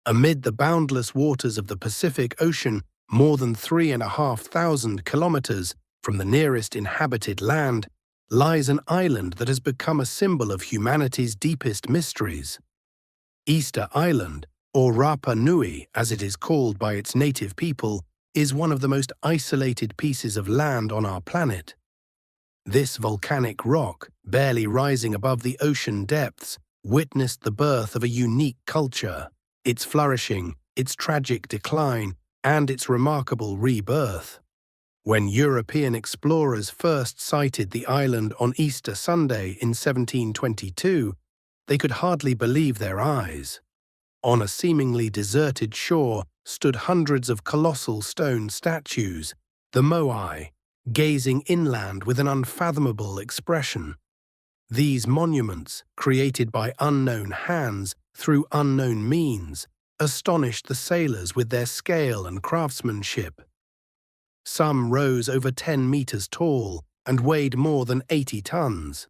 Amid the boundless waters of the Pacific Ocean, more than 3,500 kilometers from the nearest inhabited land, lies an island that has become a symbol of humanity's deepest mysteries. Easter Island, or Rapa Nui as it is called by its native people, is one of the most isolated pieces of land on our planet. This volcanic rock, barely rising above the ocean depths, witnessed the birth of a unique culture, its flourishing, its tragic decline, and its remarkable rebirth. When European explorers first sighted the island on Easter Sunday in 1722, they could hardly believe their eyes. On a seemingly deserted shore stood hundreds of colossal stone statues, the Moai, gazing inland with an unfathomable expression. These monuments, created by unknown hands through unknown means, astonished the sailors with their scale and craftsmanship. Some rose over 10 meters tall and weighed more than 80 tons.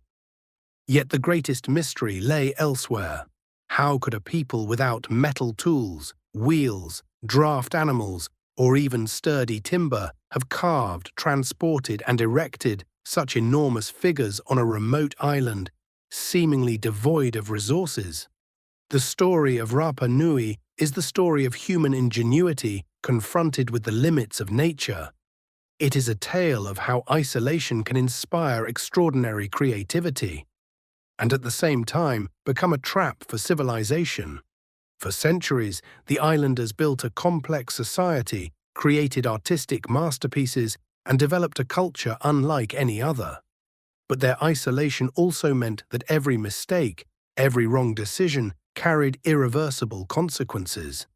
Yet the greatest mystery lay elsewhere. How could a people without metal tools, wheels, draft animals, or even sturdy timber have carved, transported, and erected such enormous figures on a remote island, seemingly devoid of resources? The story of Rapa Nui is the story of human ingenuity confronted with the limits of nature. It is a tale of how isolation can inspire extraordinary creativity, and at the same time become a trap for civilization. For centuries, the islanders built a complex society, created artistic masterpieces, and developed a culture unlike any other. But their isolation also meant that every mistake, every wrong decision, carried irreversible consequences.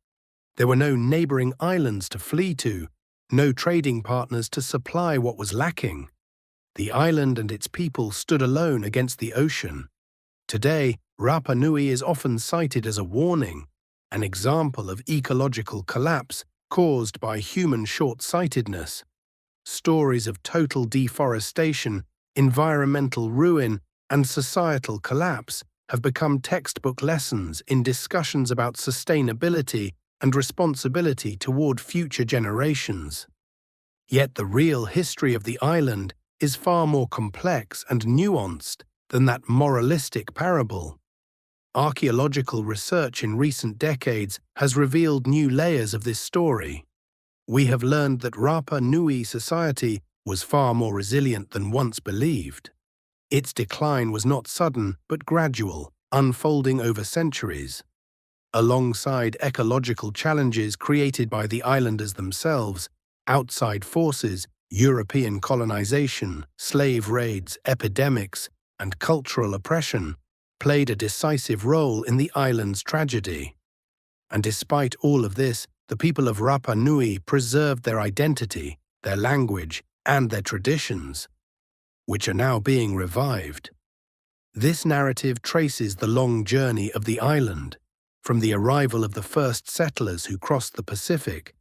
There were no neighboring islands to flee to, no trading partners to supply what was lacking. The island and its people stood alone against the ocean. Today, Rapa Nui is often cited as a warning, an example of ecological collapse caused by human short-sightedness. Stories of total deforestation, environmental ruin, and societal collapse have become textbook lessons in discussions about sustainability and responsibility toward future generations. Yet the real history of the island is far more complex and nuanced than that moralistic parable. Archaeological research in recent decades has revealed new layers of this story. We have learned that Rapa Nui society was far more resilient than once believed. Its decline was not sudden but gradual, unfolding over centuries. Alongside ecological challenges created by the islanders themselves, outside forces, European colonization, slave raids, epidemics, and cultural oppression played a decisive role in the island's tragedy. And despite all of this, the people of Rapa Nui preserved their identity, their language, and their traditions, which are now being revived. This narrative traces the long journey of the island, from the arrival of the first settlers who crossed the Pacific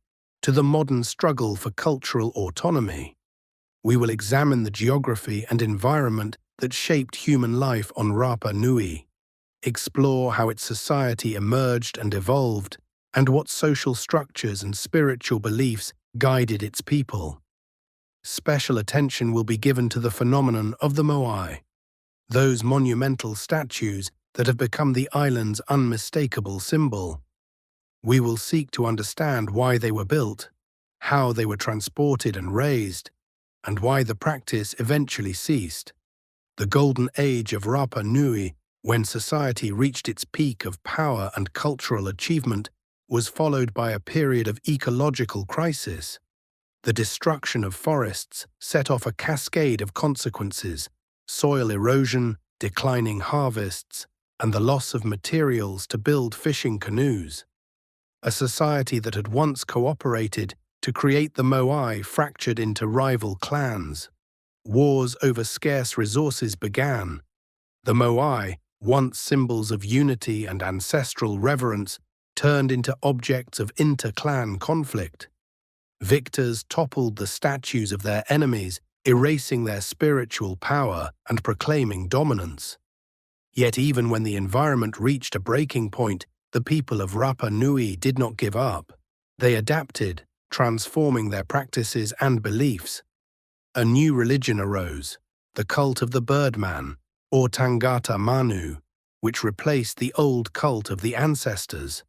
to the modern struggle for cultural autonomy. We will examine the geography and environment that shaped human life on Rapa Nui, explore how its society emerged and evolved, and what social structures and spiritual beliefs guided its people. Special attention will be given to the phenomenon of the Moai, those monumental statues that have become the island's unmistakable symbol. We will seek to understand why they were built, how they were transported and raised, and why the practice eventually ceased. The golden age of Rapa Nui, when society reached its peak of power and cultural achievement, was followed by a period of ecological crisis. The destruction of forests set off a cascade of consequences: soil erosion, declining harvests, and the loss of materials to build fishing canoes. A society that had once cooperated to create the Moai fractured into rival clans. Wars over scarce resources began. The Moai, once symbols of unity and ancestral reverence, turned into objects of inter-clan conflict. Victors toppled the statues of their enemies, erasing their spiritual power and proclaiming dominance. Yet even when the environment reached a breaking point, the people of Rapa Nui did not give up. They adapted, transforming their practices and beliefs. A new religion arose, the cult of the Birdman, or Tangata Manu, which replaced the old cult of the ancestors.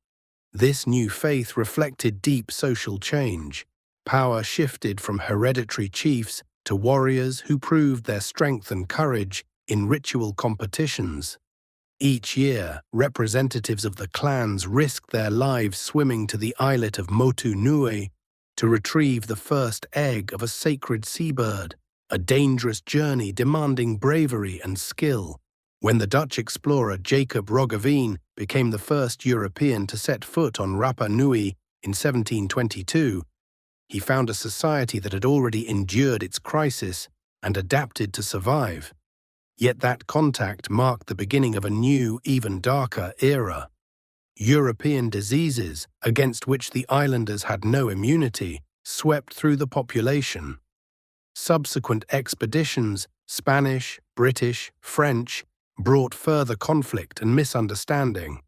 This new faith reflected deep social change. Power shifted from hereditary chiefs to warriors who proved their strength and courage in ritual competitions. Each year, representatives of the clans risked their lives swimming to the islet of Motu Nui to retrieve the first egg of a sacred seabird, a dangerous journey demanding bravery and skill. When the Dutch explorer Jacob Roggeveen became the first European to set foot on Rapa Nui in 1722, he found a society that had already endured its crisis and adapted to survive. Yet that contact marked the beginning of a new, even darker era. European diseases, against which the islanders had no immunity, swept through the population. Subsequent expeditions, Spanish, British, French, brought further conflict and misunderstanding.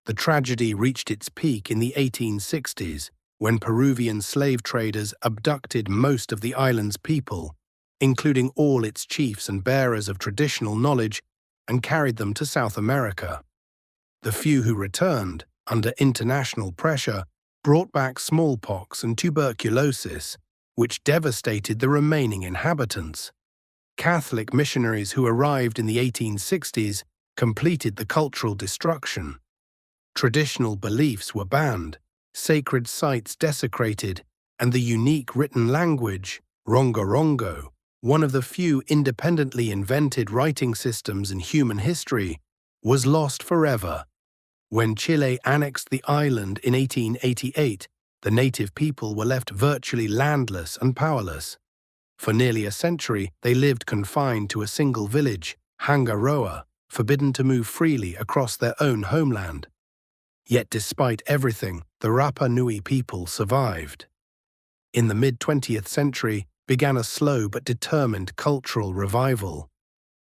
The tragedy reached its peak in the 1860s, when Peruvian slave traders abducted most of the island's people, including all its chiefs and bearers of traditional knowledge, and carried them to South America. The few who returned, under international pressure, brought back smallpox and tuberculosis, which devastated the remaining inhabitants. Catholic missionaries who arrived in the 1860s completed the cultural destruction. Traditional beliefs were banned, sacred sites desecrated, and the unique written language, Rongorongo, one of the few independently invented writing systems in human history, was lost forever. When Chile annexed the island in 1888, the native people were left virtually landless and powerless. For nearly a century, they lived confined to a single village, Hangaroa, forbidden to move freely across their own homeland. Yet despite everything, the Rapa Nui people survived. In the mid-20th century began a slow but determined cultural revival.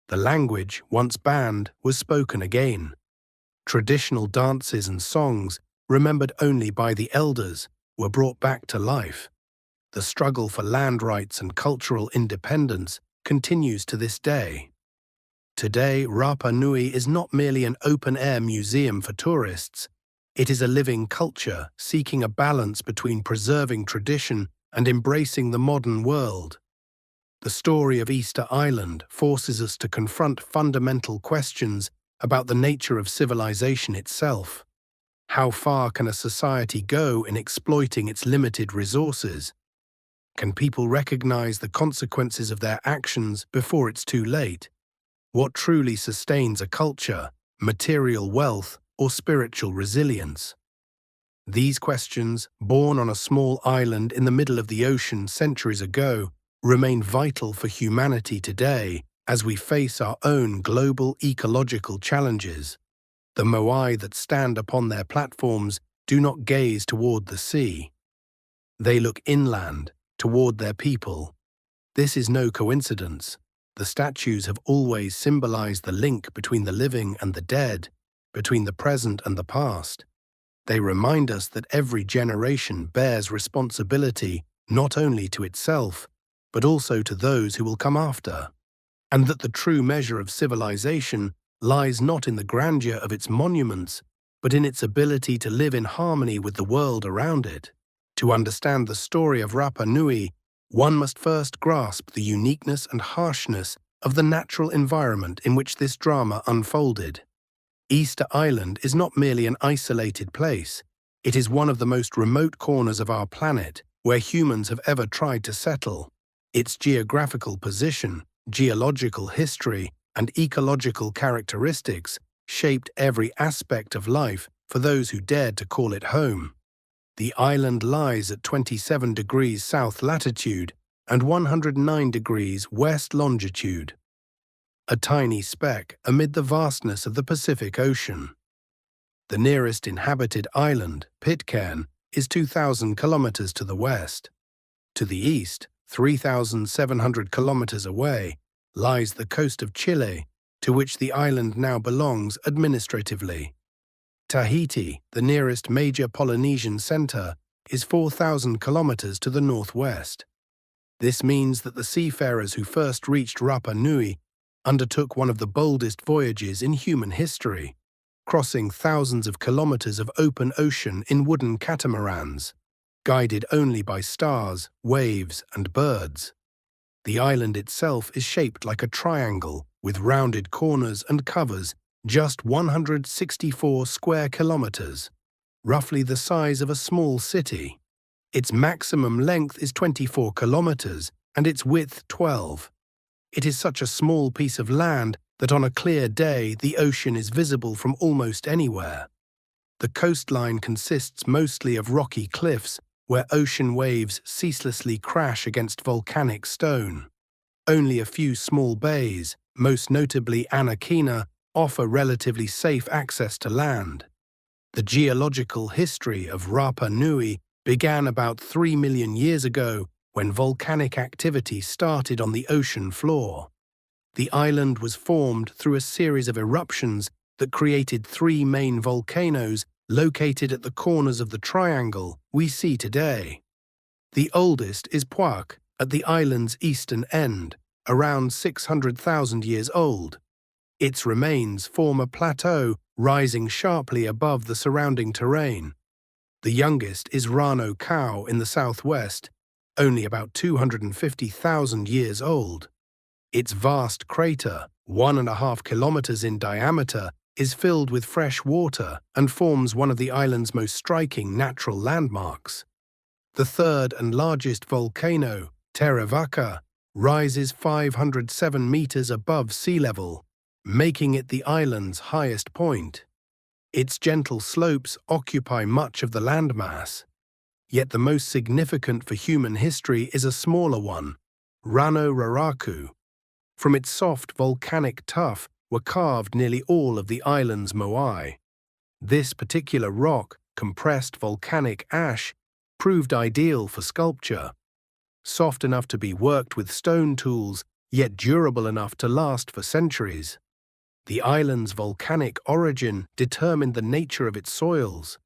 The language, once banned, was spoken again. Traditional dances and songs, remembered only by the elders, were brought back to life. The struggle for land rights and cultural independence continues to this day. Today, Rapa Nui is not merely an open-air museum for tourists. It is a living culture seeking a balance between preserving tradition and embracing the modern world. The story of Easter Island forces us to confront fundamental questions about the nature of civilization itself. How far can a society go in exploiting its limited resources? Can people recognize the consequences of their actions before it's too late? What truly sustains a culture, material wealth, or spiritual resilience? These questions, born on a small island in the middle of the ocean centuries ago, remain vital for humanity today as we face our own global ecological challenges. The moai that stand upon their platforms do not gaze toward the sea. They look inland, toward their people. This is no coincidence. The statues have always symbolized the link between the living and the dead, between the present and the past. They remind us that every generation bears responsibility not only to itself, but also to those who will come after, and that the true measure of civilization lies not in the grandeur of its monuments, but in its ability to live in harmony with the world around it. To understand the story of Rapa Nui, one must first grasp the uniqueness and harshness of the natural environment in which this drama unfolded. Easter Island is not merely an isolated place. It is one of the most remote corners of our planet where humans have ever tried to settle. Its geographical position, geological history, and ecological characteristics shaped every aspect of life for those who dared to call it home. The island lies at 27 degrees south latitude and 109 degrees west longitude. A tiny speck amid the vastness of the Pacific Ocean. The nearest inhabited island, Pitcairn, is 2,000 kilometers to the west. To the east, 3,700 kilometers away, lies the coast of Chile, to which the island now belongs administratively. Tahiti, the nearest major Polynesian center, is 4,000 kilometers to the northwest. This means that the seafarers who first reached Rapa Nui undertook one of the boldest voyages in human history, crossing thousands of kilometers of open ocean in wooden catamarans, guided only by stars, waves, and birds. The island itself is shaped like a triangle, with rounded corners and covers just 164 square kilometers, roughly the size of a small city. Its maximum length is 24 kilometers and its width 12. It is such a small piece of land that on a clear day the ocean is visible from almost anywhere. The coastline consists mostly of rocky cliffs where ocean waves ceaselessly crash against volcanic stone. Only a few small bays, most notably Anakina, offer relatively safe access to land. The geological history of Rapa Nui began about 3 million years ago when volcanic activity started on the ocean floor. The island was formed through a series of eruptions that created 3 main volcanoes located at the corners of the triangle we see today. The oldest is Puak, at the island's eastern end, around 600,000 years old. Its remains form a plateau rising sharply above the surrounding terrain. The youngest is Rano Kau in the southwest, only about 250,000 years old. Its vast crater, 1.5 kilometers in diameter, is filled with fresh water and forms one of the island's most striking natural landmarks. The third and largest volcano, Terevaka, rises 507 meters above sea level, making it the island's highest point. Its gentle slopes occupy much of the landmass. Yet the most significant for human history is a smaller one, Rano Raraku. From its soft volcanic tuff were carved nearly all of the island's moai. This particular rock, compressed volcanic ash, proved ideal for sculpture. Soft enough to be worked with stone tools, yet durable enough to last for centuries. The island's volcanic origin determined the nature of its soils.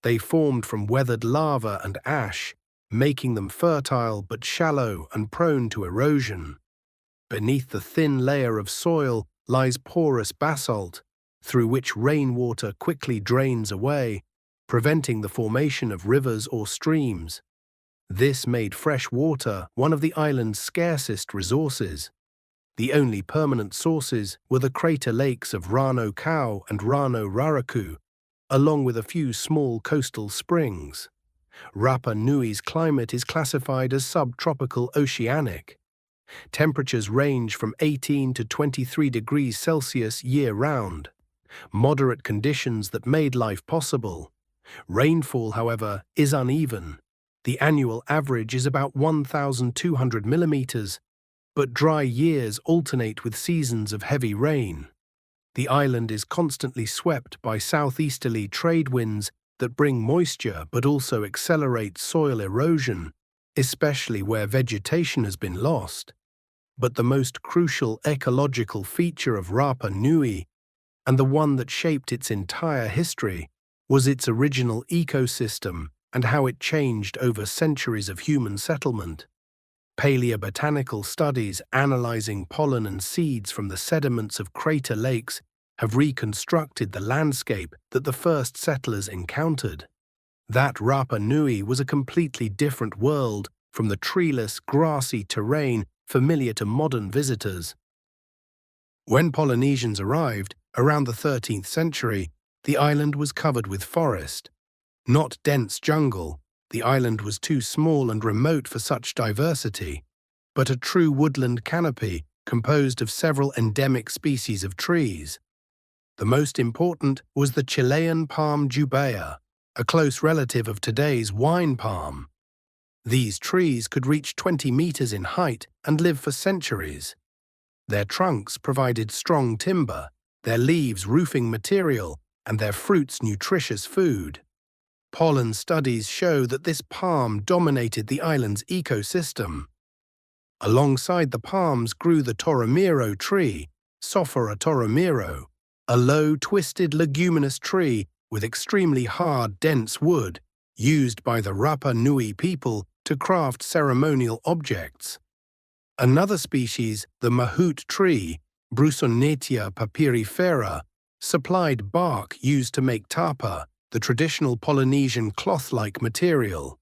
They formed from weathered lava and ash, making them fertile but shallow and prone to erosion. Beneath the thin layer of soil lies porous basalt, through which rainwater quickly drains away, preventing the formation of rivers or streams. This made fresh water one of the island's scarcest resources. The only permanent sources were the crater lakes of Rano Kau and Rano Raraku, along with a few small coastal springs. Rapa Nui's climate is classified as subtropical oceanic. Temperatures range from 18 to 23 degrees Celsius year-round, moderate conditions that made life possible. Rainfall, however, is uneven. The annual average is about 1,200 millimeters, but dry years alternate with seasons of heavy rain. The island is constantly swept by southeasterly trade winds that bring moisture but also accelerate soil erosion, especially where vegetation has been lost. But the most crucial ecological feature of Rapa Nui, and the one that shaped its entire history, was its original ecosystem and how it changed over centuries of human settlement. Paleobotanical studies analyzing pollen and seeds from the sediments of crater lakes have reconstructed the landscape that the first settlers encountered. That Rapa Nui was a completely different world from the treeless, grassy terrain familiar to modern visitors. When Polynesians arrived, around the 13th century, the island was covered with forest. Not dense jungle, the island was too small and remote for such diversity, but a true woodland canopy composed of several endemic species of trees. The most important was the Chilean palm jubea, a close relative of today's wine palm. These trees could reach 20 meters in height and live for centuries. Their trunks provided strong timber, their leaves roofing material, and their fruits nutritious food. Pollen studies show that this palm dominated the island's ecosystem. Alongside the palms grew the toromiro tree, Sophora toromiro, a low, twisted leguminous tree with extremely hard, dense wood used by the Rapa Nui people to craft ceremonial objects. Another species, the mahout tree, Brusonetia papyrifera, supplied bark used to make tapa, the traditional Polynesian cloth-like material.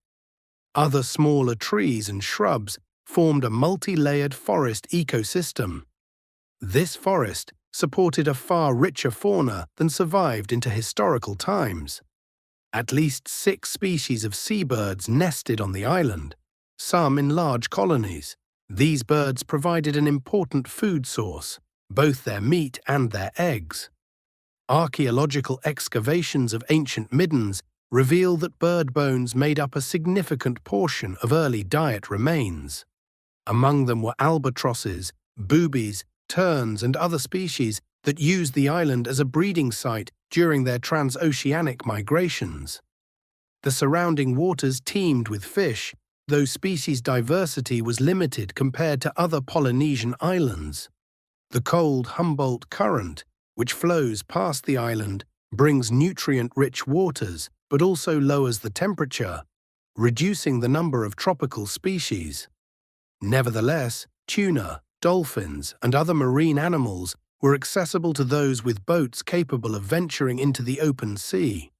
Other smaller trees and shrubs formed a multi-layered forest ecosystem. This forest supported a far richer fauna than survived into historical times. At least 6 species of seabirds nested on the island, some in large colonies. These birds provided an important food source, both their meat and their eggs. Archaeological excavations of ancient middens reveal that bird bones made up a significant portion of early diet remains. Among them were albatrosses, boobies, terns, and other species that used the island as a breeding site during their transoceanic migrations. The surrounding waters teemed with fish, though species diversity was limited compared to other Polynesian islands. The cold Humboldt Current, which flows past the island, brings nutrient-rich waters but also lowers the temperature, reducing the number of tropical species. Nevertheless, tuna, dolphins, and other marine animals were accessible to those with boats capable of venturing into the open sea.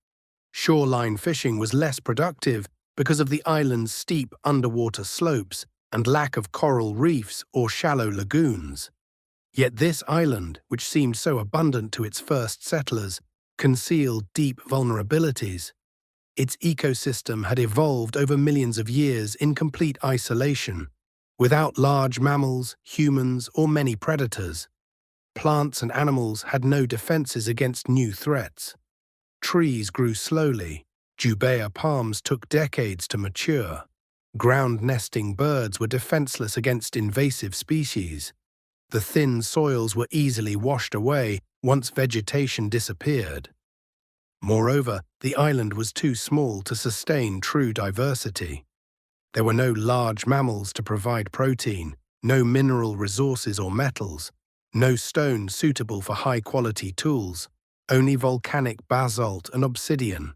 Shoreline fishing was less productive because of the island's steep underwater slopes and lack of coral reefs or shallow lagoons. Yet this island, which seemed so abundant to its first settlers, concealed deep vulnerabilities. Its ecosystem had evolved over millions of years in complete isolation, without large mammals, humans, or many predators. Plants and animals had no defenses against new threats. Trees grew slowly. Jubea palms took decades to mature. Ground-nesting birds were defenseless against invasive species. The thin soils were easily washed away once vegetation disappeared. Moreover, the island was too small to sustain true diversity. There were no large mammals to provide protein, no mineral resources or metals, no stone suitable for high-quality tools, only volcanic basalt and obsidian.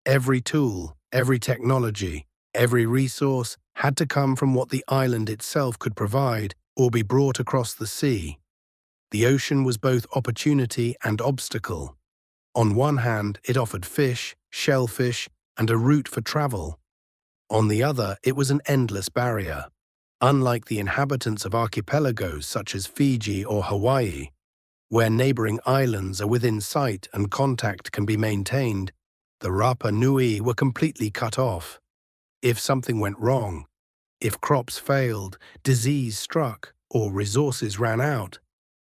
Every tool, every technology, every resource had to come from what the island itself could provide or be brought across the sea. The ocean was both opportunity and obstacle. On one hand, it offered fish, shellfish, and a route for travel. On the other, it was an endless barrier. Unlike the inhabitants of archipelagos such as Fiji or Hawaii, where neighboring islands are within sight and contact can be maintained, the Rapa Nui were completely cut off. If something went wrong, if crops failed, disease struck, or resources ran out,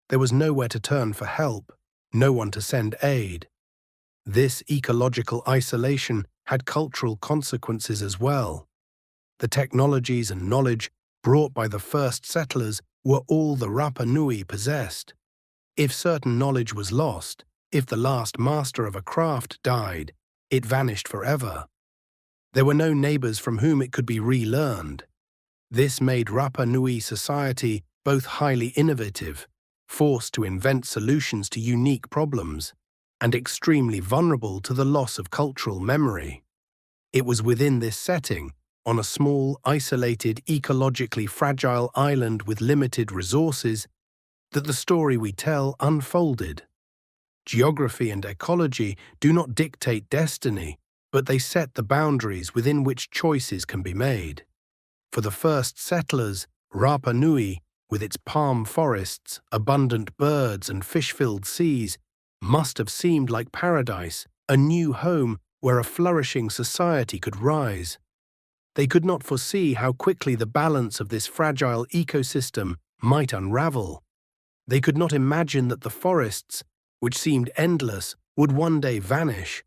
there was nowhere to turn for help, no one to send aid. This ecological isolation had cultural consequences as well. The technologies and knowledge brought by the first settlers were all the Rapa Nui possessed. If certain knowledge was lost, if the last master of a craft died, it vanished forever. There were no neighbors from whom it could be relearned. This made Rapa Nui society both highly innovative, forced to invent solutions to unique problems, and extremely vulnerable to the loss of cultural memory. It was within this setting, on a small, isolated, ecologically fragile island with limited resources, that the story we tell unfolded. Geography and ecology do not dictate destiny, but they set the boundaries within which choices can be made. For the first settlers, Rapa Nui, with its palm forests, abundant birds, and fish-filled seas, must have seemed like paradise, a new home where a flourishing society could rise. They could not foresee how quickly the balance of this fragile ecosystem might unravel. They could not imagine that the forests, which seemed endless, would one day vanish,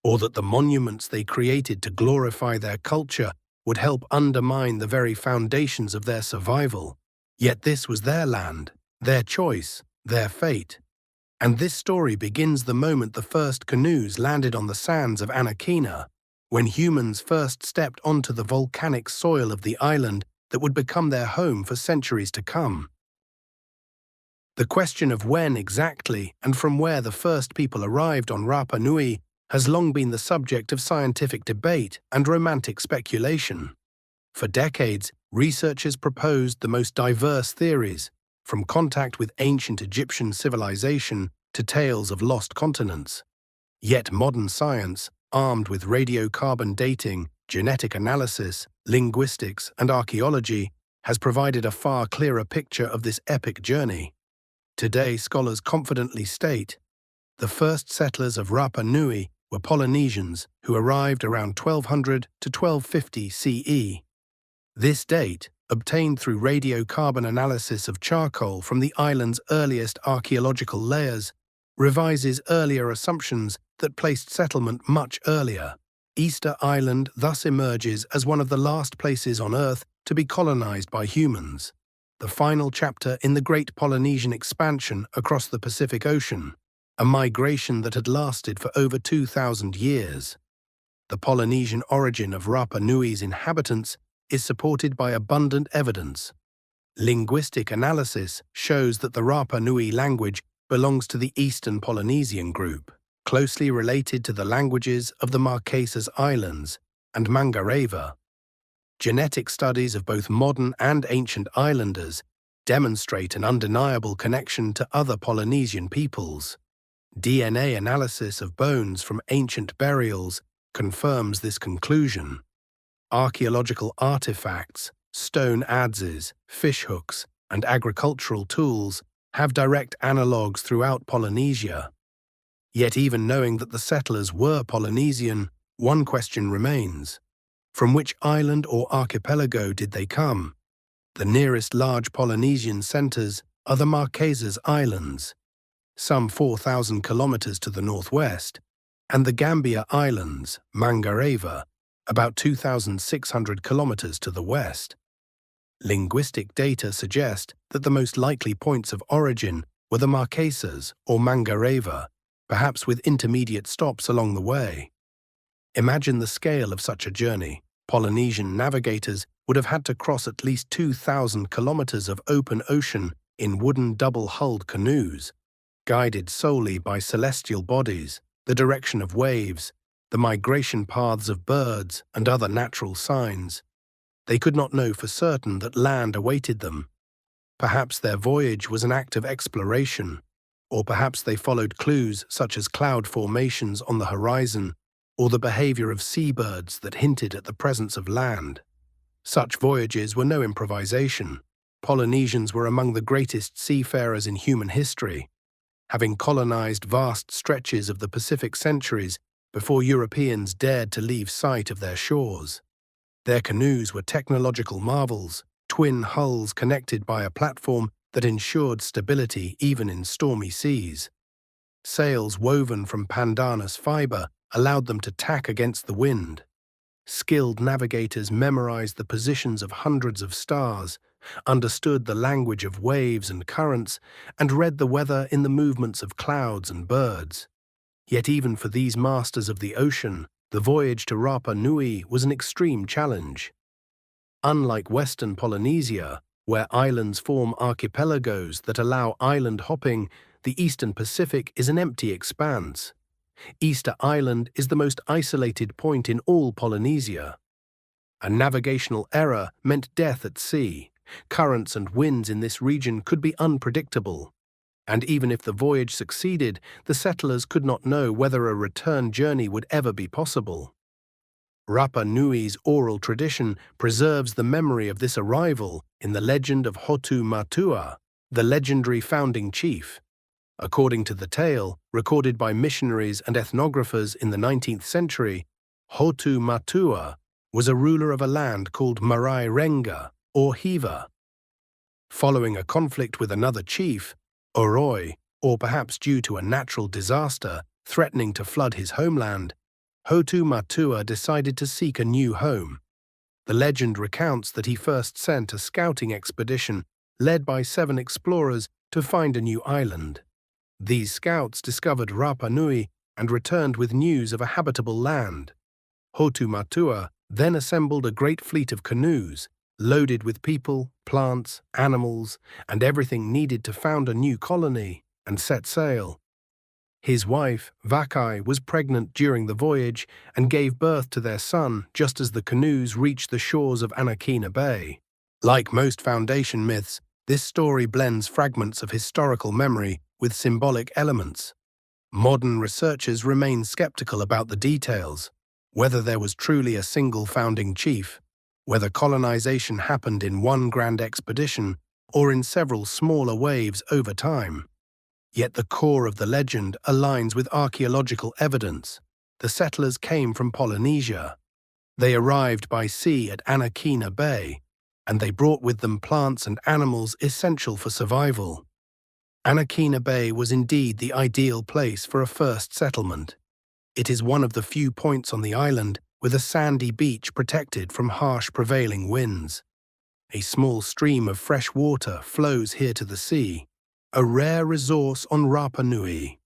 or that the monuments they created to glorify their culture would help undermine the very foundations of their survival. Yet this was their land, their choice, their fate. And this story begins the moment the first canoes landed on the sands of Anakina, when humans first stepped onto the volcanic soil of the island that would become their home for centuries to come. The question of when exactly and from where the first people arrived on Rapa Nui has long been the subject of scientific debate and romantic speculation. For decades, researchers proposed the most diverse theories, from contact with ancient Egyptian civilization to tales of lost continents. Yet modern science, armed with radiocarbon dating, genetic analysis, linguistics, and archaeology, has provided a far clearer picture of this epic journey. Today, scholars confidently state the first settlers of Rapa Nui were Polynesians who arrived around 1200 to 1250 CE. This date, obtained through radiocarbon analysis of charcoal from the island's earliest archaeological layers, revises earlier assumptions that placed settlement much earlier. Easter Island thus emerges as one of the last places on Earth to be colonized by humans, the final chapter in the Great Polynesian Expansion across the Pacific Ocean, a migration that had lasted for over 2,000 years. The Polynesian origin of Rapa Nui's inhabitants is supported by abundant evidence. Linguistic analysis shows that the Rapa Nui language belongs to the Eastern Polynesian group, closely related to the languages of the Marquesas Islands and Mangareva. Genetic studies of both modern and ancient islanders demonstrate an undeniable connection to other Polynesian peoples. DNA analysis of bones from ancient burials confirms this conclusion. Archaeological artifacts, stone adzes, fishhooks, and agricultural tools have direct analogues throughout Polynesia. Yet even knowing that the settlers were Polynesian, one question remains. From which island or archipelago did they come? The nearest large Polynesian centers are the Marquesas Islands, some 4,000 kilometers to the northwest, and the Gambia Islands, Mangareva, about 2,600 kilometers to the west. Linguistic data suggest that the most likely points of origin were the Marquesas or Mangareva, perhaps with intermediate stops along the way. Imagine the scale of such a journey. Polynesian navigators would have had to cross at least 2,000 kilometers of open ocean in wooden double-hulled canoes, guided solely by celestial bodies, the direction of waves, the migration paths of birds, and other natural signs. They could not know for certain that land awaited them. Perhaps their voyage was an act of exploration, or perhaps they followed clues such as cloud formations on the horizon or the behavior of seabirds that hinted at the presence of land. Such voyages were no improvisation. Polynesians were among the greatest seafarers in human history, having colonized vast stretches of the Pacific centuries before Europeans dared to leave sight of their shores. Their canoes were technological marvels, twin hulls connected by a platform that ensured stability even in stormy seas. Sails woven from pandanus fiber allowed them to tack against the wind. Skilled navigators memorized the positions of hundreds of stars, understood the language of waves and currents, and read the weather in the movements of clouds and birds. Yet even for these masters of the ocean, the voyage to Rapa Nui was an extreme challenge. Unlike Western Polynesia, where islands form archipelagos that allow island hopping, the Eastern Pacific is an empty expanse. Easter Island is the most isolated point in all Polynesia. A navigational error meant death at sea. Currents and winds in this region could be unpredictable. And even if the voyage succeeded, the settlers could not know whether a return journey would ever be possible. Rapa Nui's oral tradition preserves the memory of this arrival in the legend of Hotu Matua, the legendary founding chief. According to the tale, recorded by missionaries and ethnographers in the 19th century, Hotu Matua was a ruler of a land called Marae Renga, or Hiva. Following a conflict with another chief, Oroi, or perhaps due to a natural disaster threatening to flood his homeland, Hotu Matua decided to seek a new home. The legend recounts that he first sent a scouting expedition led by 7 explorers to find a new island. These scouts discovered Rapa Nui and returned with news of a habitable land. Hotu Matua then assembled a great fleet of canoes, loaded with people, plants, animals, and everything needed to found a new colony and set sail. His wife, Vakai, was pregnant during the voyage and gave birth to their son just as the canoes reached the shores of Anakina Bay. Like most foundation myths, this story blends fragments of historical memory with symbolic elements. Modern researchers remain skeptical about the details, whether there was truly a single founding chief, whether colonization happened in one grand expedition or in several smaller waves over time. Yet the core of the legend aligns with archaeological evidence. The settlers came from Polynesia. They arrived by sea at Anakina Bay, and they brought with them plants and animals essential for survival. Anakina Bay was indeed the ideal place for a first settlement. It is one of the few points on the island with a sandy beach protected from harsh prevailing winds. A small stream of fresh water flows here to the sea, a rare resource on Rapa Nui.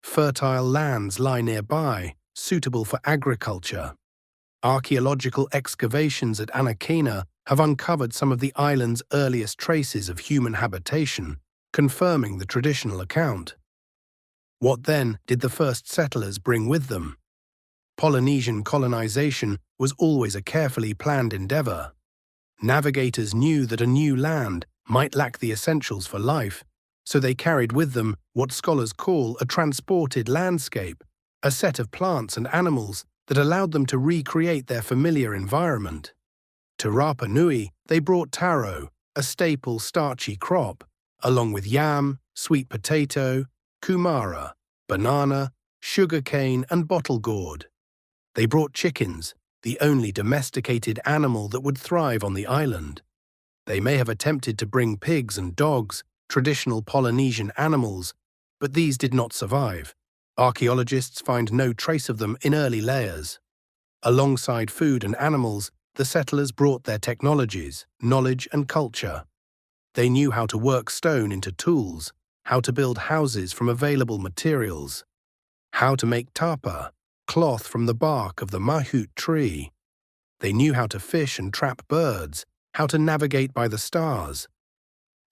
Fertile lands lie nearby, suitable for agriculture. Archaeological excavations at Anakina have uncovered some of the island's earliest traces of human habitation, confirming the traditional account. What then did the first settlers bring with them? Polynesian colonization was always a carefully planned endeavor. Navigators knew that a new land might lack the essentials for life, so they carried with them what scholars call a transported landscape, a set of plants and animals that allowed them to recreate their familiar environment. To Rapa Nui, they brought taro, a staple starchy crop, along with yam, sweet potato, kumara, banana, sugarcane, and bottle gourd. They brought chickens, the only domesticated animal that would thrive on the island. They may have attempted to bring pigs and dogs, traditional Polynesian animals, but these did not survive. Archaeologists find no trace of them in early layers. Alongside food and animals, the settlers brought their technologies, knowledge, and culture. They knew how to work stone into tools, how to build houses from available materials, how to make tapa, cloth from the bark of the mahout tree. They knew how to fish and trap birds, how to navigate by the stars.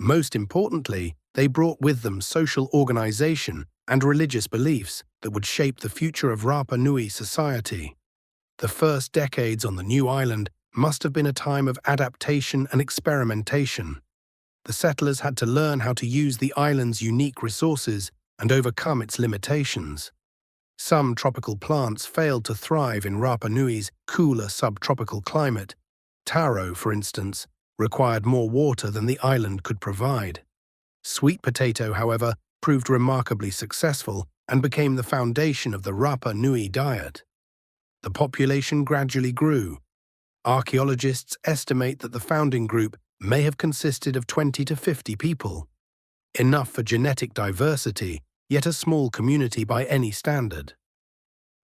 Most importantly, they brought with them social organization and religious beliefs that would shape the future of Rapa Nui society. The first decades on the new island must have been a time of adaptation and experimentation. The settlers had to learn how to use the island's unique resources and overcome its limitations. Some tropical plants failed to thrive in Rapa Nui's cooler subtropical climate. Taro, for instance, required more water than the island could provide. Sweet potato, however, proved remarkably successful and became the foundation of the Rapa Nui diet. The population gradually grew. Archaeologists estimate that the founding group may have consisted of 20 to 50 people. Enough for genetic diversity, yet a small community by any standard.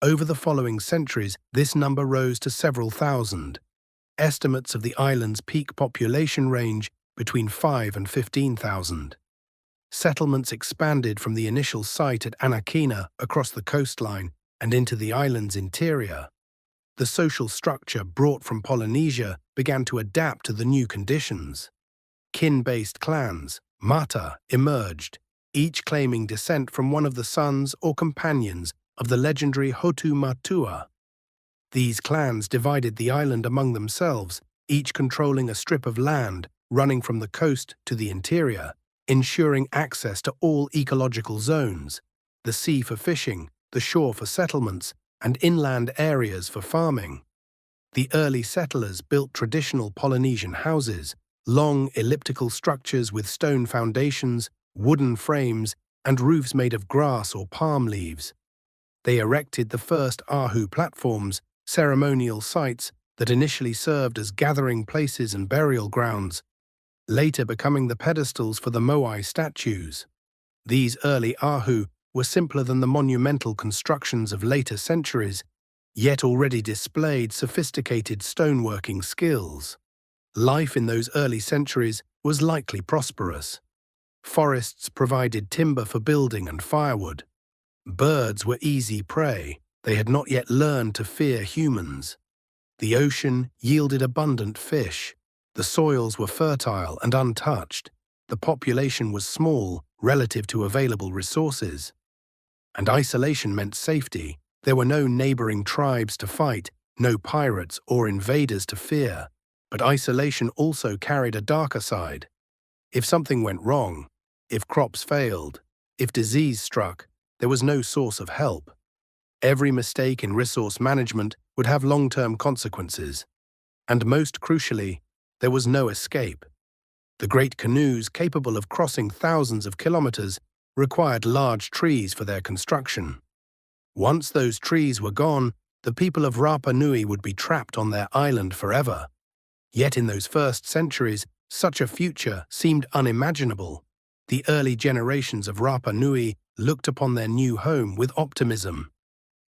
Over the following centuries, this number rose to several thousand. Estimates of the island's peak population range between 5 and 15,000. Settlements expanded from the initial site at Anakina across the coastline and into the island's interior. The social structure brought from Polynesia began to adapt to the new conditions. Kin-based clans, mata, emerged, each claiming descent from one of the sons or companions of the legendary Hotu Matua. These clans divided the island among themselves, each controlling a strip of land running from the coast to the interior, ensuring access to all ecological zones, the sea for fishing, the shore for settlements, and inland areas for farming. The early settlers built traditional Polynesian houses, long elliptical structures with stone foundations, wooden frames, and roofs made of grass or palm leaves. They erected the first ahu platforms, ceremonial sites that initially served as gathering places and burial grounds, later becoming the pedestals for the moai statues. These early ahu were simpler than the monumental constructions of later centuries, yet already displayed sophisticated stoneworking skills. Life in those early centuries was likely prosperous. Forests provided timber for building and firewood. Birds were easy prey. They had not yet learned to fear humans. The ocean yielded abundant fish. The soils were fertile and untouched. The population was small relative to available resources. And isolation meant safety. There were no neighboring tribes to fight, no pirates or invaders to fear. But isolation also carried a darker side. If something went wrong, if crops failed, if disease struck, there was no source of help. Every mistake in resource management would have long-term consequences. And most crucially, there was no escape. The great canoes capable of crossing thousands of kilometers required large trees for their construction. Once those trees were gone, the people of Rapa Nui would be trapped on their island forever. Yet in those first centuries, such a future seemed unimaginable. The early generations of Rapa Nui looked upon their new home with optimism.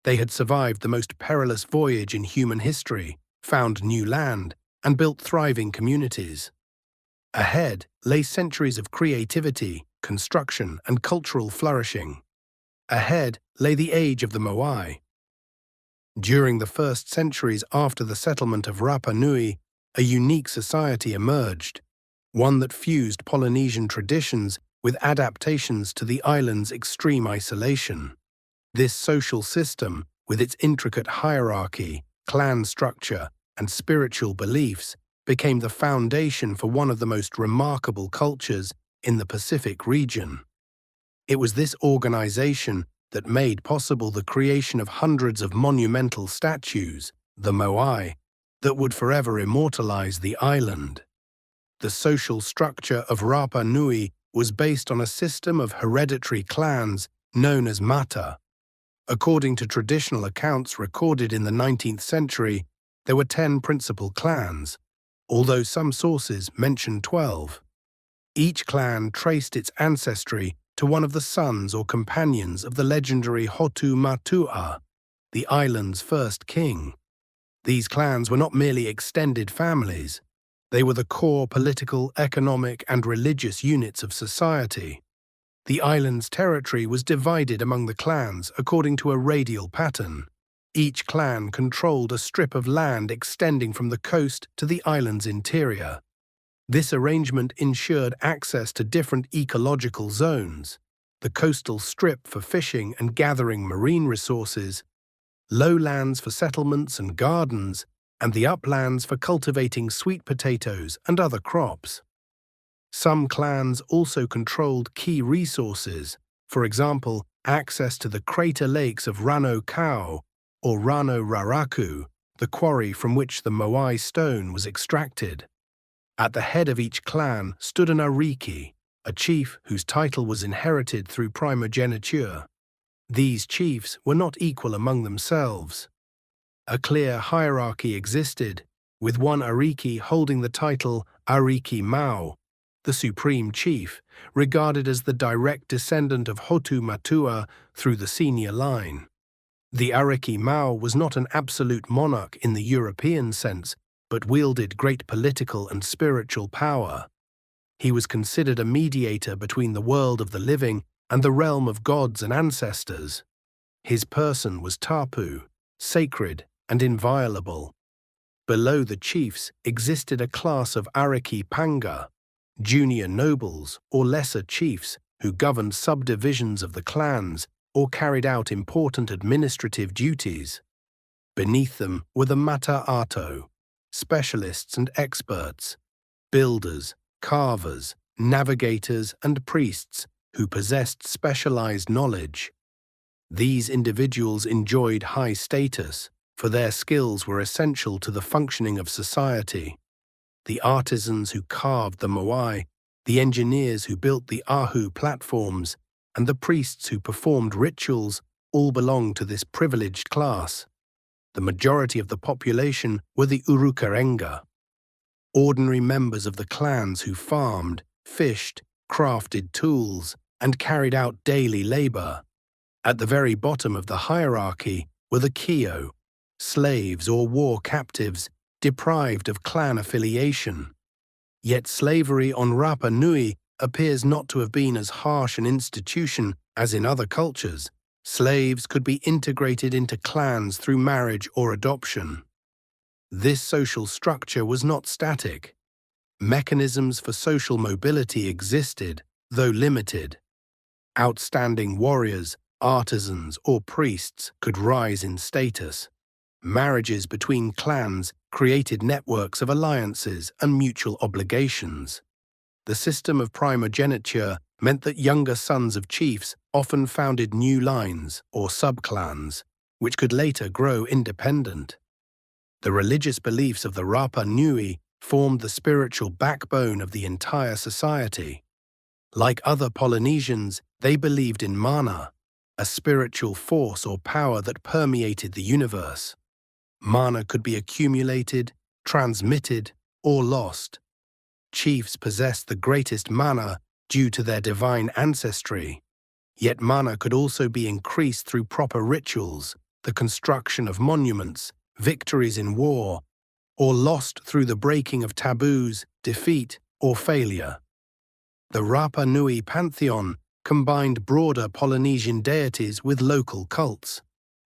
They had survived the most perilous voyage in human history, found new land, and built thriving communities. Ahead lay centuries of creativity, construction, and cultural flourishing. Ahead lay the age of the Moai. During the first centuries after the settlement of Rapa Nui, a unique society emerged, one that fused Polynesian traditions with adaptations to the island's extreme isolation. This social system, with its intricate hierarchy, clan structure, and spiritual beliefs, became the foundation for one of the most remarkable cultures in the Pacific region. It was this organization that made possible the creation of hundreds of monumental statues, the Moai, that would forever immortalize the island. The social structure of Rapa Nui was based on a system of hereditary clans known as mata. According to traditional accounts recorded in the 19th century, there were 10 principal clans, although some sources mention 12. Each clan traced its ancestry to one of the sons or companions of the legendary Hotu Matua, the island's first king. These clans were not merely extended families. They were the core political, economic, and religious units of society. The island's territory was divided among the clans according to a radial pattern. Each clan controlled a strip of land extending from the coast to the island's interior. This arrangement ensured access to different ecological zones: the coastal strip for fishing and gathering marine resources, lowlands for settlements and gardens, and the uplands for cultivating sweet potatoes and other crops. Some clans also controlled key resources, for example, access to the crater lakes of Rano Kau or Rano Raraku, the quarry from which the Moai stone was extracted. At the head of each clan stood an ariki, a chief whose title was inherited through primogeniture. These chiefs were not equal among themselves. A clear hierarchy existed, with one ariki holding the title Ariki Mau, the supreme chief, regarded as the direct descendant of Hotu Matua through the senior line. The Ariki Mau was not an absolute monarch in the European sense, but wielded great political and spiritual power. He was considered a mediator between the world of the living and the realm of gods and ancestors. His person was tapu, sacred and inviolable. Below the chiefs existed a class of Ariki Panga, junior nobles or lesser chiefs who governed subdivisions of the clans or carried out important administrative duties. Beneath them were the Mata Ato, specialists and experts, builders, carvers, navigators, and priests who possessed specialized knowledge. These individuals enjoyed high status, for their skills were essential to the functioning of society. The artisans who carved the moai, the engineers who built the ahu platforms, and the priests who performed rituals all belonged to this privileged class. The majority of the population were the urukarenga, ordinary members of the clans who farmed, fished, crafted tools, and carried out daily labor. At the very bottom of the hierarchy were the kio, slaves or war captives deprived of clan affiliation. Yet slavery on Rapa Nui appears not to have been as harsh an institution as in other cultures. Slaves could be integrated into clans through marriage or adoption. This social structure was not static. Mechanisms for social mobility existed, though limited. Outstanding warriors, artisans, or priests could rise in status. Marriages between clans created networks of alliances and mutual obligations. The system of primogeniture meant that younger sons of chiefs often founded new lines or subclans, which could later grow independent. The religious beliefs of the Rapa Nui formed the spiritual backbone of the entire society. Like other Polynesians, they believed in mana, a spiritual force or power that permeated the universe. Mana could be accumulated, transmitted, or lost. Chiefs possessed the greatest mana due to their divine ancestry. Yet mana could also be increased through proper rituals, the construction of monuments, victories in war, or lost through the breaking of taboos, defeat, or failure. The Rapa Nui pantheon combined broader Polynesian deities with local cults.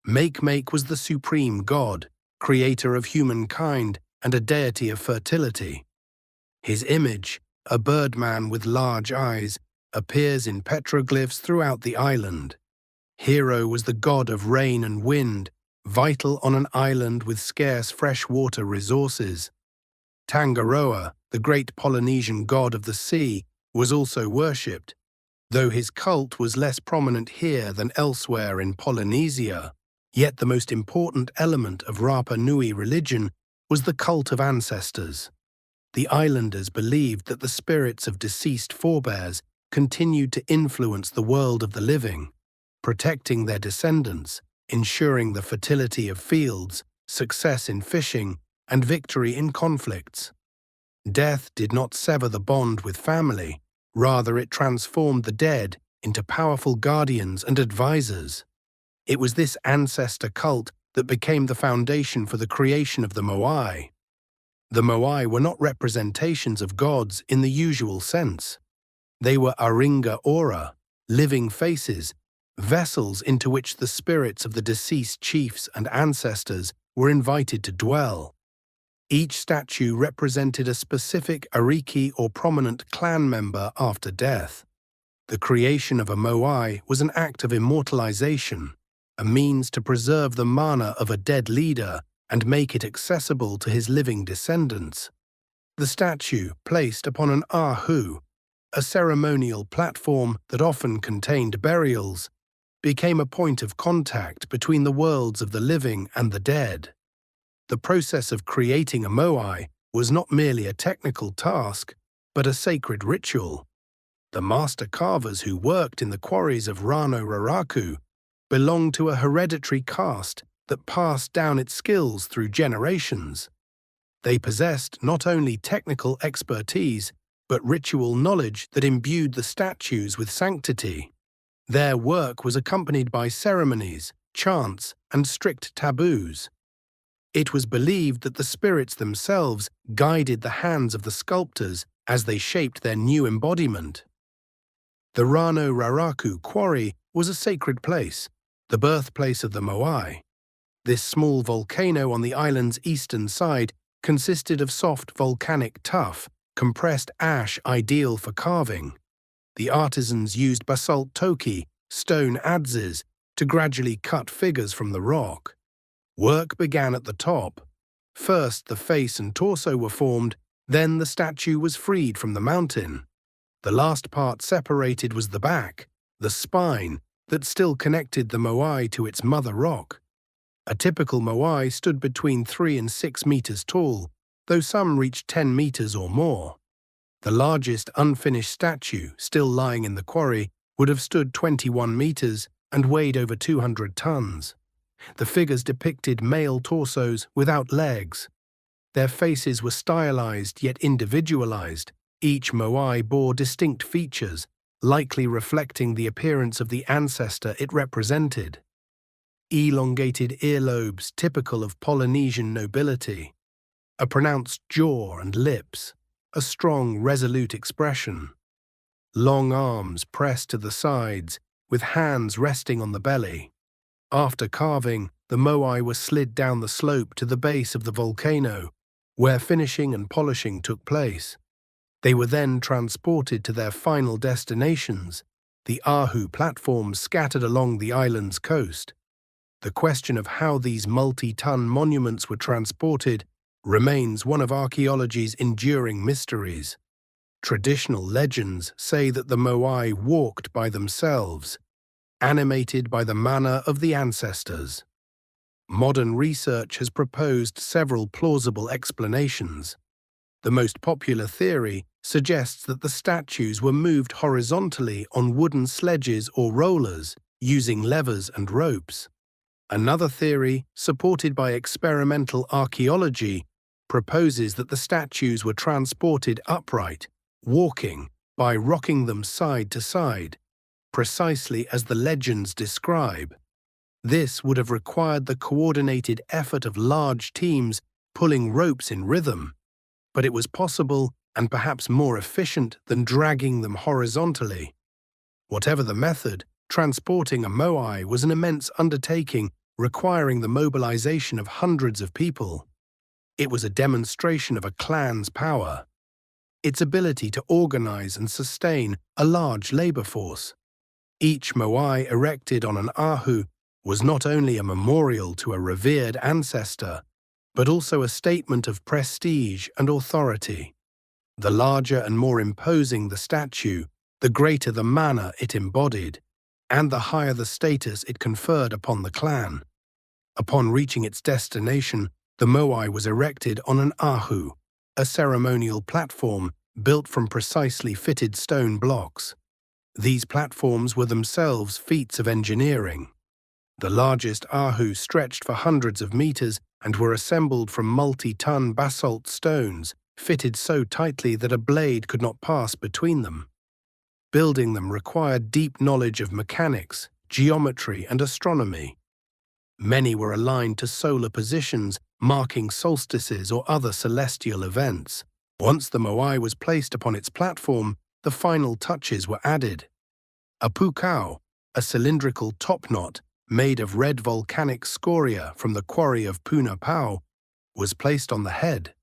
Make was the supreme god, creator of humankind and a deity of fertility. His image, a birdman with large eyes, appears in petroglyphs throughout the island. Hero was the god of rain and wind, vital on an island with scarce freshwater resources. Tangaroa, the great Polynesian god of the sea, was also worshipped, though his cult was less prominent here than elsewhere in Polynesia. Yet the most important element of Rapa Nui religion was the cult of ancestors. The islanders believed that the spirits of deceased forebears continued to influence the world of the living, protecting their descendants, ensuring the fertility of fields, success in fishing, and victory in conflicts. Death did not sever the bond with family, rather it transformed the dead into powerful guardians and advisors. It was this ancestor cult that became the foundation for the creation of the Moai. The Moai were not representations of gods in the usual sense. They were Aringa Ora, living faces, vessels into which the spirits of the deceased chiefs and ancestors were invited to dwell. Each statue represented a specific Ariki or prominent clan member after death. The creation of a Moai was an act of immortalization, a means to preserve the mana of a dead leader and make it accessible to his living descendants. The statue, placed upon an ahu, a ceremonial platform that often contained burials, became a point of contact between the worlds of the living and the dead. The process of creating a moai was not merely a technical task, but a sacred ritual. The master carvers who worked in the quarries of Rano Raraku belonged to a hereditary caste that passed down its skills through generations. They possessed not only technical expertise, but ritual knowledge that imbued the statues with sanctity. Their work was accompanied by ceremonies, chants, and strict taboos. It was believed that the spirits themselves guided the hands of the sculptors as they shaped their new embodiment. The Rano Raraku quarry was a sacred place, the birthplace of the Moai. This small volcano on the island's eastern side consisted of soft volcanic tuff, compressed ash ideal for carving. The artisans used basalt toki, stone adzes, to gradually cut figures from the rock. Work began at the top. First the face and torso were formed, then the statue was freed from the mountain. The last part separated was the back, the spine, that still connected the Moai to its mother rock. A typical Moai stood between 3 and 6 meters tall, though some reached 10 meters or more. The largest unfinished statue, still lying in the quarry, would have stood 21 meters and weighed over 200 tons. The figures depicted male torsos without legs. Their faces were stylized yet individualized. Each Moai bore distinct features, likely reflecting the appearance of the ancestor it represented. Elongated earlobes typical of Polynesian nobility, a pronounced jaw and lips, a strong, resolute expression. Long arms pressed to the sides, with hands resting on the belly. After carving, the Moai was slid down the slope to the base of the volcano, where finishing and polishing took place. They were then transported to their final destinations, the Ahu platforms scattered along the island's coast. The question of how these multi-ton monuments were transported remains one of archaeology's enduring mysteries. Traditional legends say that the Moai walked by themselves, animated by the mana of the ancestors. Modern research has proposed several plausible explanations. The most popular theory suggests that the statues were moved horizontally on wooden sledges or rollers, using levers and ropes. Another theory, supported by experimental archaeology, proposes that the statues were transported upright, walking, by rocking them side to side, precisely as the legends describe. This would have required the coordinated effort of large teams pulling ropes in rhythm, but it was possible and perhaps more efficient than dragging them horizontally. Whatever the method, transporting a moai was an immense undertaking requiring the mobilization of hundreds of people. It was a demonstration of a clan's power, its ability to organize and sustain a large labor force. Each moai erected on an ahu was not only a memorial to a revered ancestor, but also a statement of prestige and authority. The larger and more imposing the statue, the greater the mana it embodied, and the higher the status it conferred upon the clan. Upon reaching its destination, the moai was erected on an ahu, a ceremonial platform built from precisely fitted stone blocks. These platforms were themselves feats of engineering. The largest ahu stretched for hundreds of meters and were assembled from multi-ton basalt stones, fitted so tightly that a blade could not pass between them. Building them required deep knowledge of mechanics, geometry, and astronomy. Many were aligned to solar positions, marking solstices or other celestial events. Once the moai was placed upon its platform, the final touches were added. A pukao, a cylindrical topknot made of red volcanic scoria from the quarry of Puna Pau, was placed on the head.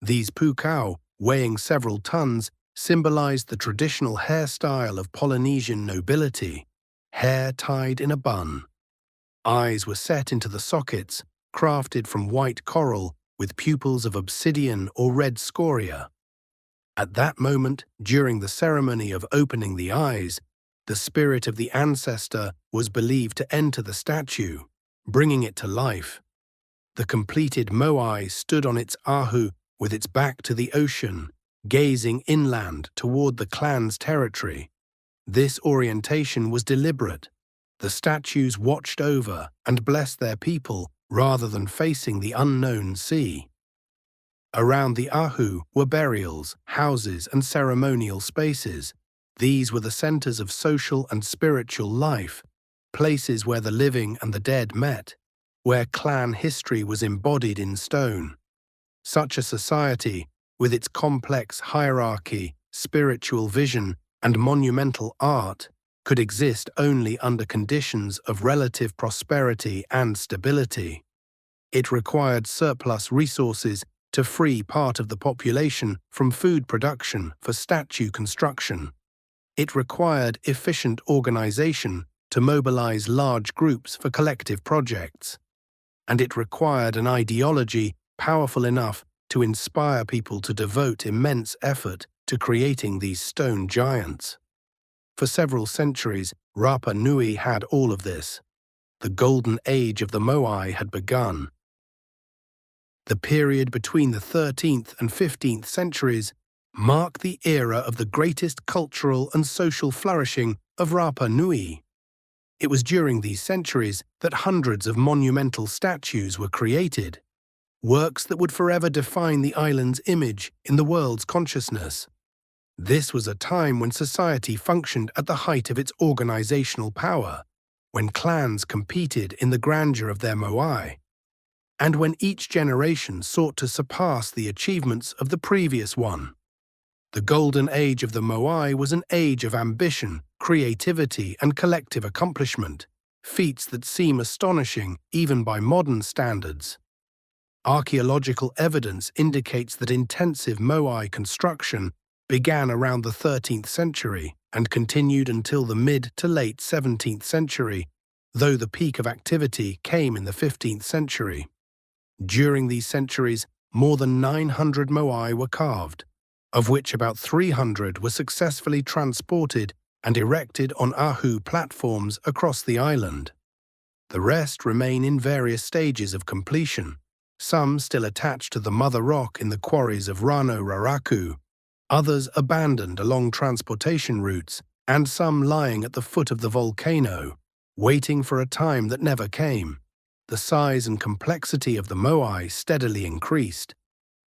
These pukao, weighing several tons, symbolized the traditional hairstyle of Polynesian nobility, hair tied in a bun. Eyes were set into the sockets, crafted from white coral with pupils of obsidian or red scoria. At that moment, during the ceremony of opening the eyes, the spirit of the ancestor was believed to enter the statue, bringing it to life. The completed moai stood on its ahu with its back to the ocean, gazing inland toward the clan's territory. This orientation was deliberate. The statues watched over and blessed their people rather than facing the unknown sea. Around the ahu were burials, houses, and ceremonial spaces. These were the centers of social and spiritual life, places where the living and the dead met, where clan history was embodied in stone. Such a society, with its complex hierarchy, spiritual vision, and monumental art, could exist only under conditions of relative prosperity and stability. It required surplus resources to free part of the population from food production for statue construction. It required efficient organization to mobilize large groups for collective projects. And it required an ideology powerful enough to inspire people to devote immense effort to creating these stone giants. For several centuries, Rapa Nui had all of this. The golden age of the moai had begun. The period between the 13th and 15th centuries marked the era of the greatest cultural and social flourishing of Rapa Nui. It was during these centuries that hundreds of monumental statues were created, works that would forever define the island's image in the world's consciousness. This was a time when society functioned at the height of its organizational power, when clans competed in the grandeur of their moai, and when each generation sought to surpass the achievements of the previous one. The golden age of the moai was an age of ambition, creativity, and collective accomplishment, feats that seem astonishing even by modern standards. Archaeological evidence indicates that intensive moai construction began around the 13th century and continued until the mid to late 17th century, though the peak of activity came in the 15th century. During these centuries, more than 900 moai were carved, of which about 300 were successfully transported and erected on ahu platforms across the island. The rest remain in various stages of completion, some still attached to the mother rock in the quarries of Rano Raraku, others abandoned along transportation routes, and some lying at the foot of the volcano, waiting for a time that never came. The size and complexity of the moai steadily increased.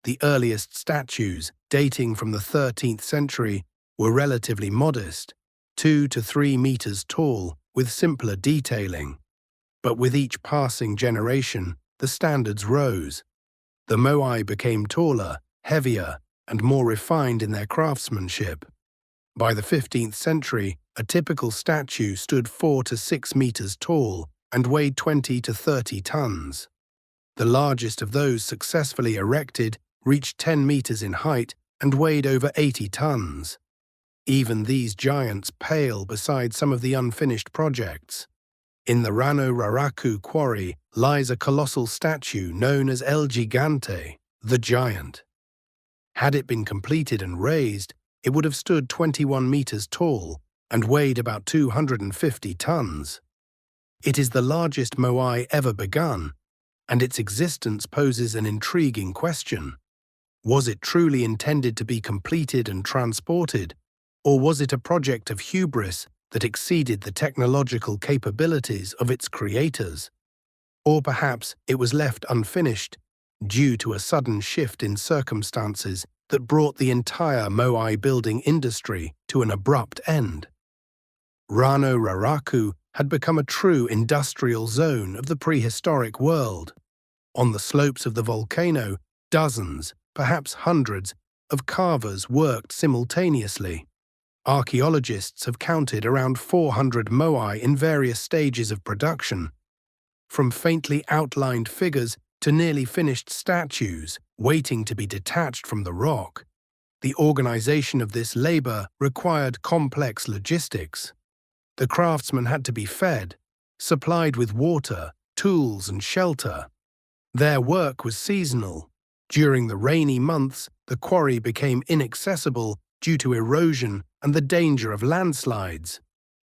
The earliest statues, dating from the 13th century, were relatively modest, 2 to 3 meters tall, with simpler detailing. But with each passing generation, the standards rose. The moai became taller, heavier, and more refined in their craftsmanship. By the 15th century, a typical statue stood 4 to 6 meters tall and weighed 20 to 30 tons. The largest of those successfully erected reached 10 meters in height and weighed over 80 tons. Even these giants pale beside some of the unfinished projects. In the Rano Raraku quarry lies a colossal statue known as El Gigante, the giant. Had it been completed and raised, it would have stood 21 meters tall and weighed about 250 tons. It is the largest moai ever begun, and its existence poses an intriguing question. Was it truly intended to be completed and transported, or was it a project of hubris that exceeded the technological capabilities of its creators? Or perhaps it was left unfinished due to a sudden shift in circumstances that brought the entire moai building industry to an abrupt end. Rano Raraku had become a true industrial zone of the prehistoric world. On the slopes of the volcano, dozens, perhaps hundreds, of carvers worked simultaneously. Archaeologists have counted around 400 moai in various stages of production, from faintly outlined figures to nearly finished statues waiting to be detached from the rock. The organization of this labor required complex logistics. The craftsmen had to be fed, supplied with water, tools, and shelter. Their work was seasonal. During the rainy months, the quarry became inaccessible due to erosion and the danger of landslides.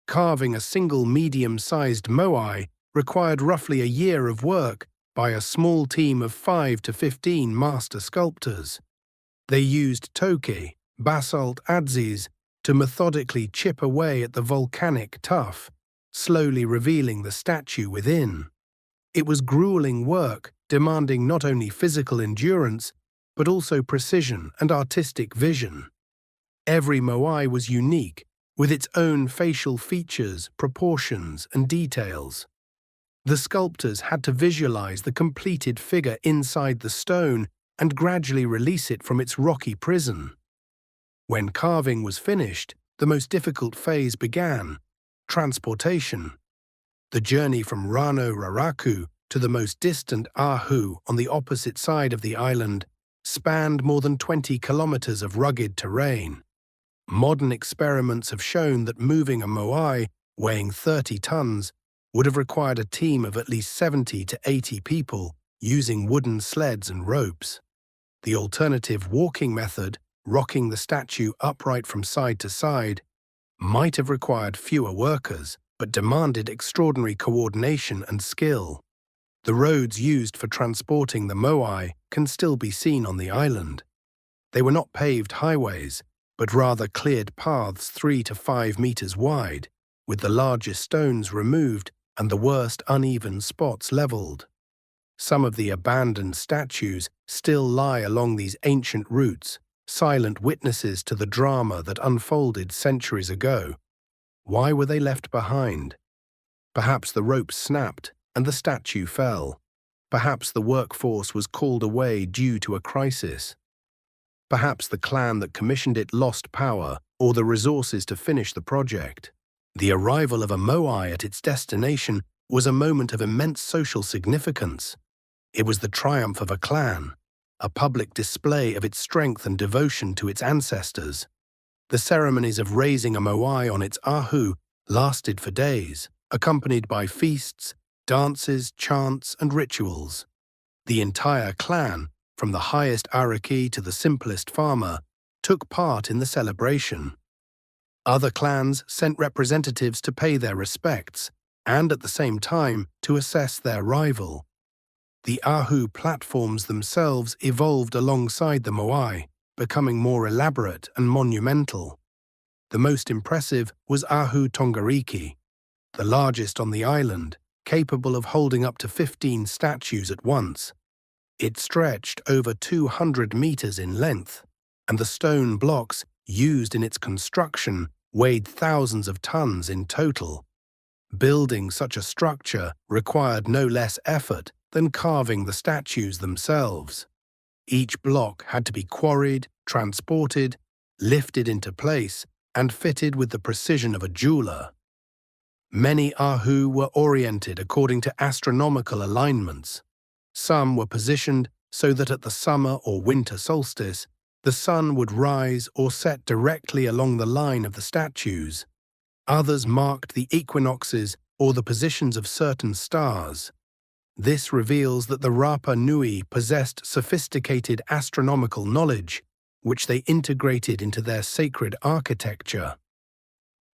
Carving a single medium-sized moai required roughly a year of work by a small team of 5 to 15 master sculptors. They used toki, basalt adzes, to methodically chip away at the volcanic tuff, slowly revealing the statue within. It was grueling work, demanding not only physical endurance, but also precision and artistic vision. Every moai was unique, with its own facial features, proportions, and details. The sculptors had to visualize the completed figure inside the stone and gradually release it from its rocky prison. When carving was finished, the most difficult phase began: transportation. The journey from Rano Raraku to the most distant Ahu on the opposite side of the island spanned more than 20 kilometers of rugged terrain. Modern experiments have shown that moving a moai weighing 30 tons would have required a team of at least 70 to 80 people using wooden sleds and ropes. The alternative walking method, rocking the statue upright from side to side, might have required fewer workers, but demanded extraordinary coordination and skill. The roads used for transporting the moai can still be seen on the island. They were not paved highways, but rather cleared paths 3 to 5 meters wide, with the largest stones removed and the worst uneven spots leveled. Some of the abandoned statues still lie along these ancient routes, silent witnesses to the drama that unfolded centuries ago. Why were they left behind? Perhaps the ropes snapped and the statue fell. Perhaps the workforce was called away due to a crisis. Perhaps the clan that commissioned it lost power or the resources to finish the project. The arrival of a moai at its destination was a moment of immense social significance. It was the triumph of a clan, a public display of its strength and devotion to its ancestors. The ceremonies of raising a moai on its ahu lasted for days, accompanied by feasts, dances, chants, and rituals. The entire clan, from the highest ariki to the simplest farmer, took part in the celebration. Other clans sent representatives to pay their respects and at the same time to assess their rival. The ahu platforms themselves evolved alongside the moai, becoming more elaborate and monumental. The most impressive was Ahu Tongariki, the largest on the island, capable of holding up to 15 statues at once. It stretched over 200 meters in length, and the stone blocks used in its construction weighed thousands of tons in total. Building such a structure required no less effort than carving the statues themselves. Each block had to be quarried, transported, lifted into place, and fitted with the precision of a jeweler. Many ahu were oriented according to astronomical alignments. Some were positioned so that at the summer or winter solstice, the sun would rise or set directly along the line of the statues. Others marked the equinoxes or the positions of certain stars. This reveals that the Rapa Nui possessed sophisticated astronomical knowledge, which they integrated into their sacred architecture.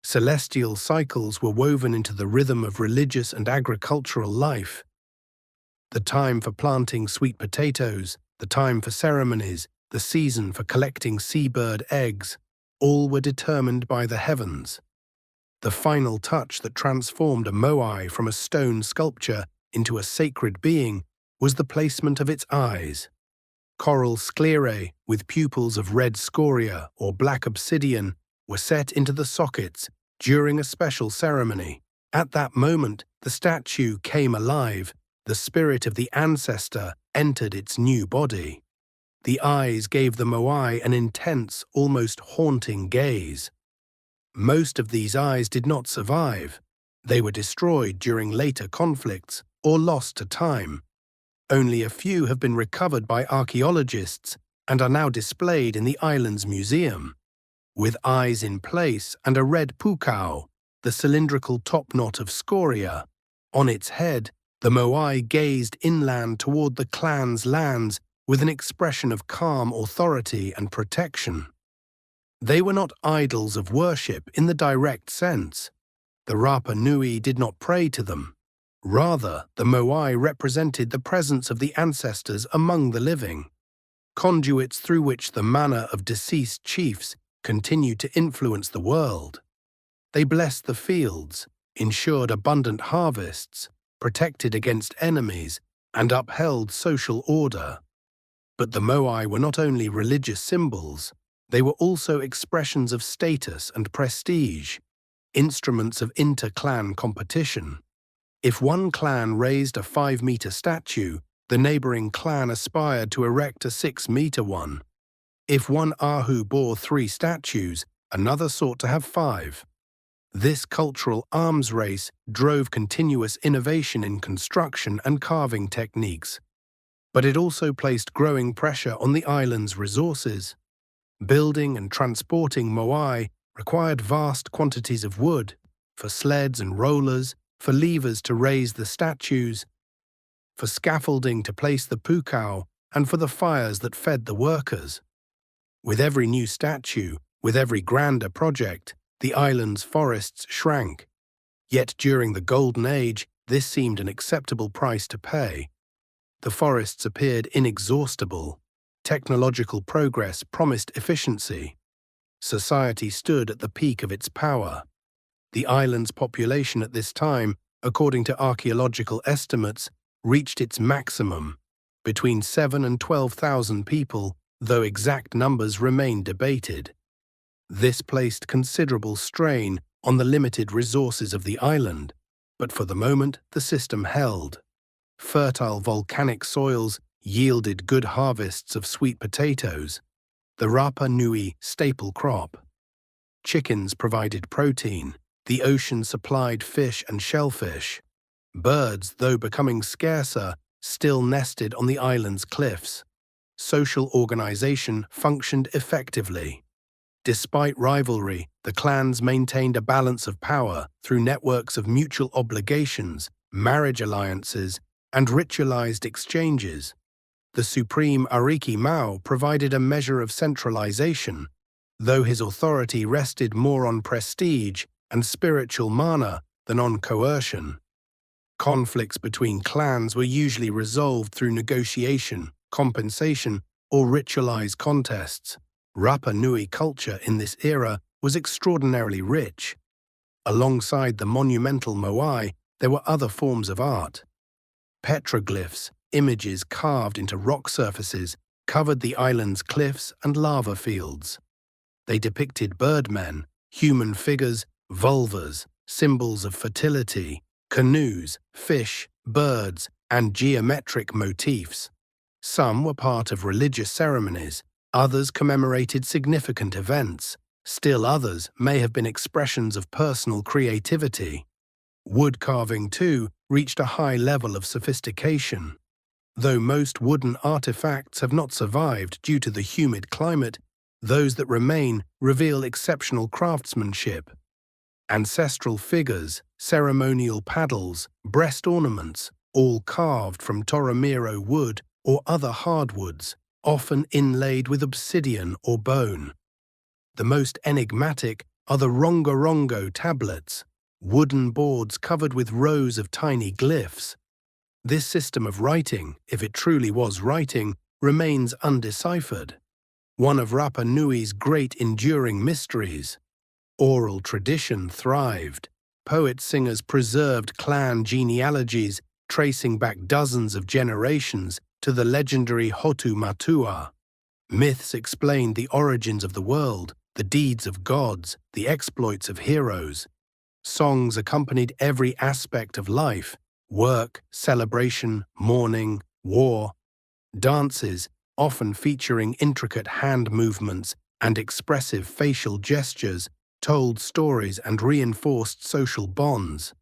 Celestial cycles were woven into the rhythm of religious and agricultural life. The time for planting sweet potatoes, the time for ceremonies, the season for collecting seabird eggs, all were determined by the heavens. The final touch that transformed a moai from a stone sculpture into a sacred being was the placement of its eyes. Coral sclerae with pupils of red scoria or black obsidian were set into the sockets during a special ceremony. At that moment, the statue came alive. The spirit of the ancestor entered its new body. The eyes gave the moai an intense, almost haunting gaze. Most of these eyes did not survive. They were destroyed during later conflicts or lost to time. Only a few have been recovered by archaeologists and are now displayed in the island's museum. With eyes in place and a red pukao, the cylindrical topknot of scoria, on its head, the moai gazed inland toward the clan's lands with an expression of calm authority and protection. They were not idols of worship in the direct sense. The Rapa Nui did not pray to them. Rather, the moai represented the presence of the ancestors among the living, conduits through which the mana of deceased chiefs continued to influence the world. They blessed the fields, ensured abundant harvests, protected against enemies, and upheld social order. But the moai were not only religious symbols, they were also expressions of status and prestige, instruments of inter-clan competition. If one clan raised a 5-meter statue, the neighboring clan aspired to erect a 6-meter one. If one ahu bore 3 statues, another sought to have 5. This cultural arms race drove continuous innovation in construction and carving techniques. But it also placed growing pressure on the island's resources. Building and transporting moai required vast quantities of wood, for sleds and rollers, for levers to raise the statues, for scaffolding to place the pukao, and for the fires that fed the workers. With every new statue, with every grander project, the island's forests shrank. Yet during the Golden Age, this seemed an acceptable price to pay. The forests appeared inexhaustible. Technological progress promised efficiency. Society stood at the peak of its power. The island's population at this time, according to archaeological estimates, reached its maximum, between 7,000 and 12,000 people, though exact numbers remain debated. This placed considerable strain on the limited resources of the island, but for the moment the system held. Fertile volcanic soils yielded good harvests of sweet potatoes, the Rapa Nui staple crop. Chickens provided protein. The ocean supplied fish and shellfish. Birds, though becoming scarcer, still nested on the island's cliffs. social organization functioned effectively. Despite rivalry, the clans maintained a balance of power through networks of mutual obligations, marriage alliances, and ritualized exchanges. The supreme Ariki Mao provided a measure of centralization, though his authority rested more on prestige and spiritual mana than on coercion. Conflicts between clans were usually resolved through negotiation, compensation, or ritualized contests. Rapa Nui culture in this era was extraordinarily rich. Alongside the monumental moai, there were other forms of art. Petroglyphs, images carved into rock surfaces, covered the island's cliffs and lava fields. They depicted birdmen, human figures, vulvas, symbols of fertility, canoes, fish, birds, and geometric motifs. Some were part of religious ceremonies, others commemorated significant events, still others may have been expressions of personal creativity. Wood carving, too, reached a high level of sophistication. Though most wooden artifacts have not survived due to the humid climate, those that remain reveal exceptional craftsmanship. Ancestral figures, ceremonial paddles, breast ornaments, all carved from Toromiro wood or other hardwoods, often inlaid with obsidian or bone. The most enigmatic are the rongorongo tablets, wooden boards covered with rows of tiny glyphs. This system of writing, if it truly was writing, remains undeciphered. One of Rapa Nui's great enduring mysteries. Oral tradition thrived. Poet-singers preserved clan genealogies tracing back dozens of generations to the legendary Hotu Matua. Myths explained the origins of the world, the deeds of gods, the exploits of heroes. Songs accompanied every aspect of life: work, celebration, mourning, war. Dances, often featuring intricate hand movements and expressive facial gestures, told stories and reinforced social bonds.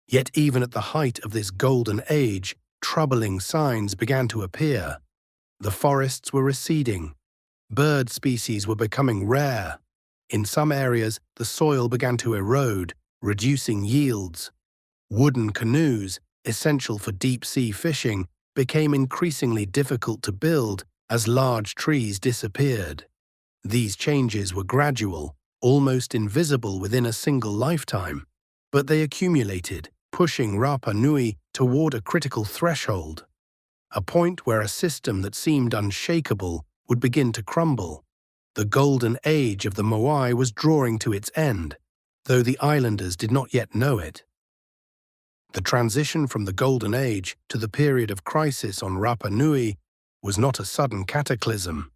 Yet even at the height of this golden age, troubling signs began to appear. The forests were receding. Bird species were becoming rare. In some areas, the soil began to erode, reducing yields. Wooden canoes, essential for deep-sea fishing, became increasingly difficult to build as large trees disappeared. These changes were gradual, almost invisible within a single lifetime, but they accumulated, pushing Rapa Nui toward a critical threshold, a point where a system that seemed unshakable would begin to crumble. The golden age of the Moai was drawing to its end, though the islanders did not yet know it. The transition from the golden age to the period of crisis on Rapa Nui was not a sudden cataclysm.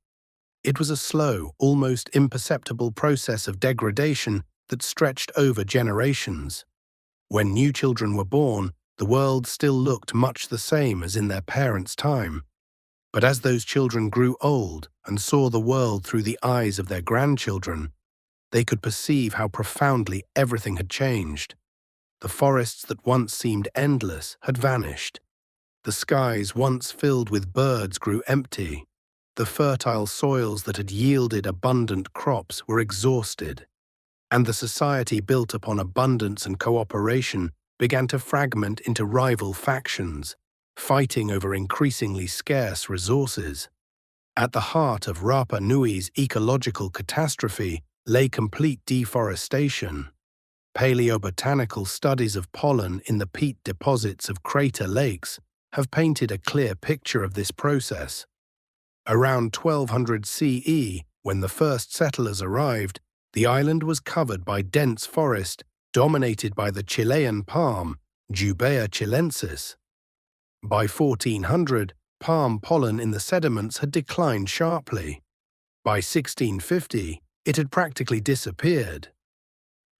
It was a slow, almost imperceptible process of degradation that stretched over generations. When new children were born, the world still looked much the same as in their parents' time. But as those children grew old and saw the world through the eyes of their grandchildren, they could perceive how profoundly everything had changed. The forests that once seemed endless had vanished. The skies once filled with birds grew empty. The fertile soils that had yielded abundant crops were exhausted, and the society built upon abundance and cooperation began to fragment into rival factions, fighting over increasingly scarce resources. At the heart of Rapa Nui's ecological catastrophe lay complete deforestation. Paleobotanical studies of pollen in the peat deposits of crater lakes have painted a clear picture of this process. Around 1200 CE, when the first settlers arrived, the island was covered by dense forest dominated by the Chilean palm, Jubea chilensis. By 1400, palm pollen in the sediments had declined sharply. By 1650, it had practically disappeared.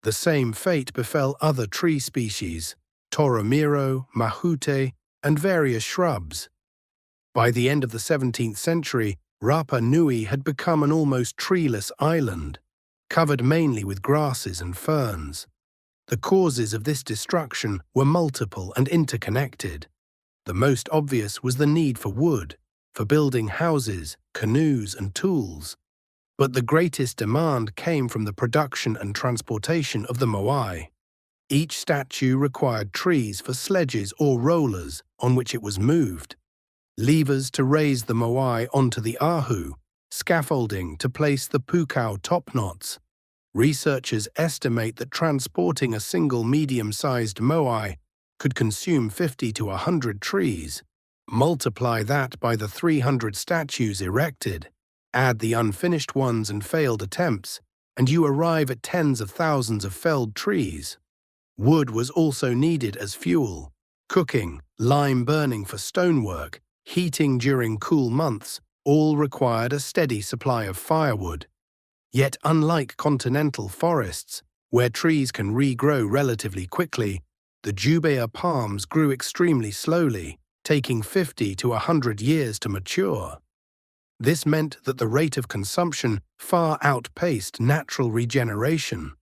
The same fate befell other tree species, Toromiro, Mahute, and various shrubs. By the end of the 17th century, Rapa Nui had become an almost treeless island, covered mainly with grasses and ferns. The causes of this destruction were multiple and interconnected. The most obvious was the need for wood. for building houses, canoes, and tools. But the greatest demand came from the production and transportation of the moai. Each statue required trees for sledges or rollers on which it was moved, levers to raise the moai onto the ahu, scaffolding to place the pukao top knots. Researchers estimate that transporting a single medium-sized moai could consume 50 to 100 trees. Multiply that by the 300 statues erected, add the unfinished ones and failed attempts, and you arrive at tens of thousands of felled trees. Wood was also needed as fuel. Cooking, lime burning for stonework, heating during cool months, all required a steady supply of firewood. Yet unlike continental forests, where trees can regrow relatively quickly, the Jubea palms grew extremely slowly, taking 50 to 100 years to mature. This meant that the rate of consumption far outpaced natural regeneration.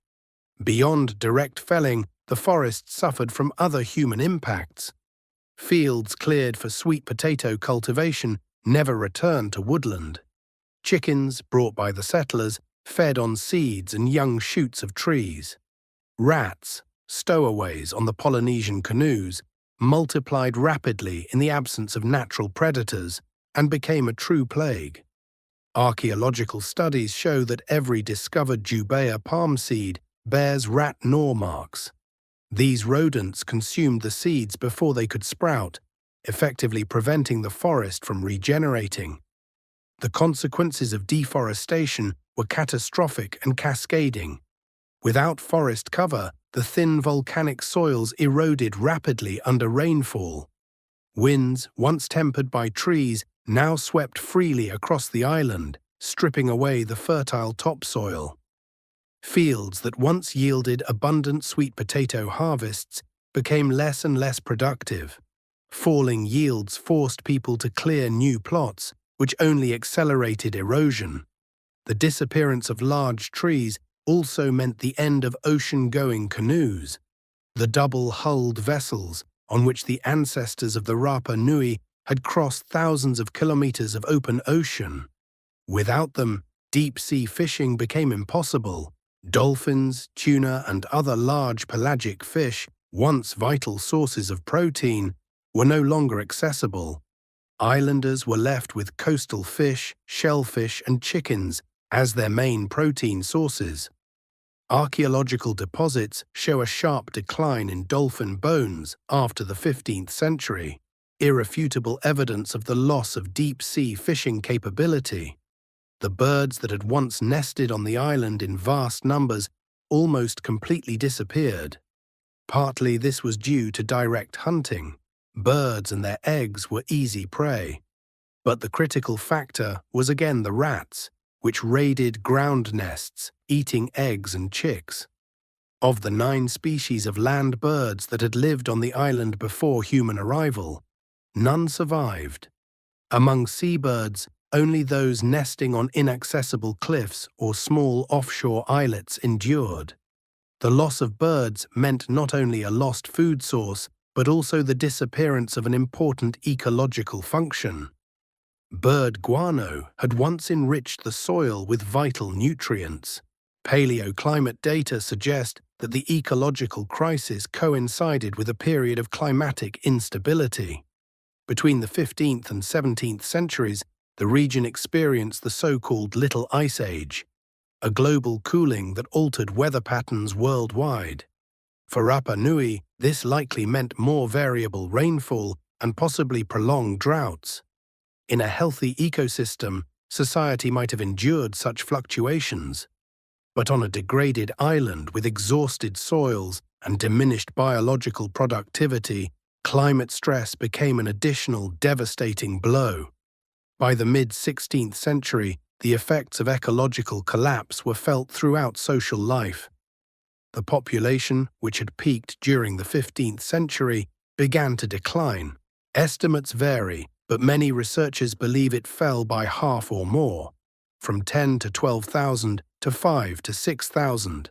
Beyond direct felling, the forest suffered from other human impacts. Fields cleared for sweet potato cultivation never returned to woodland. Chickens, brought by the settlers, fed on seeds and young shoots of trees. Rats, stowaways on the Polynesian canoes, multiplied rapidly in the absence of natural predators and became a true plague. Archaeological studies show that every discovered Jubea palm seed bears rat gnaw marks. These rodents consumed the seeds before they could sprout, effectively preventing the forest from regenerating. The consequences of deforestation were catastrophic and cascading. Without forest cover, the thin volcanic soils eroded rapidly under rainfall. Winds, once tempered by trees, now swept freely across the island, stripping away the fertile topsoil. Fields that once yielded abundant sweet potato harvests became less and less productive. Falling yields forced people to clear new plots, which only accelerated erosion. The disappearance of large trees also meant the end of ocean-going canoes, the double-hulled vessels on which the ancestors of the Rapa Nui had crossed thousands of kilometers of open ocean. Without them, deep-sea fishing became impossible. Dolphins, tuna, and other large pelagic fish, once vital sources of protein, were no longer accessible. Islanders were left with coastal fish, shellfish, and chickens as their main protein sources. Archaeological deposits show a sharp decline in dolphin bones after the 15th century, irrefutable evidence of the loss of deep-sea fishing capability. The birds that had once nested on the island in vast numbers almost completely disappeared. Partly this was due to direct hunting. Birds and their eggs were easy prey. But the critical factor was again the rats, which raided ground nests, eating eggs and chicks. Of the 9 species of land birds that had lived on the island before human arrival, none survived. Among seabirds, only those nesting on inaccessible cliffs or small offshore islets endured. The loss of birds meant not only a lost food source, but also the disappearance of an important ecological function. Bird guano had once enriched the soil with vital nutrients. Paleoclimate data suggest that the ecological crisis coincided with a period of climatic instability. Between the 15th and 17th centuries, the region experienced the so-called Little Ice Age, a global cooling that altered weather patterns worldwide. For Rapa Nui, this likely meant more variable rainfall and possibly prolonged droughts. In a healthy ecosystem, society might have endured such fluctuations. But on a degraded island with exhausted soils and diminished biological productivity, climate stress became an additional devastating blow. By the mid-16th century, the effects of ecological collapse were felt throughout social life. The population, which had peaked during the 15th century, began to decline. Estimates vary, but many researchers believe it fell by half or more, from 10 to 12,000 to 5 to 6,000.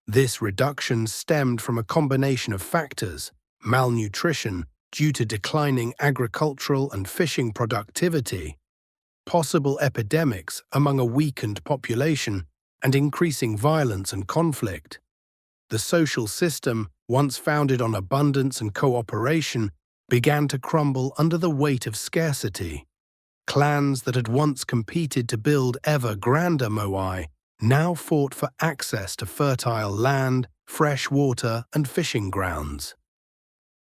This reduction stemmed from a combination of factors: malnutrition, due to declining agricultural and fishing productivity, possible epidemics among a weakened population, and increasing violence and conflict. The social system, once founded on abundance and cooperation, began to crumble under the weight of scarcity. Clans that had once competed to build ever grander moai now fought for access to fertile land, fresh water, and fishing grounds.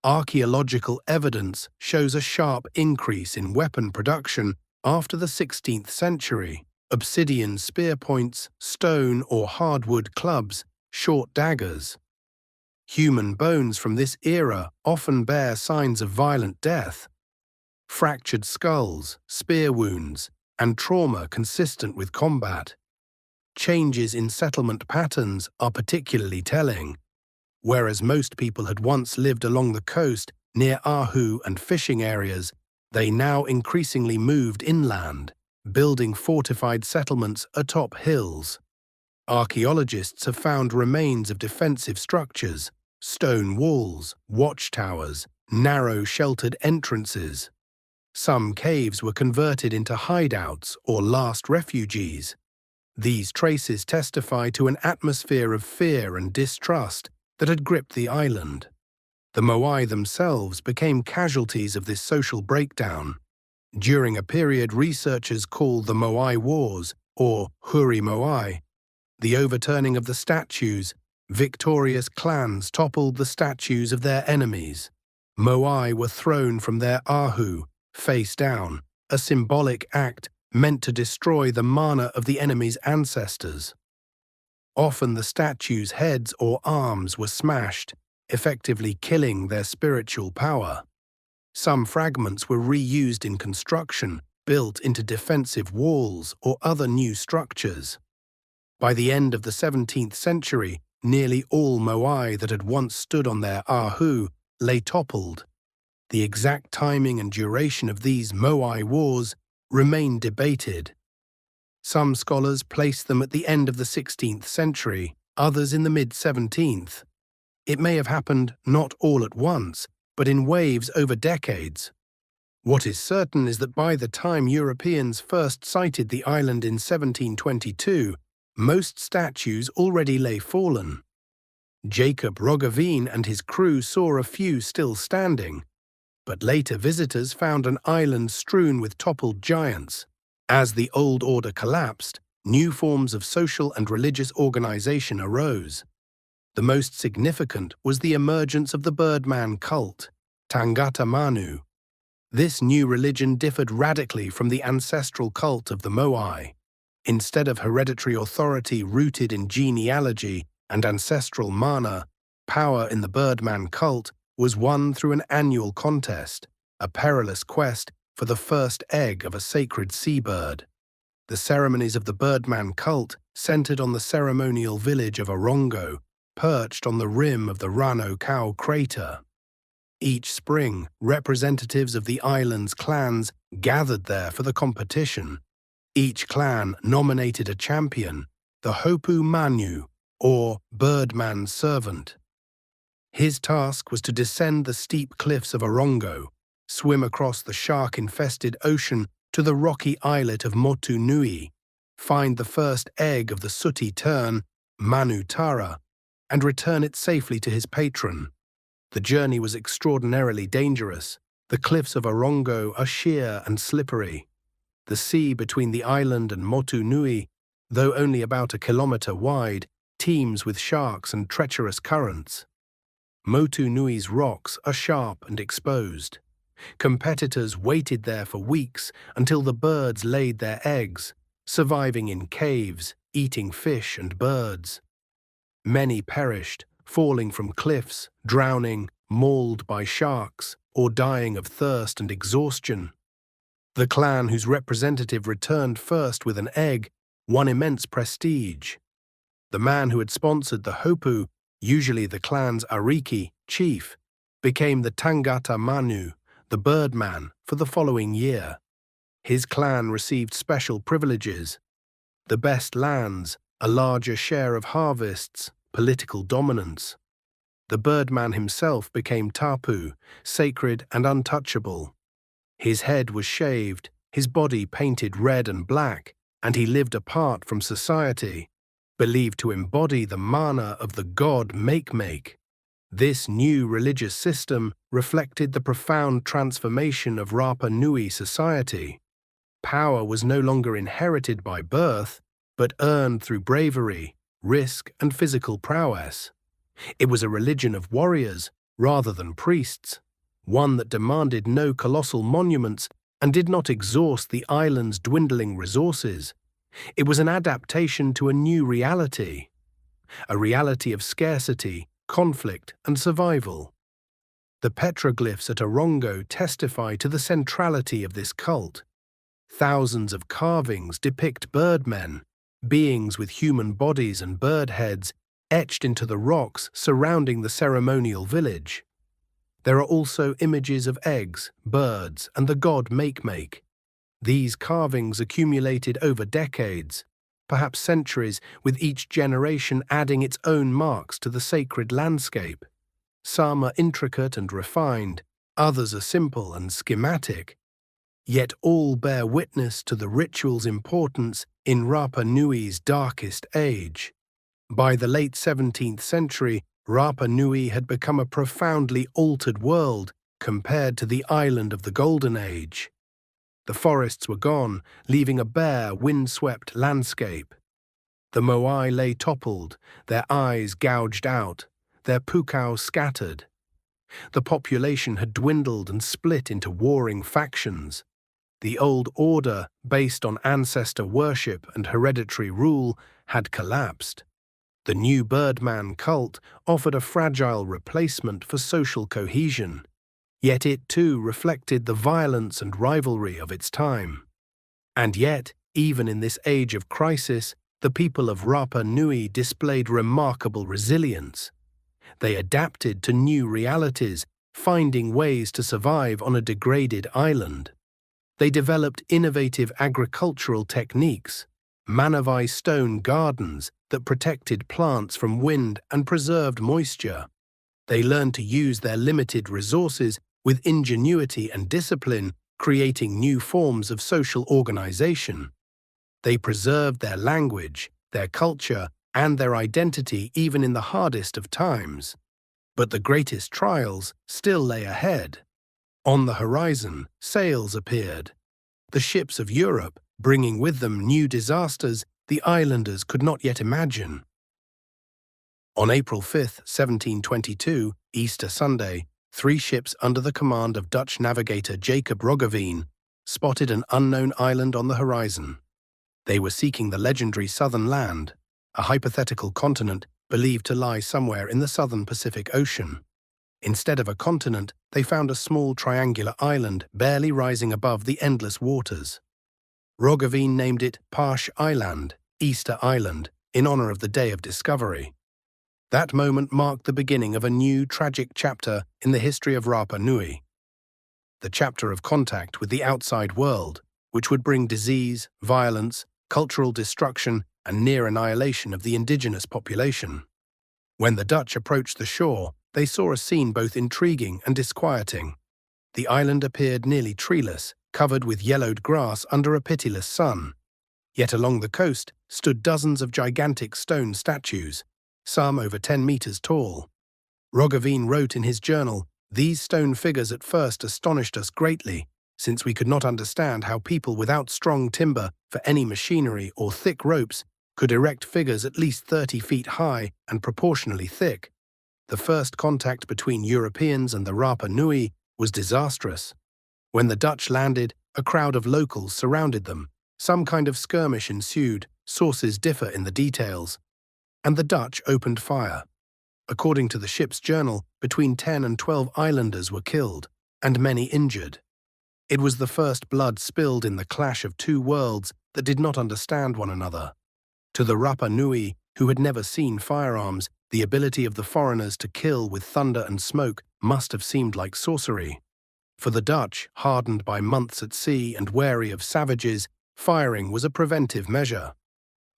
Archaeological evidence shows a sharp increase in weapon production after the 16th century. Obsidian spear points, stone or hardwood clubs, short daggers. Human bones from this era often bear signs of violent death. Fractured skulls, spear wounds, and trauma consistent with combat. Changes in settlement patterns are particularly telling. Whereas most people had once lived along the coast near ahu and fishing areas, they now increasingly moved inland, building fortified settlements atop hills. Archaeologists have found remains of defensive structures, stone walls, watchtowers, narrow sheltered entrances. Some caves were converted into hideouts or last refugees. These traces testify to an atmosphere of fear and distrust that had gripped the island. The moai themselves became casualties of this social breakdown. During a period researchers call the Moai Wars, or Huri Moai, the overturning of the statues, victorious clans toppled the statues of their enemies. Moai were thrown from their ahu, face down, a symbolic act meant to destroy the mana of the enemy's ancestors. Often the statues' heads or arms were smashed, effectively killing their spiritual power. Some fragments were reused in construction, built into defensive walls or other new structures. By the end of the 17th century, nearly all moai that had once stood on their ahu lay toppled. The exact timing and duration of these moai wars remain debated. Some scholars place them at the end of the 16th century, others in the mid-17th. It may have happened not all at once, but in waves over decades. What is certain is that by the time Europeans first sighted the island in 1722, most statues already lay fallen. Jacob Roggeveen and his crew saw a few still standing, but later visitors found an island strewn with toppled giants. As the old order collapsed, new forms of social and religious organization arose. The most significant was the emergence of the Birdman cult, Tangata Manu. This new religion differed radically from the ancestral cult of the Moai. Instead of hereditary authority rooted in genealogy and ancestral mana, power in the Birdman cult was won through an annual contest, a perilous quest for the first egg of a sacred seabird. The ceremonies of the Birdman cult centered on the ceremonial village of Orongo, perched on the rim of the Rano Kau crater. Each spring, representatives of the island's clans gathered there for the competition. Each clan nominated a champion, the Hopu Manu, or Birdman's servant. His task was to descend the steep cliffs of Orongo, swim across the shark-infested ocean to the rocky islet of Motu Nui, find the first egg of the sooty tern, Manu Tara, and return it safely to his patron. The journey was extraordinarily dangerous. The cliffs of Orongo are sheer and slippery. The sea between the island and Motu Nui, though only about a kilometre wide, teems with sharks and treacherous currents. Motu Nui's rocks are sharp and exposed. Competitors waited there for weeks until the birds laid their eggs, surviving in caves, eating fish and birds. Many perished, falling from cliffs, drowning, mauled by sharks, or dying of thirst and exhaustion. The clan whose representative returned first with an egg won immense prestige. The man who had sponsored the Hopu, usually the clan's Ariki chief, became the Tangata Manu, the Birdman, for the following year. His clan received special privileges: the best lands, a larger share of harvests, political dominance. The birdman himself became tapu, sacred and untouchable. His head was shaved, his body painted red and black, and he lived apart from society, believed to embody the mana of the god Make. This new religious system reflected the profound transformation of Rapa Nui society. Power was no longer inherited by birth, but earned through bravery, risk, and physical prowess. It was a religion of warriors rather than priests, one that demanded no colossal monuments and did not exhaust the island's dwindling resources. It was an adaptation to a new reality, a reality of scarcity, conflict, and survival. The petroglyphs at Orongo testify to the centrality of this cult. Thousands of carvings depict birdmen, beings with human bodies and bird heads, etched into the rocks surrounding the ceremonial village. There are also images of eggs, birds, and the god Make. These carvings accumulated over decades, perhaps centuries, with each generation adding its own marks to the sacred landscape. Some are intricate and refined, others are simple and schematic, yet all bear witness to the ritual's importance in Rapa Nui's darkest age. By the late 17th century, Rapa Nui had become a profoundly altered world compared to the island of the Golden Age. The forests were gone, leaving a bare, windswept landscape. The moai lay toppled, their eyes gouged out, their pukao scattered. The population had dwindled and split into warring factions. The old order, based on ancestor worship and hereditary rule, had collapsed. The new birdman cult offered a fragile replacement for social cohesion, yet it too reflected the violence and rivalry of its time. And yet, even in this age of crisis, the people of Rapa Nui displayed remarkable resilience. They adapted to new realities, finding ways to survive on a degraded island. They developed innovative agricultural techniques, Manavai stone gardens that protected plants from wind and preserved moisture. They learned to use their limited resources with ingenuity and discipline, creating new forms of social organization. They preserved their language, their culture, and their identity even in the hardest of times. But the greatest trials still lay ahead. On the horizon, sails appeared. The ships of Europe, bringing with them new disasters the islanders could not yet imagine. On April 5, 1722, Easter Sunday, 3 ships under the command of Dutch navigator Jacob Roggeveen spotted an unknown island on the horizon. They were seeking the legendary Southern Land, a hypothetical continent believed to lie somewhere in the southern Pacific Ocean. Instead of a continent, they found a small triangular island barely rising above the endless waters. Roggeveen named it Parsh Island, Easter Island, in honor of the day of discovery. That moment marked the beginning of a new tragic chapter in the history of Rapa Nui. The chapter of contact with the outside world, which would bring disease, violence, cultural destruction, and near annihilation of the indigenous population. When the Dutch approached the shore, they saw a scene both intriguing and disquieting. The island appeared nearly treeless, covered with yellowed grass under a pitiless sun. Yet along the coast stood dozens of gigantic stone statues, some over 10 meters tall. Roggeveen wrote in his journal, "These stone figures at first astonished us greatly, since we could not understand how people without strong timber for any machinery or thick ropes could erect figures at least 30 feet high and proportionally thick. The first contact between Europeans and the Rapa Nui was disastrous. When the Dutch landed, a crowd of locals surrounded them. Some kind of skirmish ensued, sources differ in the details, and the Dutch opened fire. According to the ship's journal, between 10 and 12 islanders were killed, and many injured. It was the first blood spilled in the clash of 2 worlds that did not understand one another. To the Rapa Nui, who had never seen firearms, the ability of the foreigners to kill with thunder and smoke must have seemed like sorcery. For the Dutch, hardened by months at sea and wary of savages, firing was a preventive measure.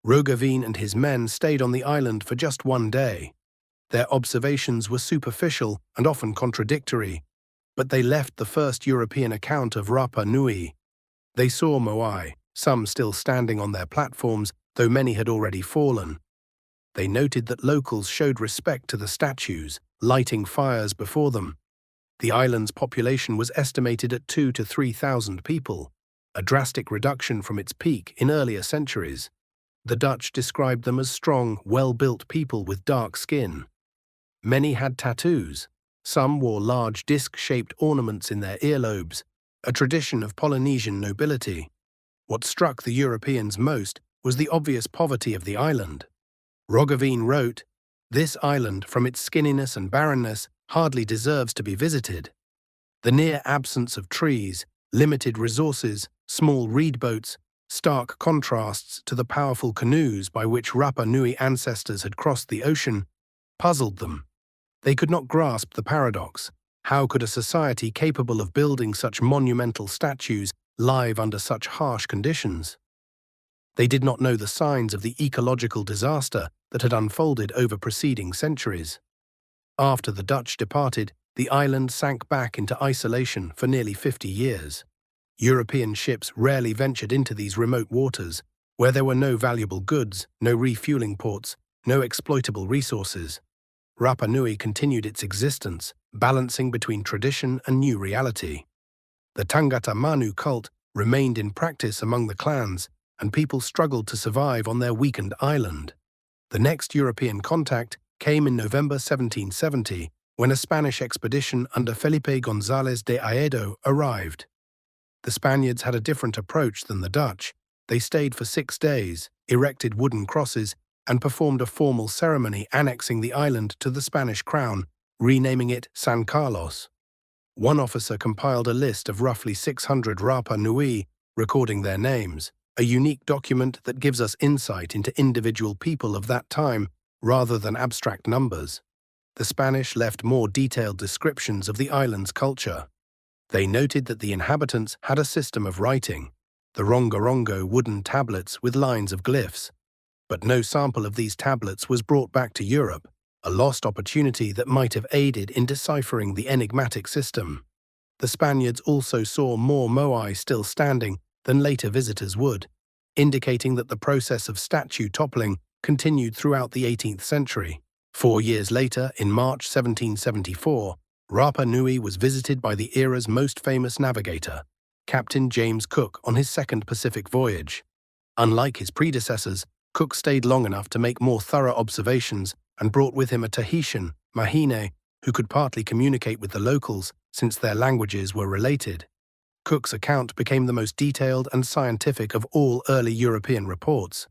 Roggeveen and his men stayed on the island for just 1 day. Their observations were superficial and often contradictory, but they left the first European account of Rapa Nui. They saw Moai, some still standing on their platforms, though many had already fallen. They noted that locals showed respect to the statues, lighting fires before them. The island's population was estimated at 2,000 to 3,000 people, a drastic reduction from its peak in earlier centuries. The Dutch described them as strong, well-built people with dark skin. Many had tattoos. Some wore large disc-shaped ornaments in their earlobes, a tradition of Polynesian nobility. What struck the Europeans most was the obvious poverty of the island. Roggeveen wrote, "This island, from its skinniness and barrenness, hardly deserves to be visited. The near absence of trees, limited resources, small reed boats, stark contrasts to the powerful canoes by which Rapa Nui ancestors had crossed the ocean, puzzled them. They could not grasp the paradox. How could a society capable of building such monumental statues live under such harsh conditions? They did not know the signs of the ecological disaster that had unfolded over preceding centuries. After the Dutch departed, the island sank back into isolation for nearly 50 years. European ships rarely ventured into these remote waters, where there were no valuable goods, no refueling ports, no exploitable resources. Rapa Nui continued its existence, balancing between tradition and new reality. The Tangata Manu cult remained in practice among the clans, and people struggled to survive on their weakened island. The next European contact came in November 1770, when a Spanish expedition under Felipe González de Aedo arrived. The Spaniards had a different approach than the Dutch. They stayed for 6 days, erected wooden crosses, and performed a formal ceremony annexing the island to the Spanish crown, renaming it San Carlos. One officer compiled a list of roughly 600 Rapa Nui, recording their names, a unique document that gives us insight into individual people of that time rather than abstract numbers. The Spanish left more detailed descriptions of the island's culture. They noted that the inhabitants had a system of writing, the rongorongo wooden tablets with lines of glyphs. But no sample of these tablets was brought back to Europe, a lost opportunity that might have aided in deciphering the enigmatic system. The Spaniards also saw more moai still standing than later visitors would, indicating that the process of statue toppling continued throughout the 18th century. 4 years later, in March 1774, Rapa Nui was visited by the era's most famous navigator, Captain James Cook, on his second Pacific voyage. Unlike his predecessors, Cook stayed long enough to make more thorough observations and brought with him a Tahitian, Mahine, who could partly communicate with the locals since their languages were related. Cook's account became the most detailed and scientific of all early European reports.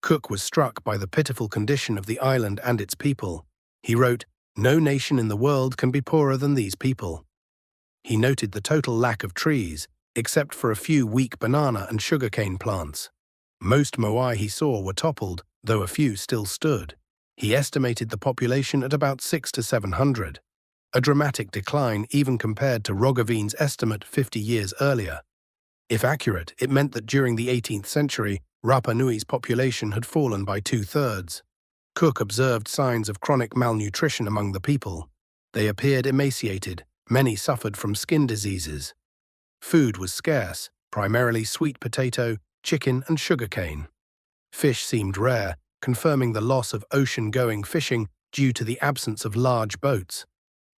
Cook was struck by the pitiful condition of the island and its people. He wrote, "No nation in the world can be poorer than these people." He noted the total lack of trees, except for a few weak banana and sugarcane plants. Most moai he saw were toppled, though a few still stood. He estimated the population at about 600 to 700, a dramatic decline even compared to Roggeveen's estimate 50 years earlier. If accurate, it meant that during the 18th century, Rapa Nui's population had fallen by 2/3. Cook observed signs of chronic malnutrition among the people. They appeared emaciated, many suffered from skin diseases. Food was scarce, primarily sweet potato, chicken and sugarcane. Fish seemed rare, confirming the loss of ocean-going fishing due to the absence of large boats.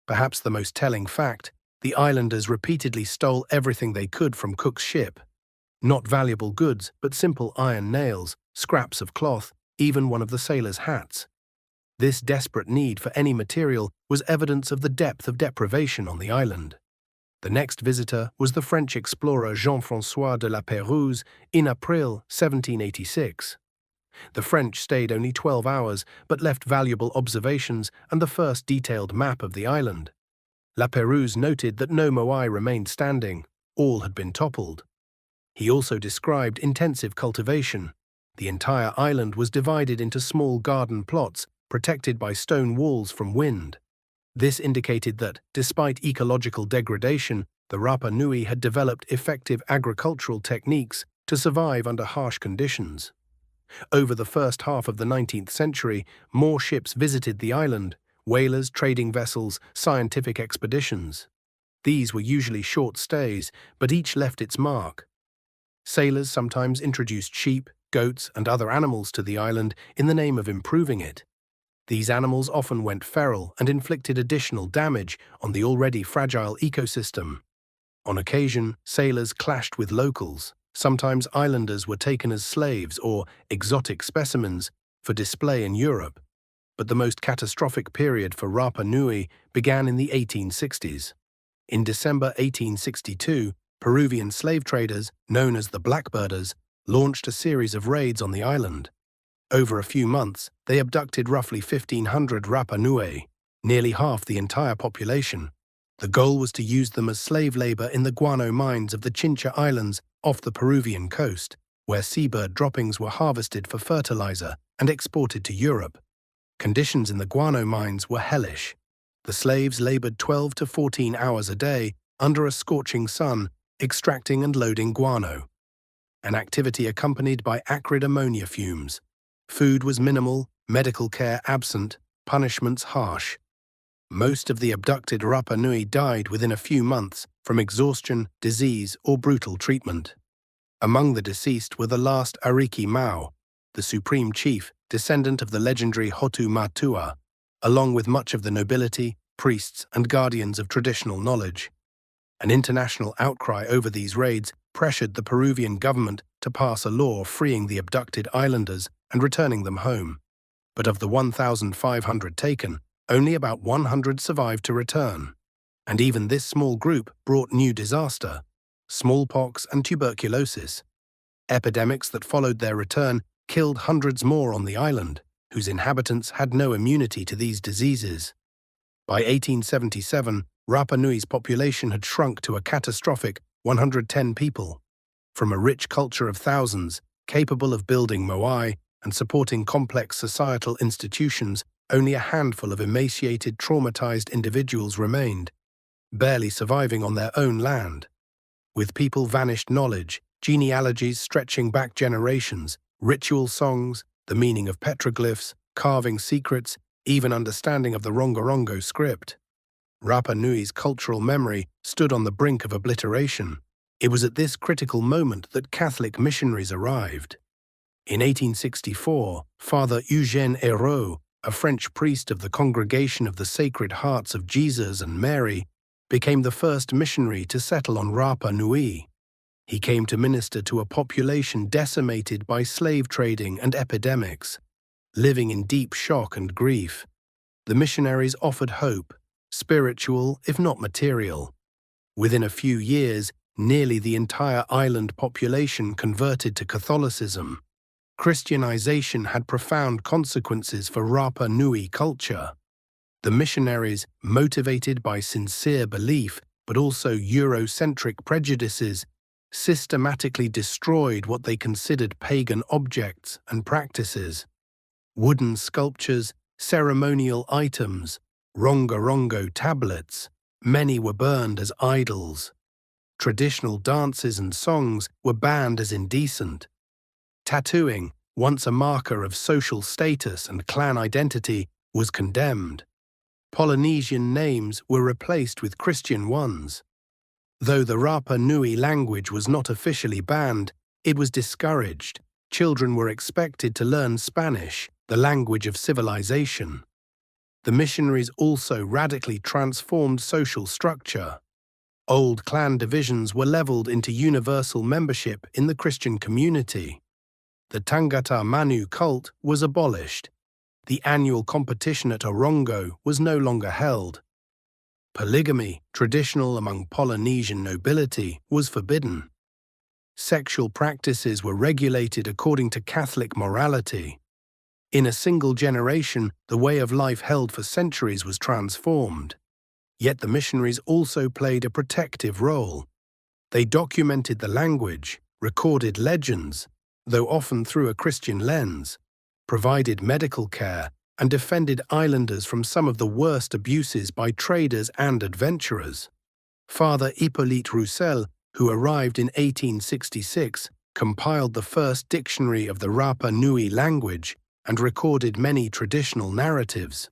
Perhaps the most telling fact, the islanders repeatedly stole everything they could from Cook's ship. Not valuable goods, but simple iron nails, scraps of cloth, even one of the sailors' hats. This desperate need for any material was evidence of the depth of deprivation on the island. The next visitor was the French explorer Jean-François de la Pérouse in April 1786. The French stayed only 12 hours, but left valuable observations and the first detailed map of the island. La Pérouse noted that no moai remained standing, all had been toppled. He also described intensive cultivation. The entire island was divided into small garden plots, protected by stone walls from wind. This indicated that, despite ecological degradation, the Rapa Nui had developed effective agricultural techniques to survive under harsh conditions. Over the first half of the 19th century, more ships visited the island: whalers, trading vessels, scientific expeditions. These were usually short stays, but each left its mark. Sailors sometimes introduced sheep, goats, and other animals to the island in the name of improving it. These animals often went feral and inflicted additional damage on the already fragile ecosystem. On occasion, sailors clashed with locals. Sometimes islanders were taken as slaves or exotic specimens for display in Europe. But the most catastrophic period for Rapa Nui began in the 1860s. In December 1862, Peruvian slave traders, known as the Blackbirders, launched a series of raids on the island. Over a few months, they abducted roughly 1,500 Rapa Nui, nearly half the entire population. The goal was to use them as slave labor in the guano mines of the Chincha Islands off the Peruvian coast, where seabird droppings were harvested for fertilizer and exported to Europe. Conditions in the guano mines were hellish. The slaves labored 12 to 14 hours a day under a scorching sun, extracting and loading guano, an activity accompanied by acrid ammonia fumes. Food was minimal, medical care absent, punishments harsh. Most of the abducted Rapa Nui died within a few months from exhaustion, disease, or brutal treatment. Among the deceased were the last Ariki Mau, the supreme chief, descendant of the legendary Hotu Matua, along with much of the nobility, priests, and guardians of traditional knowledge. An international outcry over these raids pressured the Peruvian government to pass a law freeing the abducted islanders and returning them home. But of the 1,500 taken, only about 100 survived to return. And even this small group brought new disaster: smallpox and tuberculosis. Epidemics that followed their return killed hundreds more on the island, whose inhabitants had no immunity to these diseases. By 1877, Rapa Nui's population had shrunk to a catastrophic 110 people. From a rich culture of thousands, capable of building moai and supporting complex societal institutions, only a handful of emaciated, traumatized individuals remained, barely surviving on their own land. With people vanished knowledge, genealogies stretching back generations, ritual songs, the meaning of petroglyphs, carving secrets, even understanding of the Rongorongo script. Rapa Nui's cultural memory stood on the brink of obliteration. It was at this critical moment that Catholic missionaries arrived. In 1864, Father Eugène Hérault, a French priest of the Congregation of the Sacred Hearts of Jesus and Mary, became the first missionary to settle on Rapa Nui. He came to minister to a population decimated by slave trading and epidemics, living in deep shock and grief. The missionaries offered hope, spiritual if not material. Within a few years, nearly the entire island population converted to Catholicism. Christianization had profound consequences for Rapa Nui culture. The missionaries, motivated by sincere belief but also Eurocentric prejudices, systematically destroyed what they considered pagan objects and practices. Wooden sculptures, ceremonial items, Rongorongo tablets, many were burned as idols. Traditional dances and songs were banned as indecent. Tattooing, once a marker of social status and clan identity, was condemned. Polynesian names were replaced with Christian ones. Though the Rapa Nui language was not officially banned, it was discouraged. Children were expected to learn Spanish, the language of civilization. The missionaries also radically transformed social structure. Old clan divisions were leveled into universal membership in the Christian community. The Tangata Manu cult was abolished. The annual competition at Orongo was no longer held. Polygamy, traditional among Polynesian nobility, was forbidden. Sexual practices were regulated according to Catholic morality. In a single generation, the way of life held for centuries was transformed. Yet the missionaries also played a protective role. They documented the language, recorded legends, though often through a Christian lens, provided medical care, and defended islanders from some of the worst abuses by traders and adventurers. Father Hippolyte Roussel, who arrived in 1866, compiled the first dictionary of the Rapa Nui language, and recorded many traditional narratives.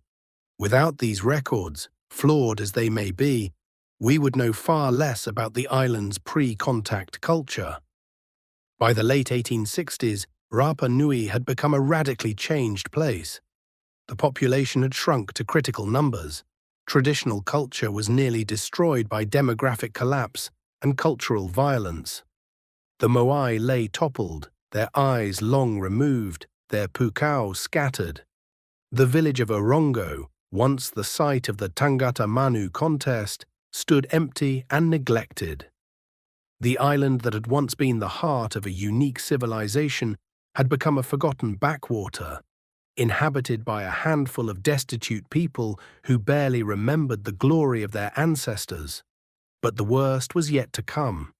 Without these records, flawed as they may be, we would know far less about the island's pre-contact culture. By the late 1860s, Rapa Nui had become a radically changed place. The population had shrunk to critical numbers. Traditional culture was nearly destroyed by demographic collapse and cultural violence. The Moai lay toppled, their eyes long removed, their pukao scattered. The village of Orongo, once the site of the Tangata Manu contest, stood empty and neglected. The island that had once been the heart of a unique civilization had become a forgotten backwater, inhabited by a handful of destitute people who barely remembered the glory of their ancestors. But the worst was yet to come.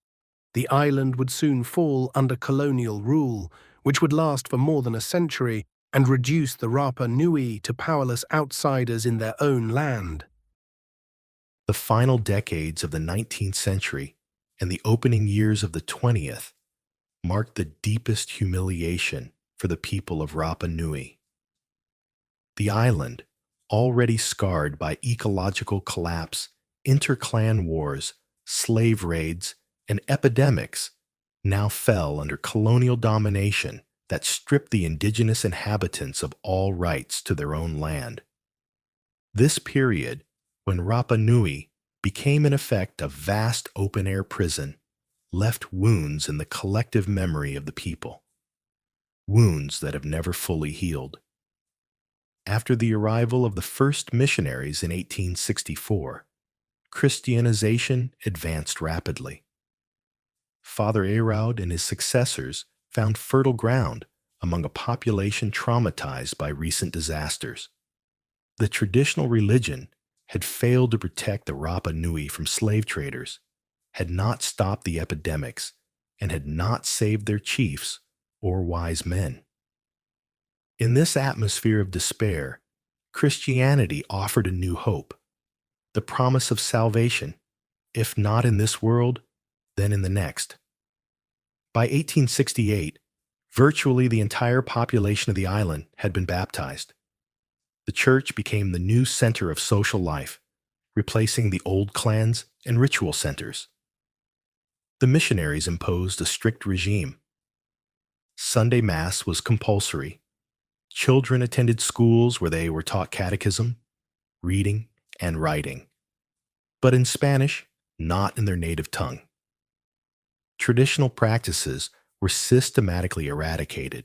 The island would soon fall under colonial rule, which would last for more than a century and reduce the Rapa Nui to powerless outsiders in their own land. The final decades of the 19th century and the opening years of the 20th marked the deepest humiliation for the people of Rapa Nui. The island, already scarred by ecological collapse, interclan wars, slave raids, and epidemics, now fell under colonial domination that stripped the indigenous inhabitants of all rights to their own land. This period, when Rapa Nui became in effect a vast open-air prison, left wounds in the collective memory of the people, wounds that have never fully healed. After the arrival of the first missionaries in 1864, Christianization advanced rapidly. Father Araud and his successors found fertile ground among a population traumatized by recent disasters. The traditional religion had failed to protect the Rapa Nui from slave traders, had not stopped the epidemics, and had not saved their chiefs or wise men. In this atmosphere of despair, Christianity offered a new hope, the promise of salvation, if not in this world, then in the next. By 1868, virtually the entire population of the island had been baptized. The church became the new center of social life, replacing the old clans and ritual centers. The missionaries imposed a strict regime. Sunday Mass was compulsory. Children attended schools where they were taught catechism, reading, and writing, but in Spanish, not in their native tongue. Traditional practices were systematically eradicated.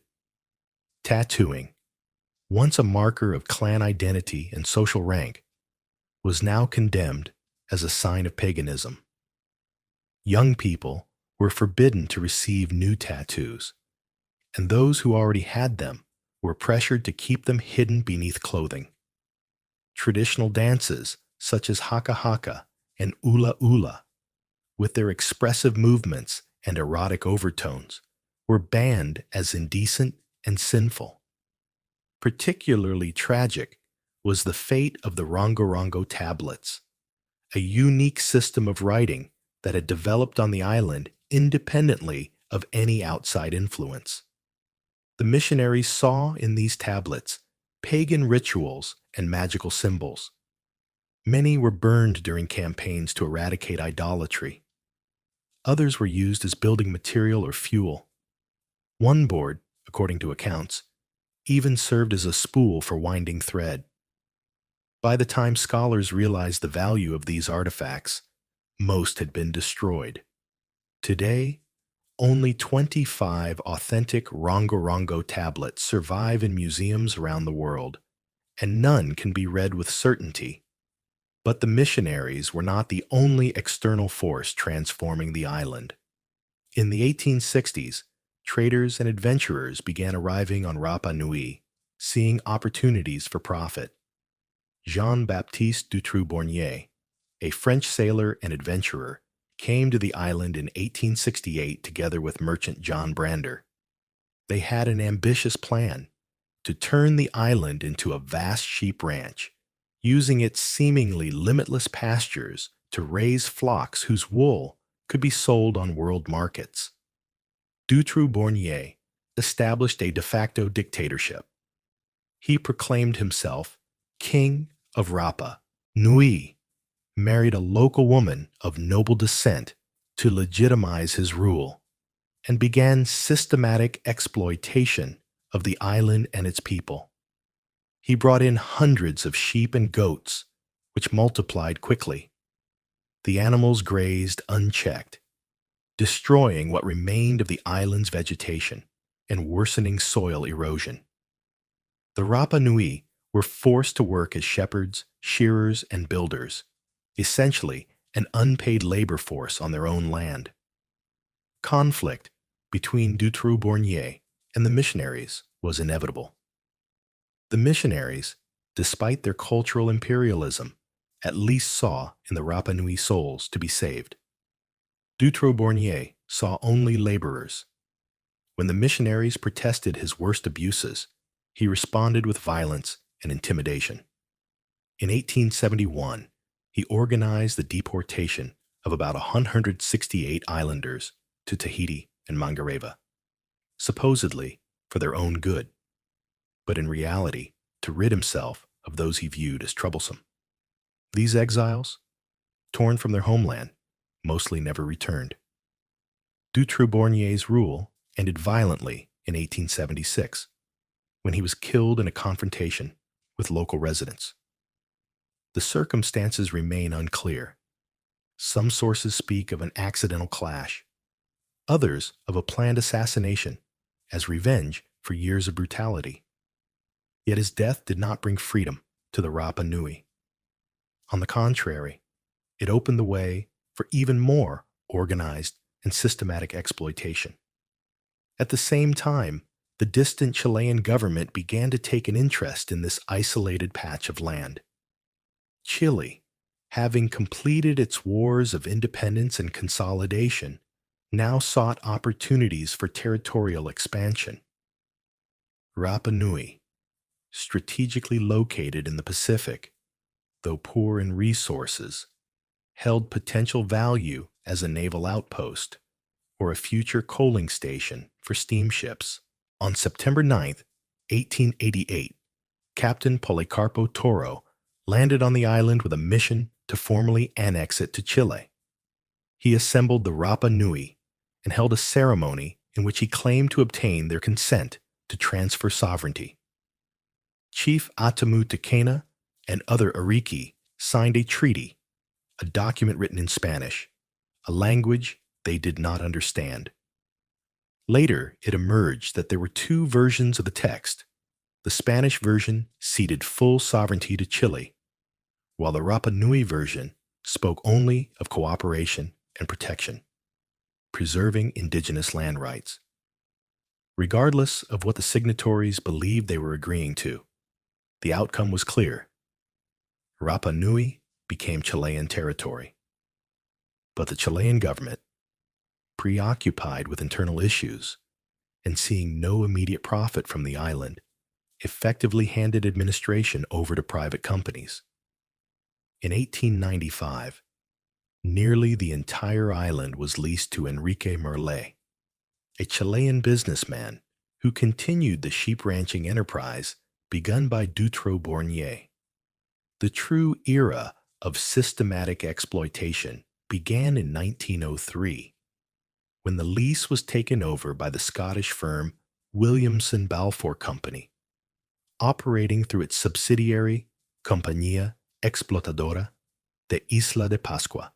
Tattooing, once a marker of clan identity and social rank, was now condemned as a sign of paganism. Young people were forbidden to receive new tattoos, and those who already had them were pressured to keep them hidden beneath clothing. Traditional dances, such as haka haka and ula ula, with their expressive movements and erotic overtones, were banned as indecent and sinful. Particularly tragic was the fate of the Rongorongo tablets, a unique system of writing that had developed on the island independently of any outside influence. The missionaries saw in these tablets pagan rituals and magical symbols. Many were burned during campaigns to eradicate idolatry. Others were used as building material or fuel. One board, according to accounts, even served as a spool for winding thread. By the time scholars realized the value of these artifacts, most had been destroyed. Today, only 25 authentic Rongorongo tablets survive in museums around the world, and none can be read with certainty. But the missionaries were not the only external force transforming the island. In the 1860s, traders and adventurers began arriving on Rapa Nui, seeing opportunities for profit. Jean-Baptiste Dutroux-Bornier, a French sailor and adventurer, came to the island in 1868 together with merchant John Brander. They had an ambitious plan to turn the island into a vast sheep ranch, using its seemingly limitless pastures to raise flocks whose wool could be sold on world markets. Dutroux-Bornier established a de facto dictatorship. He proclaimed himself King of Rapa Nui, married a local woman of noble descent to legitimize his rule, and began systematic exploitation of the island and its people. He brought in hundreds of sheep and goats, which multiplied quickly. The animals grazed unchecked, destroying what remained of the island's vegetation and worsening soil erosion. The Rapa Nui were forced to work as shepherds, shearers, and builders, essentially an unpaid labor force on their own land. Conflict between Dutroux-Bornier and the missionaries was inevitable. The missionaries, despite their cultural imperialism, at least saw in the Rapa Nui souls to be saved. Dutroux-Bornier saw only laborers. When the missionaries protested his worst abuses, he responded with violence and intimidation. In 1871, he organized the deportation of about 168 islanders to Tahiti and Mangareva, supposedly for their own good, but in reality to rid himself of those he viewed as troublesome. These exiles, torn from their homeland, mostly never returned. Dutroux-Bornier's rule ended violently in 1876, when he was killed in a confrontation with local residents. The circumstances remain unclear. Some sources speak of an accidental clash, others of a planned assassination as revenge for years of brutality. Yet his death did not bring freedom to the Rapa Nui. On the contrary, it opened the way for even more organized and systematic exploitation. At the same time, the distant Chilean government began to take an interest in this isolated patch of land. Chile, having completed its wars of independence and consolidation, now sought opportunities for territorial expansion. Rapa Nui, strategically located in the Pacific, though poor in resources, held potential value as a naval outpost or a future coaling station for steamships. On September 9, 1888, Captain Policarpo Toro landed on the island with a mission to formally annex it to Chile. He assembled the Rapa Nui and held a ceremony in which he claimed to obtain their consent to transfer sovereignty. Chief Atamu Tekena and other Ariki signed a treaty, a document written in Spanish, a language they did not understand. Later, it emerged that there were two versions of the text. The Spanish version ceded full sovereignty to Chile, while the Rapa Nui version spoke only of cooperation and protection, preserving indigenous land rights. Regardless of what the signatories believed they were agreeing to, the outcome was clear. Rapa Nui became Chilean territory. But the Chilean government, preoccupied with internal issues and seeing no immediate profit from the island, effectively handed administration over to private companies. In 1895, nearly the entire island was leased to Enrique Merle, a Chilean businessman who continued the sheep ranching enterprise begun by Dutroux-Bornier. The true era of systematic exploitation began in 1903, when the lease was taken over by the Scottish firm Williamson Balfour Company, operating through its subsidiary Compañía Explotadora de Isla de Pascua,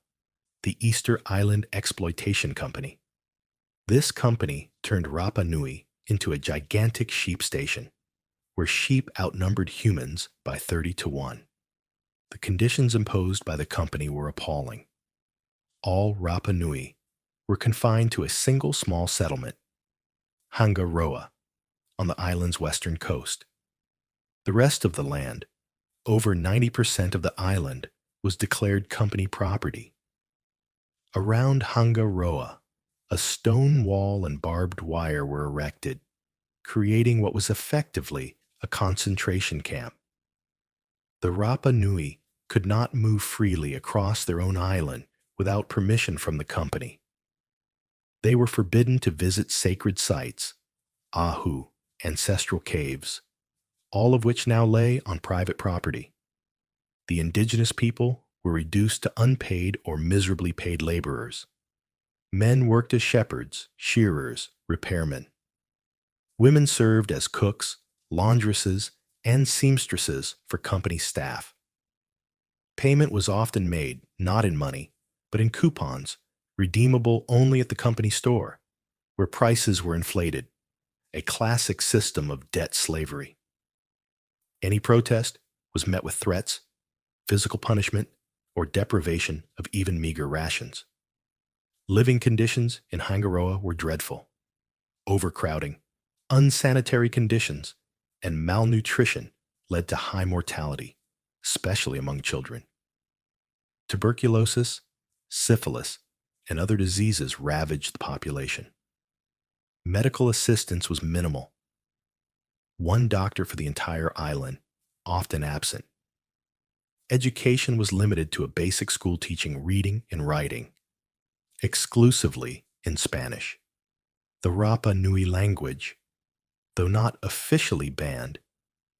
the Easter Island Exploitation Company. This company turned Rapa Nui into a gigantic sheep station, where sheep outnumbered humans by 30 to 1. The conditions imposed by the company were appalling. All Rapa Nui were confined to a single small settlement, Hangaroa, on the island's western coast. The rest of the land, over 90% of the island, was declared company property. Around Hangaroa, a stone wall and barbed wire were erected, creating what was effectively a concentration camp. The Rapa Nui could not move freely across their own island without permission from the company. They were forbidden to visit sacred sites, Ahu, ancestral caves, all of which now lay on private property. The indigenous people were reduced to unpaid or miserably paid laborers. Men worked as shepherds, shearers, repairmen. Women served as cooks, laundresses, and seamstresses for company staff. Payment was often made not in money, but in coupons, redeemable only at the company store, where prices were inflated, a classic system of debt slavery. Any protest was met with threats, physical punishment, or deprivation of even meager rations. Living conditions in Hangaroa were dreadful. Overcrowding, unsanitary conditions, and malnutrition led to high mortality, especially among children. Tuberculosis, syphilis, and other diseases ravaged the population. Medical assistance was minimal. One doctor for the entire island, often absent. Education was limited to a basic school teaching reading and writing, exclusively in Spanish. The Rapa Nui language, though not officially banned,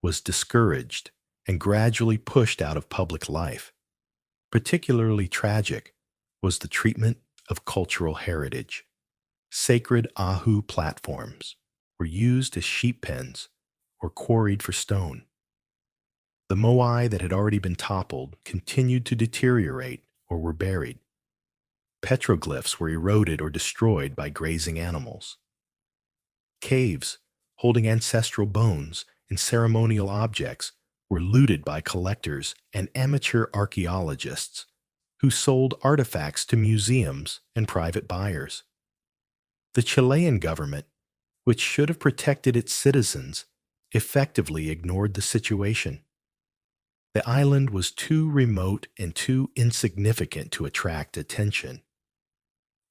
was discouraged and gradually pushed out of public life. Particularly tragic was the treatment of cultural heritage. Sacred Ahu platforms were used as sheep pens or quarried for stone. The moai that had already been toppled continued to deteriorate or were buried. Petroglyphs were eroded or destroyed by grazing animals. Caves holding ancestral bones and ceremonial objects were looted by collectors and amateur archaeologists who sold artifacts to museums and private buyers. The Chilean government, which should have protected its citizens, effectively ignored the situation. The island was too remote and too insignificant to attract attention.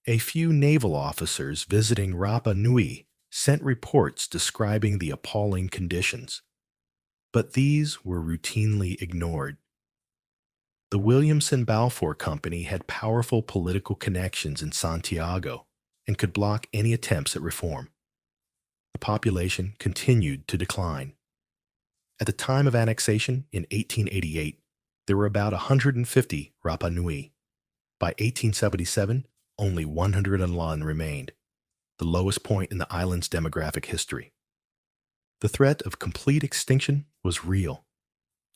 A few naval officers visiting Rapa Nui sent reports describing the appalling conditions, but these were routinely ignored. The Williamson Balfour Company had powerful political connections in Santiago and could block any attempts at reform. The population continued to decline. At the time of annexation in 1888, there were about 150 Rapa Nui. By 1877, only 111 remained, the lowest point in the island's demographic history. The threat of complete extinction was real.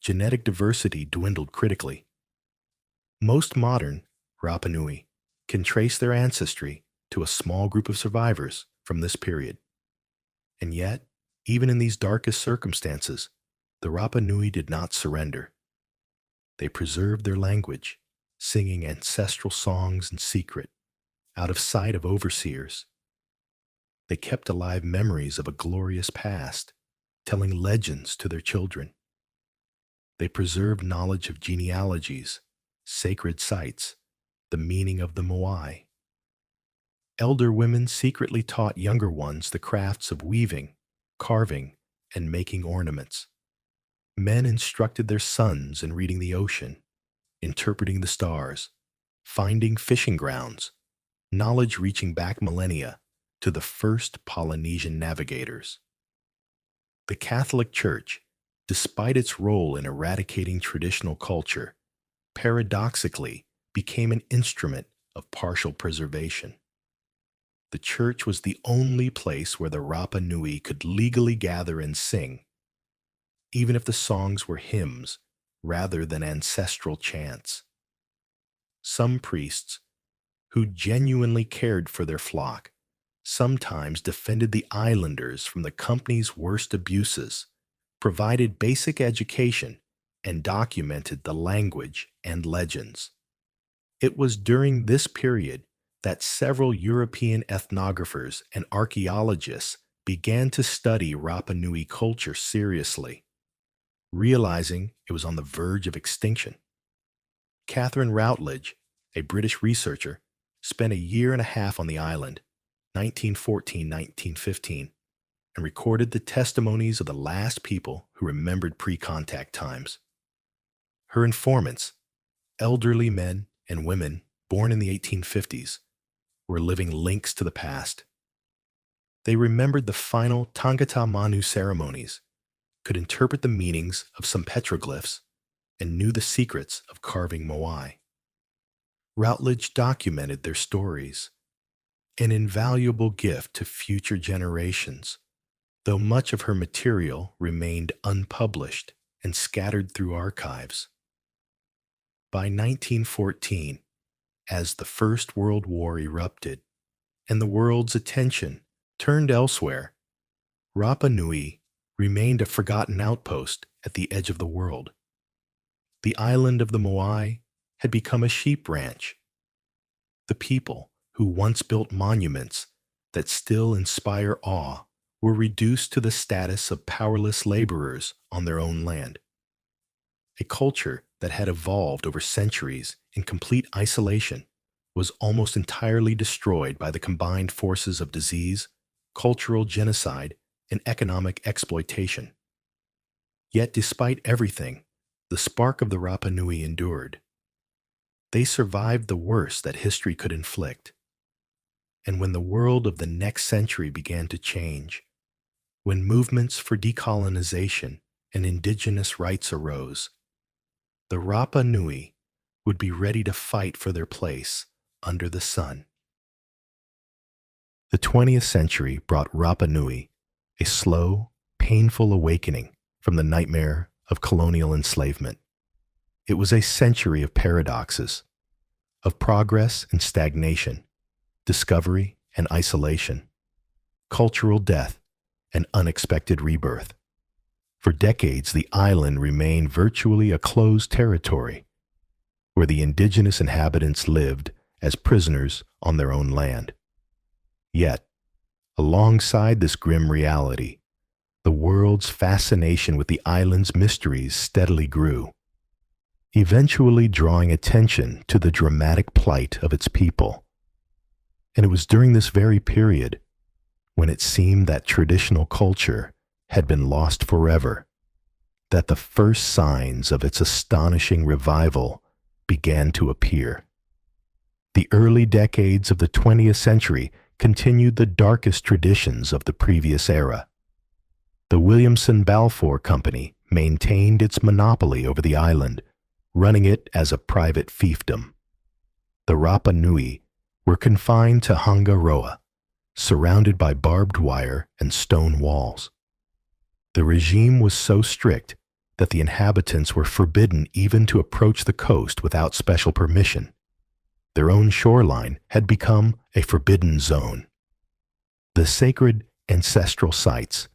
Genetic diversity dwindled critically. Most modern Rapa Nui can trace their ancestry to a small group of survivors from this period. And yet, even in these darkest circumstances, the Rapa Nui did not surrender. They preserved their language, singing ancestral songs in secret, out of sight of overseers. They kept alive memories of a glorious past, telling legends to their children. They preserved knowledge of genealogies, sacred sites, the meaning of the moai. Elder women secretly taught younger ones the crafts of weaving, carving, and making ornaments. Men instructed their sons in reading the ocean, interpreting the stars, finding fishing grounds, knowledge reaching back millennia to the first Polynesian navigators. The Catholic Church, despite its role in eradicating traditional culture, paradoxically became an instrument of partial preservation. The church was the only place where the Rapa Nui could legally gather and sing, even if the songs were hymns rather than ancestral chants. Some priests, who genuinely cared for their flock, sometimes defended the islanders from the company's worst abuses, provided basic education, and documented the language and legends. It was during this period that several European ethnographers and archaeologists began to study Rapa Nui culture seriously, realizing it was on the verge of extinction. Catherine Routledge, a British researcher, spent a year and a half on the island, 1914-1915, and recorded the testimonies of the last people who remembered pre-contact times. Her informants, elderly men and women born in the 1850s, were living links to the past. They remembered the final Tangata Manu ceremonies, could interpret the meanings of some petroglyphs, and knew the secrets of carving moai. Routledge documented their stories, an invaluable gift to future generations, though much of her material remained unpublished and scattered through archives. By 1914, as the First World War erupted and the world's attention turned elsewhere, Rapa Nui remained a forgotten outpost at the edge of the world. The island of the Moai had become a sheep ranch. The people who once built monuments that still inspire awe were reduced to the status of powerless laborers on their own land. A culture that had evolved over centuries in complete isolation was almost entirely destroyed by the combined forces of disease, cultural genocide, and economic exploitation. Yet despite everything, the spark of the Rapa Nui endured. They survived the worst that history could inflict. And when the world of the next century began to change, when movements for decolonization and indigenous rights arose, the Rapa Nui would be ready to fight for their place under the sun. The 20th century brought Rapa Nui a slow, painful awakening from the nightmare of colonial enslavement. It was a century of paradoxes, of progress and stagnation, discovery and isolation, cultural death and unexpected rebirth. For decades, the island remained virtually a closed territory, where the indigenous inhabitants lived as prisoners on their own land. Yet, alongside this grim reality, the world's fascination with the island's mysteries steadily grew, eventually drawing attention to the dramatic plight of its people. And it was during this very period, when it seemed that traditional culture had been lost forever, that the first signs of its astonishing revival began to appear. The early decades of the 20th century continued the darkest traditions of the previous era. The Williamson Balfour Company maintained its monopoly over the island, running it as a private fiefdom. The Rapa Nui were confined to Hangaroa, surrounded by barbed wire and stone walls. The regime was so strict that the inhabitants were forbidden even to approach the coast without special permission. Their own shoreline had become a forbidden zone. The sacred ancestral sites,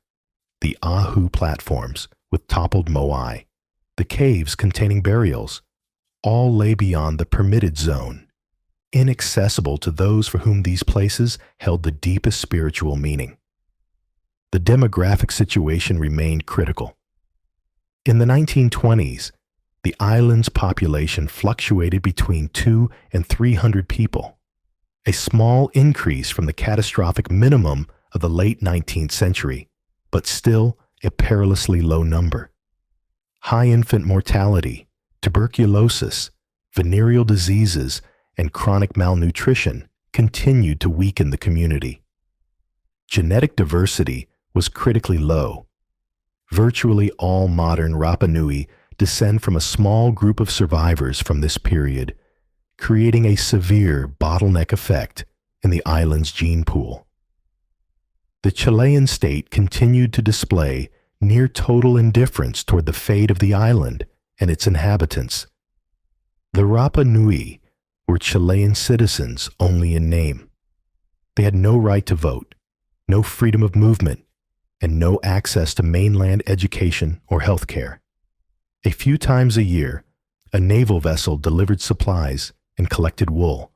the Ahu platforms with toppled moai, the caves containing burials, all lay beyond the permitted zone, inaccessible to those for whom these places held the deepest spiritual meaning. The demographic situation remained critical. In the 1920s, the island's population fluctuated between 200 and 300 people, a small increase from the catastrophic minimum of the late 19th century, but still a perilously low number. High infant mortality, tuberculosis, venereal diseases, and chronic malnutrition continued to weaken the community. Genetic diversity was critically low. Virtually all modern Rapa Nui descend from a small group of survivors from this period, creating a severe bottleneck effect in the island's gene pool. The Chilean state continued to display near total indifference toward the fate of the island and its inhabitants. The Rapa Nui were Chilean citizens only in name. They had no right to vote, no freedom of movement, and no access to mainland education or health care. A few times a year, a naval vessel delivered supplies and collected wool,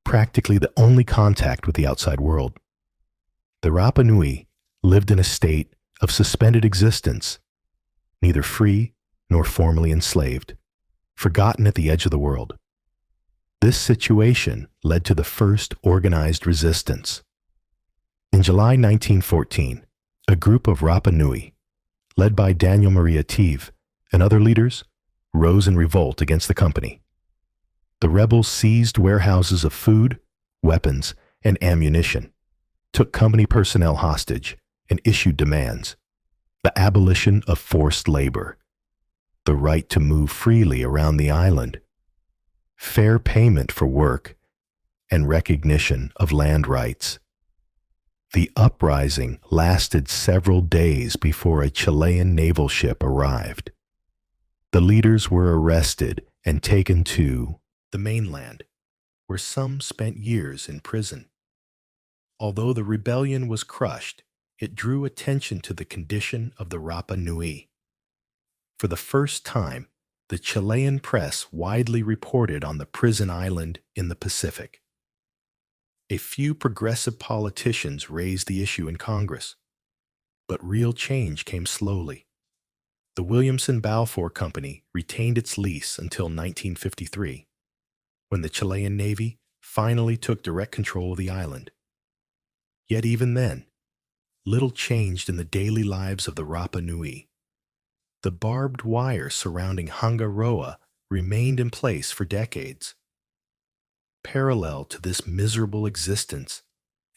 practically the only contact with the outside world. The Rapa Nui lived in a state of suspended existence, neither free nor formally enslaved, forgotten at the edge of the world. This situation led to the first organized resistance. In July 1914, a group of Rapa Nui, led by Daniel Maria Tive and other leaders, rose in revolt against the company. The rebels seized warehouses of food, weapons, and ammunition, took company personnel hostage, and issued demands: the abolition of forced labor, the right to move freely around the island, fair payment for work, and recognition of land rights. The uprising lasted several days before a Chilean naval ship arrived. The leaders were arrested and taken to the mainland, where some spent years in prison. Although the rebellion was crushed, it drew attention to the condition of the Rapa Nui. For the first time, the Chilean press widely reported on the prison island in the Pacific. A few progressive politicians raised the issue in Congress, but real change came slowly. The Williamson Balfour Company retained its lease until 1953, when the Chilean Navy finally took direct control of the island. Yet even then, little changed in the daily lives of the Rapa Nui. The barbed wire surrounding Hangaroa remained in place for decades. Parallel to this miserable existence,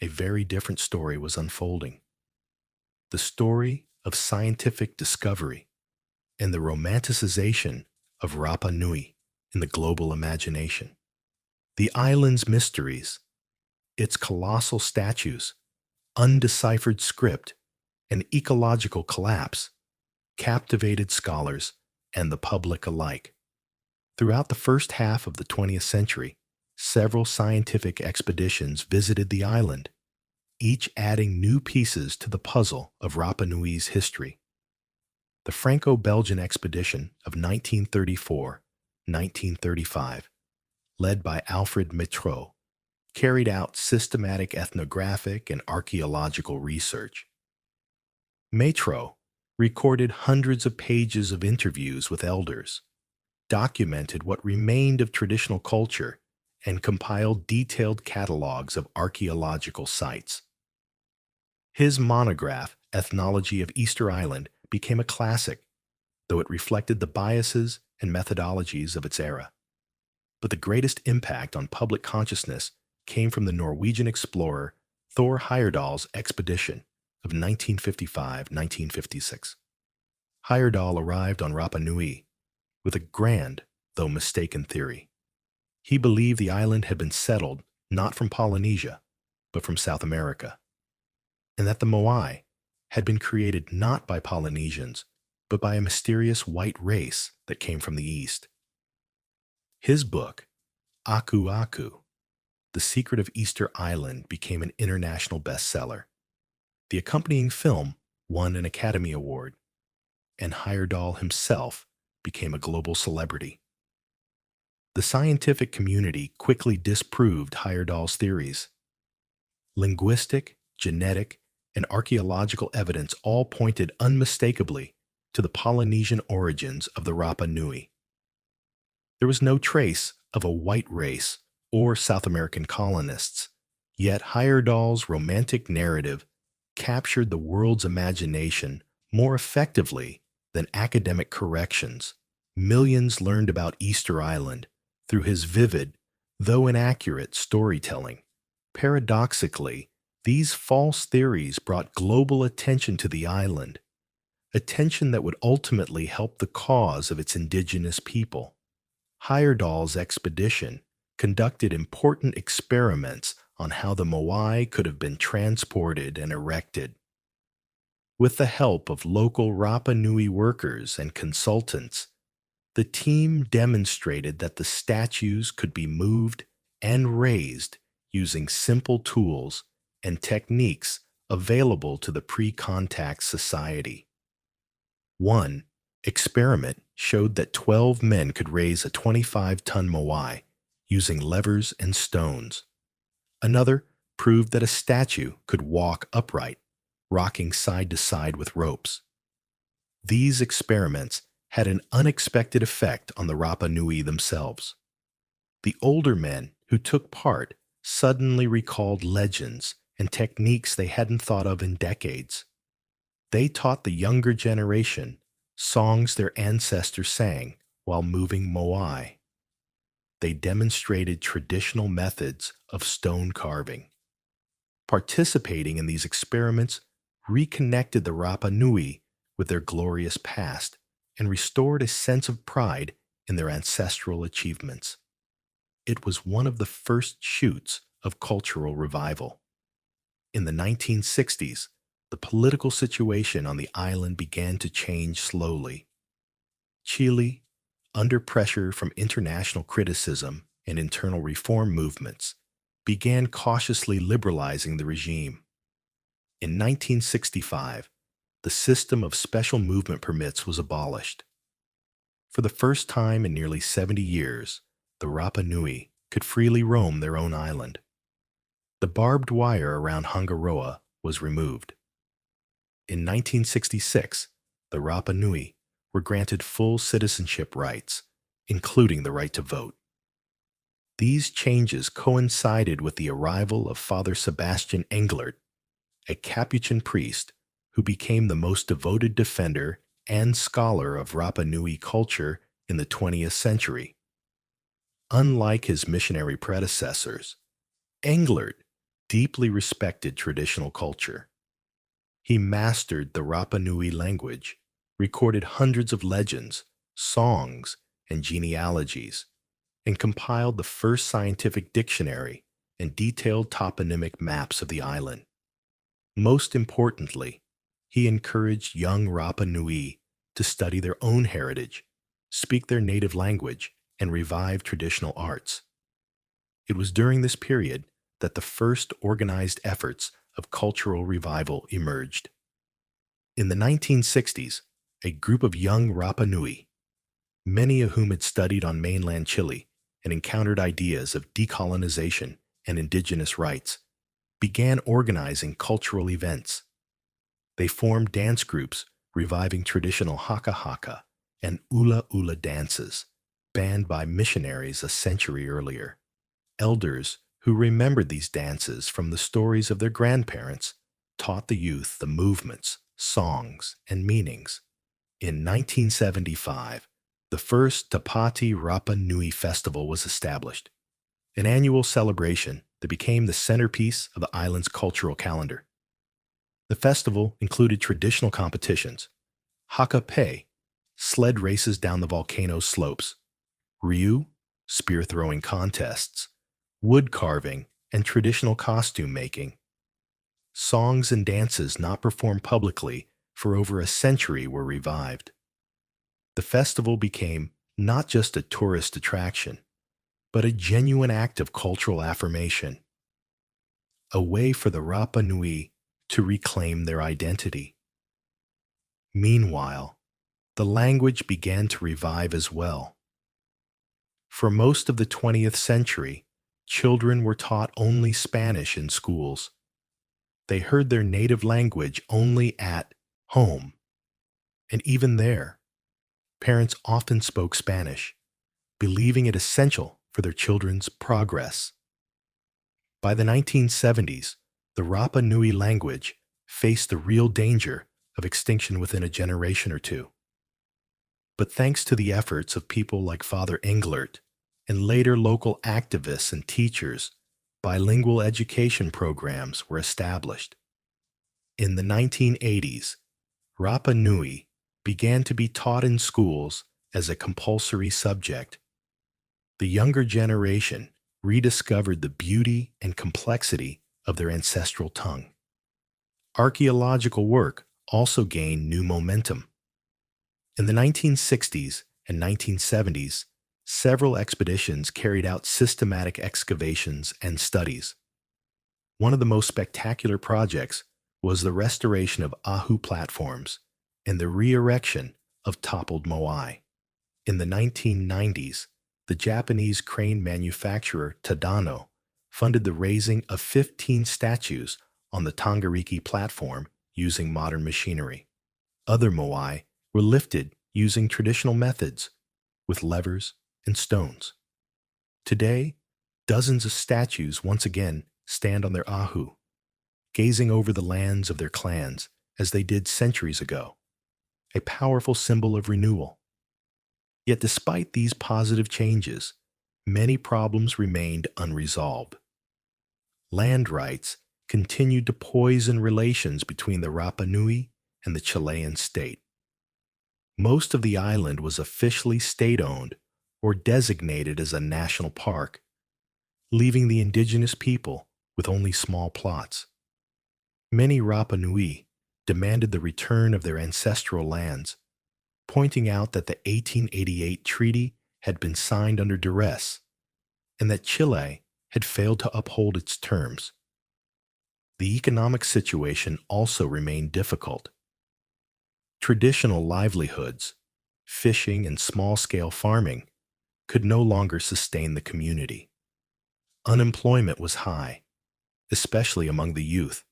a very different story was unfolding. The story of scientific discovery and the romanticization of Rapa Nui in the global imagination. The island's mysteries, its colossal statues, undeciphered script, and ecological collapse captivated scholars and the public alike. Throughout the first half of the 20th century, several scientific expeditions visited the island, each adding new pieces to the puzzle of Rapa Nui's history. The Franco-Belgian expedition of 1934-1935, led by Alfred Métraux, carried out systematic ethnographic and archaeological research. Métraux recorded hundreds of pages of interviews with elders, documented what remained of traditional culture, and compiled detailed catalogs of archaeological sites. His monograph, Ethnology of Easter Island, became a classic, though it reflected the biases and methodologies of its era. But the greatest impact on public consciousness came from the Norwegian explorer Thor Heyerdahl's expedition of 1955-1956. Heyerdahl arrived on Rapa Nui with a grand, though mistaken theory. He believed the island had been settled not from Polynesia, but from South America, and that the Moai had been created not by Polynesians, but by a mysterious white race that came from the east. His book, Aku Aku, The Secret of Easter Island, became an international bestseller. The accompanying film won an Academy Award, and Heyerdahl himself became a global celebrity. The scientific community quickly disproved Heyerdahl's theories. Linguistic, genetic, and archaeological evidence all pointed unmistakably to the Polynesian origins of the Rapa Nui. There was no trace of a white race or South American colonists, yet Heyerdahl's romantic narrative captured the world's imagination more effectively than academic corrections. Millions learned about Easter Island through his vivid, though inaccurate, storytelling. Paradoxically, these false theories brought global attention to the island, attention that would ultimately help the cause of its indigenous people. Heyerdahl's expedition conducted important experiments on how the Moai could have been transported and erected. With the help of local Rapa Nui workers and consultants, the team demonstrated that the statues could be moved and raised using simple tools and techniques available to the pre-contact society. One experiment showed that 12 men could raise a 25-ton Moai using levers and stones. Another proved that a statue could walk upright, rocking side to side with ropes. These experiments had an unexpected effect on the Rapa Nui themselves. The older men who took part suddenly recalled legends and techniques they hadn't thought of in decades. They taught the younger generation songs their ancestors sang while moving Moai. they demonstrated traditional methods of stone carving. Participating in these experiments reconnected the Rapa Nui with their glorious past and restored a sense of pride in their ancestral achievements. It was one of the first shoots of cultural revival. In the 1960s, the political situation on the island began to change slowly. Chile, under pressure from international criticism and internal reform movements, began cautiously liberalizing the regime. In 1965, the system of special movement permits was abolished. For the first time in nearly 70 years, the Rapa Nui could freely roam their own island. The barbed wire around Hangaroa was removed. In 1966, the Rapa Nui were granted full citizenship rights, including the right to vote. These changes coincided with the arrival of Father Sebastian Englert, a Capuchin priest who became the most devoted defender and scholar of Rapa Nui culture in the 20th century. Unlike his missionary predecessors, Englert deeply respected traditional culture. He mastered the Rapa Nui language, recorded hundreds of legends, songs, and genealogies, and compiled the first scientific dictionary and detailed toponymic maps of the island. Most importantly, he encouraged young Rapa Nui to study their own heritage, speak their native language, and revive traditional arts. It was during this period that the first organized efforts of cultural revival emerged. In the 1960s, a group of young Rapa Nui, many of whom had studied on mainland Chile and encountered ideas of decolonization and indigenous rights, began organizing cultural events. They formed dance groups reviving traditional haka haka and ula ula dances, banned by missionaries a century earlier. Elders who remembered these dances from the stories of their grandparents taught the youth the movements, songs, and meanings. In 1975, the first Tapati Rapa Nui Festival was established, an annual celebration that became the centerpiece of the island's cultural calendar. The festival included traditional competitions, haka pei, sled races down the volcano's slopes, ryu, spear-throwing contests, wood carving, and traditional costume making. Songs and dances not performed publicly for over a century were revived. The festival became not just a tourist attraction, but a genuine act of cultural affirmation, a way for the Rapa Nui to reclaim their identity. Meanwhile, the language began to revive as well. For most of the 20th century, children were taught only Spanish in schools. They heard their native language only at home. And even there, parents often spoke Spanish, believing it essential for their children's progress. By the 1970s, the Rapa Nui language faced the real danger of extinction within a generation or two. But thanks to the efforts of people like Father Englert and later local activists and teachers, bilingual education programs were established. In the 1980s, Rapa Nui began to be taught in schools as a compulsory subject. The younger generation rediscovered the beauty and complexity of their ancestral tongue. Archaeological work also gained new momentum. In the 1960s and 1970s, several expeditions carried out systematic excavations and studies. One of the most spectacular projects was the restoration of Ahu platforms and the re-erection of toppled moai. In the 1990s, the Japanese crane manufacturer Tadano funded the raising of 15 statues on the Tangariki platform using modern machinery. Other moai were lifted using traditional methods, with levers and stones. Today, dozens of statues once again stand on their ahu, gazing over the lands of their clans as they did centuries ago, a powerful symbol of renewal. Yet despite these positive changes, many problems remained unresolved. Land rights continued to poison relations between the Rapa Nui and the Chilean state. Most of the island was officially state-owned or designated as a national park, leaving the indigenous people with only small plots. Many Rapa Nui demanded the return of their ancestral lands, pointing out that the 1888 treaty had been signed under duress and that Chile had failed to uphold its terms. The economic situation also remained difficult. Traditional livelihoods, fishing and small-scale farming, could no longer sustain the community. Unemployment was high, especially among the youth.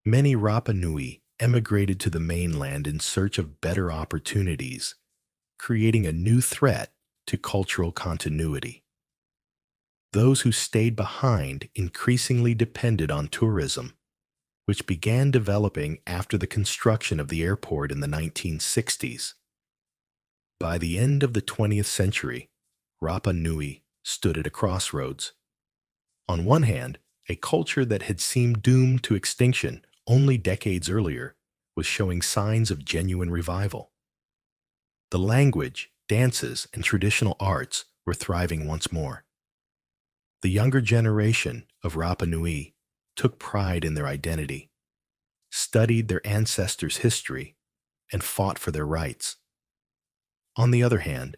Many Rapa Nui emigrated to the mainland in search of better opportunities, creating a new threat to cultural continuity. Those who stayed behind increasingly depended on tourism, which began developing after the construction of the airport in the 1960s. By the end of the 20th century, Rapa Nui stood at a crossroads. On one hand, a culture that had seemed doomed to extinction only decades earlier was showing signs of genuine revival. The language, dances, and traditional arts were thriving once more. The younger generation of Rapa Nui took pride in their identity, studied their ancestors' history, and fought for their rights. On the other hand,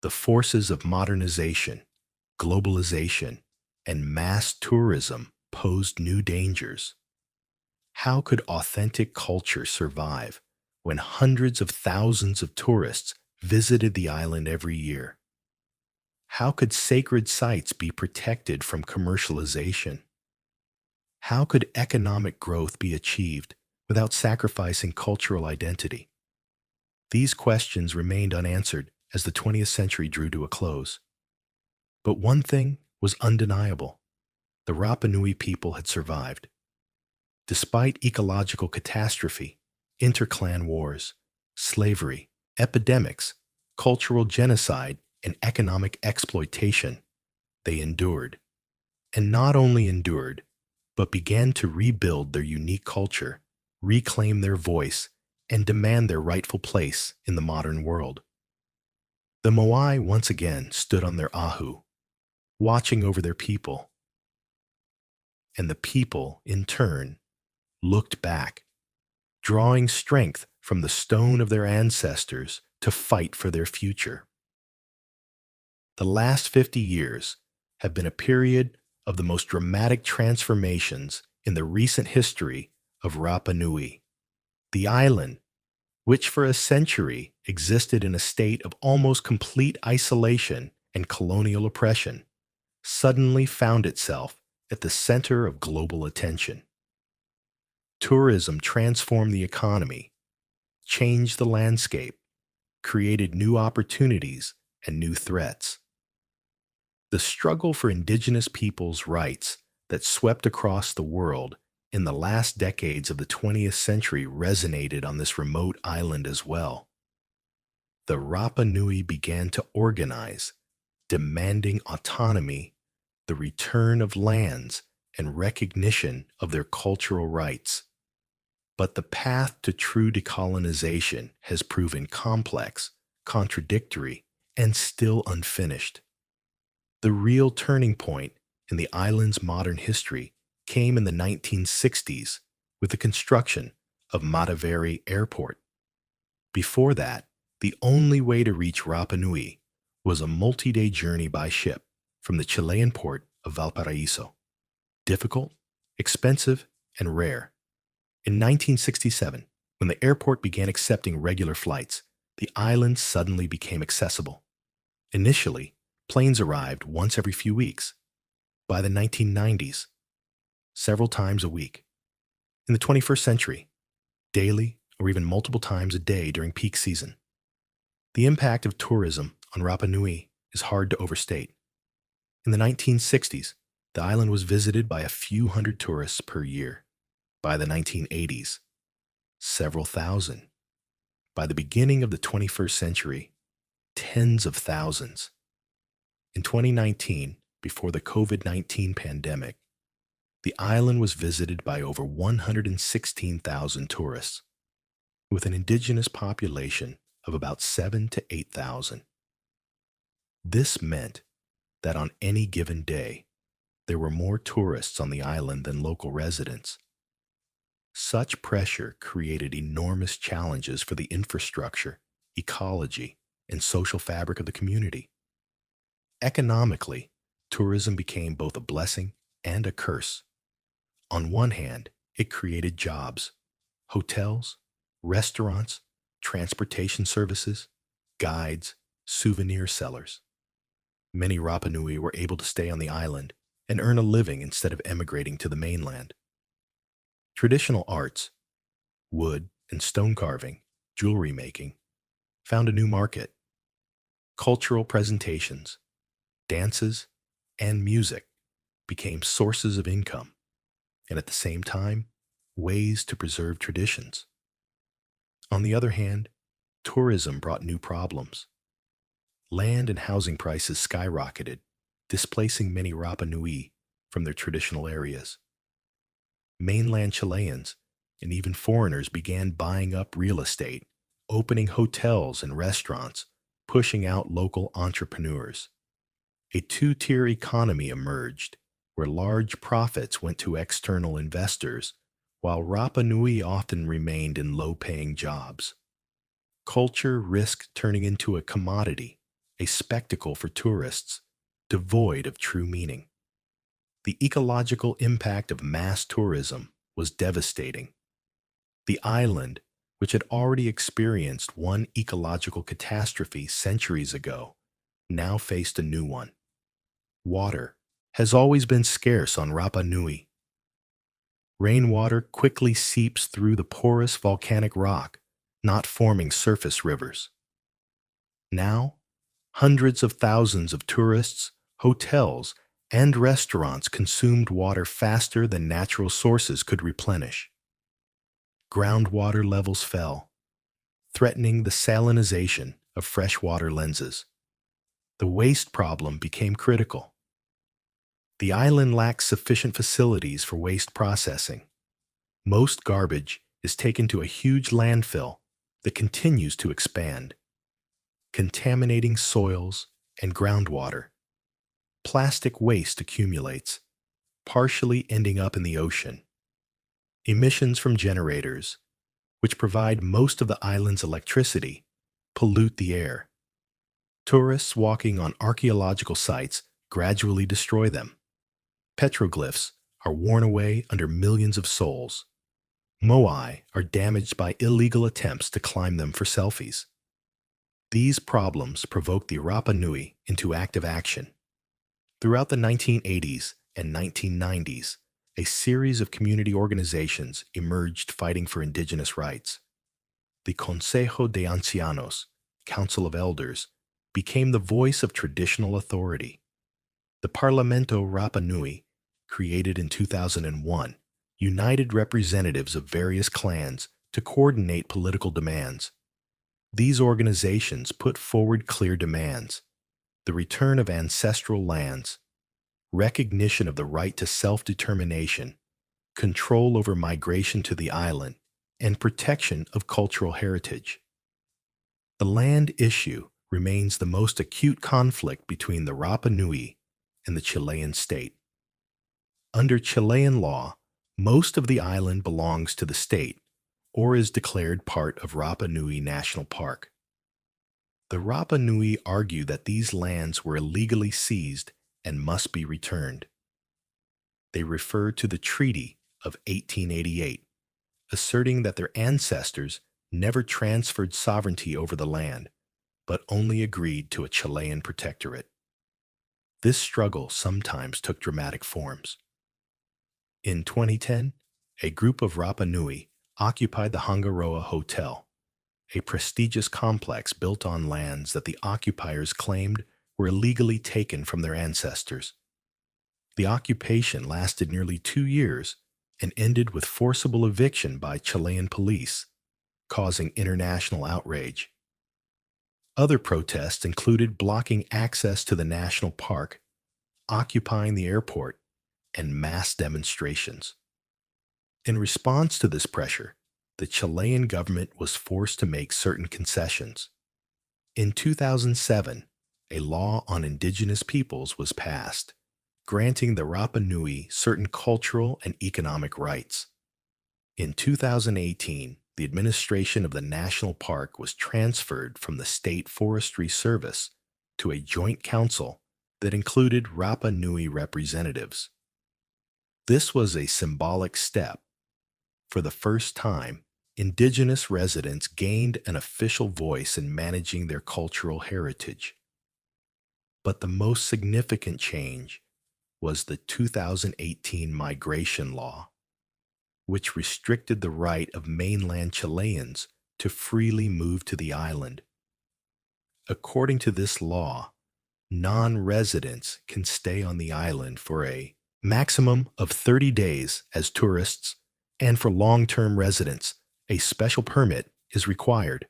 the forces of modernization, globalization, and mass tourism posed new dangers. How could authentic culture survive when hundreds of thousands of tourists visited the island every year? How could sacred sites be protected from commercialization? How could economic growth be achieved without sacrificing cultural identity? These questions remained unanswered as the 20th century drew to a close. But one thing was undeniable: the Rapa Nui people had survived. Despite ecological catastrophe, interclan wars, slavery, epidemics, cultural genocide, and economic exploitation, they endured. And not only endured, but began to rebuild their unique culture, reclaim their voice, and demand their rightful place in the modern world. The Moai once again stood on their ahu, watching over their people. And the people, in turn, looked back, drawing strength from the stone of their ancestors to fight for their future. The last 50 years have been a period of the most dramatic transformations in the recent history of Rapa Nui. The island, which for a century existed in a state of almost complete isolation and colonial oppression, suddenly found itself at the center of global attention. Tourism transformed the economy, changed the landscape, created new opportunities and new threats. The struggle for indigenous peoples' rights that swept across the world in the last decades of the 20th century resonated on this remote island as well. The Rapa Nui began to organize, demanding autonomy, the return of lands, and recognition of their cultural rights. But the path to true decolonization has proven complex, contradictory, and still unfinished. The real turning point in the island's modern history came in the 1960s with the construction of Mataveri Airport. Before that, the only way to reach Rapa Nui was a multi-day journey by ship from the Chilean port of Valparaiso. Difficult, expensive, and rare. In 1967, when the airport began accepting regular flights, the island suddenly became accessible. Initially, planes arrived once every few weeks. By the 1990s, several times a week. In the 21st century, daily or even multiple times a day during peak season. The impact of tourism on Rapa Nui is hard to overstate. In the 1960s, the island was visited by a few hundred tourists per year. By the 1980s, several thousand. By the beginning of the 21st century, tens of thousands. In 2019, before the COVID-19 pandemic, the island was visited by over 116,000 tourists, with an indigenous population of about 7 to 8,000. This meant that on any given day, there were more tourists on the island than local residents. Such pressure created enormous challenges for the infrastructure, ecology, and social fabric of the community. Economically, tourism became both a blessing and a curse. On one hand, it created jobs, hotels, restaurants, transportation services, guides, souvenir sellers. Many Rapa Nui were able to stay on the island and earn a living instead of emigrating to the mainland. Traditional arts, wood and stone carving, jewelry making, found a new market. Cultural presentations, dances, and music became sources of income, and at the same time, ways to preserve traditions. On the other hand, tourism brought new problems. Land and housing prices skyrocketed, displacing many Rapa Nui from their traditional areas. Mainland Chileans and even foreigners began buying up real estate, opening hotels and restaurants, pushing out local entrepreneurs. A two-tier economy emerged, where large profits went to external investors, while Rapa Nui often remained in low-paying jobs. Culture risked turning into a commodity, a spectacle for tourists, devoid of true meaning. The ecological impact of mass tourism was devastating. The island, which had already experienced one ecological catastrophe centuries ago, now faced a new one. Water has always been scarce on Rapa Nui. Rainwater quickly seeps through the porous volcanic rock, not forming surface rivers. Now, hundreds of thousands of tourists, hotels, and restaurants consumed water faster than natural sources could replenish. Groundwater levels fell, threatening the salinization of freshwater lenses. The waste problem became critical. The island lacks sufficient facilities for waste processing. Most garbage is taken to a huge landfill that continues to expand, contaminating soils and groundwater. Plastic waste accumulates, partially ending up in the ocean. Emissions from generators, which provide most of the island's electricity, pollute the air. Tourists walking on archaeological sites gradually destroy them. Petroglyphs are worn away under millions of souls. Moai are damaged by illegal attempts to climb them for selfies. These problems provoked the Rapa Nui into active action. Throughout the 1980s and 1990s, a series of community organizations emerged fighting for indigenous rights. The Consejo de Ancianos, Council of Elders, became the voice of traditional authority. The Parlamento Rapa Nui, created in 2001, united representatives of various clans to coordinate political demands. These organizations put forward clear demands: the return of ancestral lands, recognition of the right to self-determination, control over migration to the island, and protection of cultural heritage. The land issue remains the most acute conflict between the Rapa Nui and the Chilean state. Under Chilean law, most of the island belongs to the state or is declared part of Rapa Nui National Park. The Rapa Nui argue that these lands were illegally seized and must be returned. They refer to the Treaty of 1888, asserting that their ancestors never transferred sovereignty over the land, but only agreed to a Chilean protectorate. This struggle sometimes took dramatic forms. In 2010, a group of Rapa Nui occupied the Hangaroa Hotel, a prestigious complex built on lands that the occupiers claimed were illegally taken from their ancestors. The occupation lasted nearly 2 years and ended with forcible eviction by Chilean police, causing international outrage. Other protests included blocking access to the national park, occupying the airport, and mass demonstrations. In response to this pressure, the Chilean government was forced to make certain concessions. In 2007, a law on indigenous peoples was passed, granting the Rapa Nui certain cultural and economic rights. In 2018, the administration of the national park was transferred from the State Forestry Service to a joint council that included Rapa Nui representatives. This was a symbolic step. For the first time, indigenous residents gained an official voice in managing their cultural heritage. But the most significant change was the 2018 migration law, which restricted the right of mainland Chileans to freely move to the island. According to this law, non-residents can stay on the island for a maximum of 30 days as tourists, and for long-term residents, a special permit is required.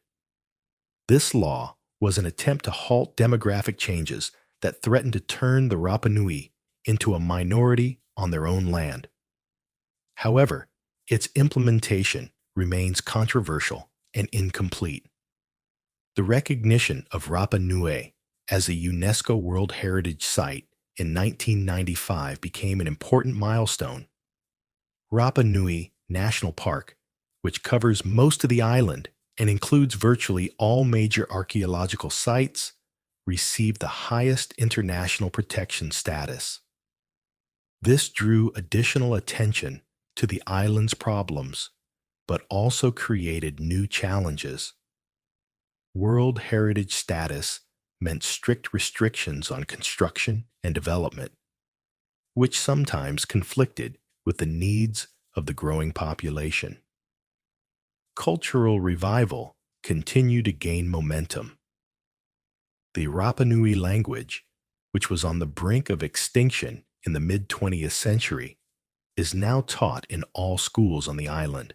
This law was an attempt to halt demographic changes that threatened to turn the Rapa Nui into a minority on their own land. However, its implementation remains controversial and incomplete. The recognition of Rapa Nui as a UNESCO World Heritage Site in 1995 became an important milestone. Rapa Nui National Park, which covers most of the island and includes virtually all major archaeological sites, received the highest international protection status. This drew additional attention to the island's problems, but also created new challenges. World Heritage status meant strict restrictions on construction and development, which sometimes conflicted with the needs of the growing population. Cultural revival continued to gain momentum. The Rapa Nui language, which was on the brink of extinction in the mid-20th century, is now taught in all schools on the island.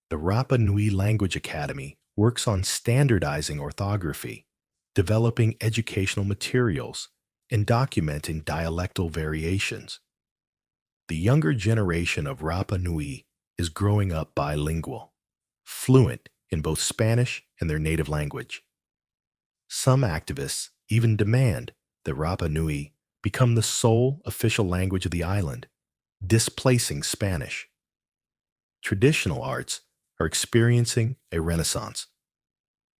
The Rapa Nui Language Academy works on standardizing orthography, developing educational materials, and documenting dialectal variations. The younger generation of Rapa Nui is growing up bilingual, fluent in both Spanish and their native language. Some activists even demand that Rapa Nui become the sole official language of the island, displacing Spanish. Traditional arts are experiencing a renaissance.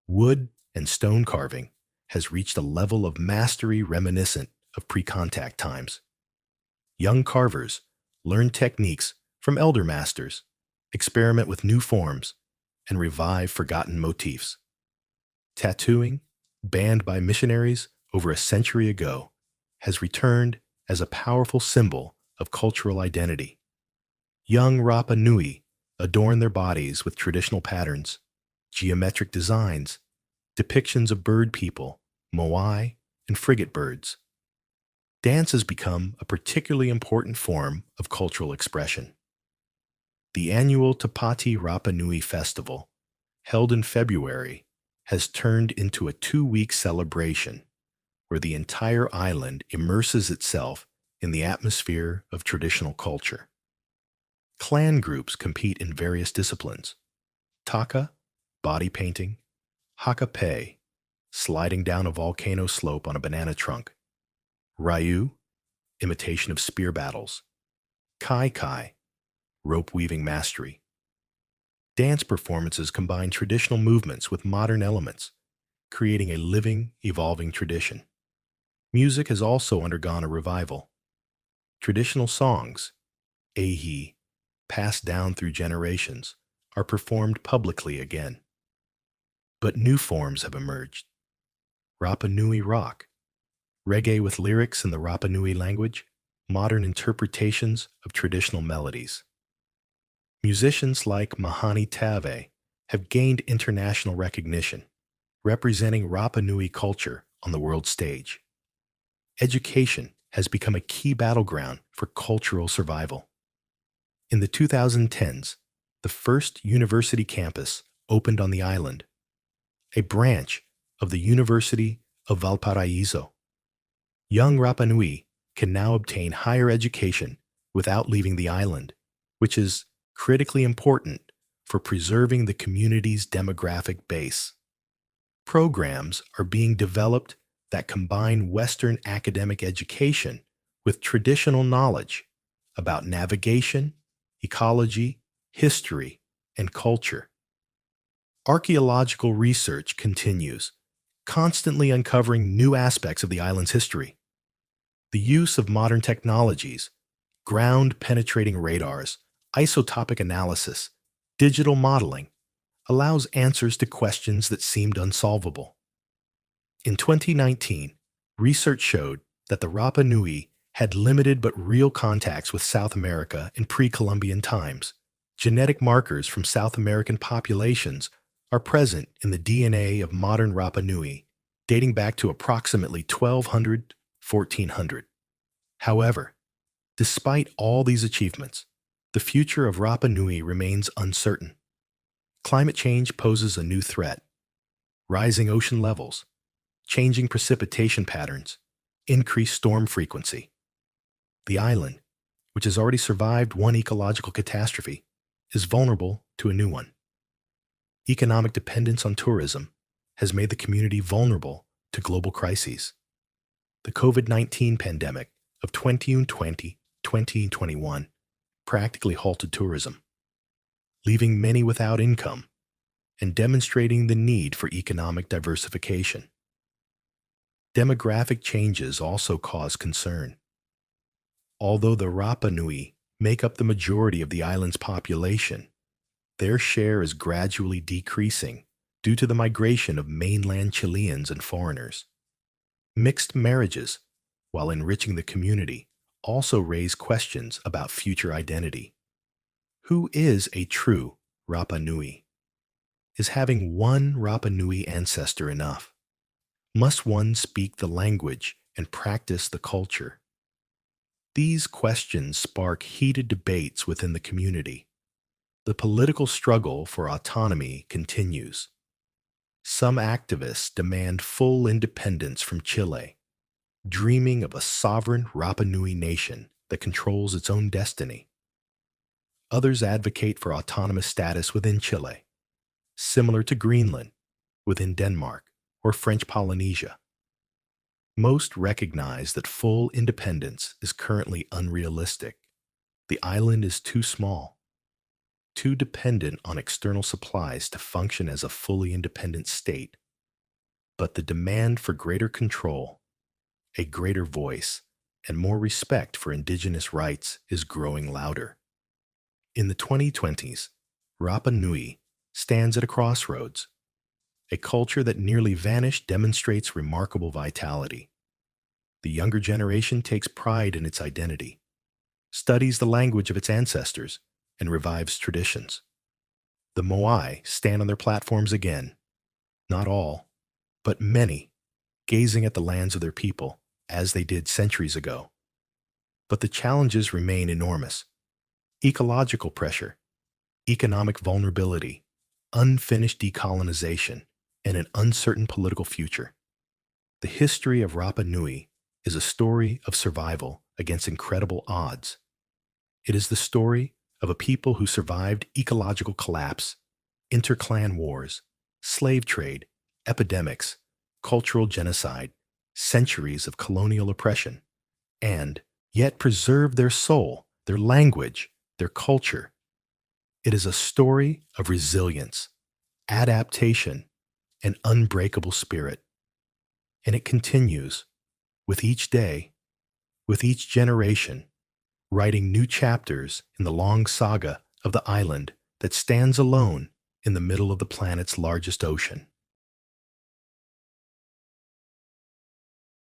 Wood and stone carving has reached a level of mastery reminiscent of pre-contact times. Young carvers learn techniques from elder masters, experiment with new forms, and revive forgotten motifs. Tattooing, banned by missionaries over a century ago, has returned as a powerful symbol of cultural identity. Young Rapa Nui adorn their bodies with traditional patterns, geometric designs, depictions of bird people, moai, and frigate birds. Dance has become a particularly important form of cultural expression. The annual Tapati Rapa Nui Festival, held in February, has turned into a 2-week celebration where the entire island immerses itself in the atmosphere of traditional culture. Clan groups compete in various disciplines: taka, body painting; hakape, sliding down a volcano slope on a banana trunk; ryu, imitation of spear battles; kai, rope weaving mastery. Dance performances combine traditional movements with modern elements, creating a living, evolving tradition. Music has also undergone a revival. Traditional songs, ehi, passed down through generations, are performed publicly again. But new forms have emerged. Rapa Nui rock, reggae with lyrics in the Rapa Nui language, modern interpretations of traditional melodies. Musicians like Mahani Tave have gained international recognition, representing Rapa Nui culture on the world stage. Education has become a key battleground for cultural survival. In the 2010s, the first university campus opened on the island. A branch of the University of Valparaiso. Young Rapa Nui can now obtain higher education without leaving the island, which is critically important for preserving the community's demographic base. Programs are being developed that combine Western academic education with traditional knowledge about navigation, ecology, history, and culture. Archaeological research continues, constantly uncovering new aspects of the island's history. The use of modern technologies, ground-penetrating radars, isotopic analysis, digital modeling, allows answers to questions that seemed unsolvable. In 2019, research showed that the Rapa Nui had limited but real contacts with South America in pre-Columbian times. Genetic markers from South American populations are present in the DNA of modern Rapa Nui, dating back to approximately 1200–1400. However, despite all these achievements, the future of Rapa Nui remains uncertain. Climate change poses a new threat. Rising ocean levels, changing precipitation patterns, increased storm frequency. The island, which has already survived one ecological catastrophe, is vulnerable to a new one. Economic dependence on tourism has made the community vulnerable to global crises. The COVID-19 pandemic of 2020–2021 practically halted tourism, leaving many without income and demonstrating the need for economic diversification. Demographic changes also cause concern. Although the Rapa Nui make up the majority of the island's population, their share is gradually decreasing due to the migration of mainland Chileans and foreigners. Mixed marriages, while enriching the community, also raise questions about future identity. Who is a true Rapa Nui? Is having one Rapa Nui ancestor enough? Must one speak the language and practice the culture? These questions spark heated debates within the community. The political struggle for autonomy continues. Some activists demand full independence from Chile, dreaming of a sovereign Rapa Nui nation that controls its own destiny. Others advocate for autonomous status within Chile, similar to Greenland within Denmark or French Polynesia. Most recognize that full independence is currently unrealistic. The island is too small, too dependent on external supplies to function as a fully independent state. But the demand for greater control, a greater voice, and more respect for indigenous rights is growing louder. In the 2020s, Rapa Nui stands at a crossroads. A culture that nearly vanished demonstrates remarkable vitality. The younger generation takes pride in its identity, studies the language of its ancestors, and revives traditions. The Moai stand on their platforms again, not all, but many, gazing at the lands of their people as they did centuries ago. But the challenges remain enormous. Ecological pressure, economic vulnerability, unfinished decolonization, and an uncertain political future. The history of Rapa Nui is a story of survival against incredible odds. It is the story of a people who survived ecological collapse, interclan wars, slave trade, epidemics, cultural genocide, centuries of colonial oppression, and yet preserved their soul, their language, their culture. It is a story of resilience, adaptation, and unbreakable spirit. And it continues, with each day, with each generation, writing new chapters in the long saga of the island that stands alone in the middle of the planet's largest ocean.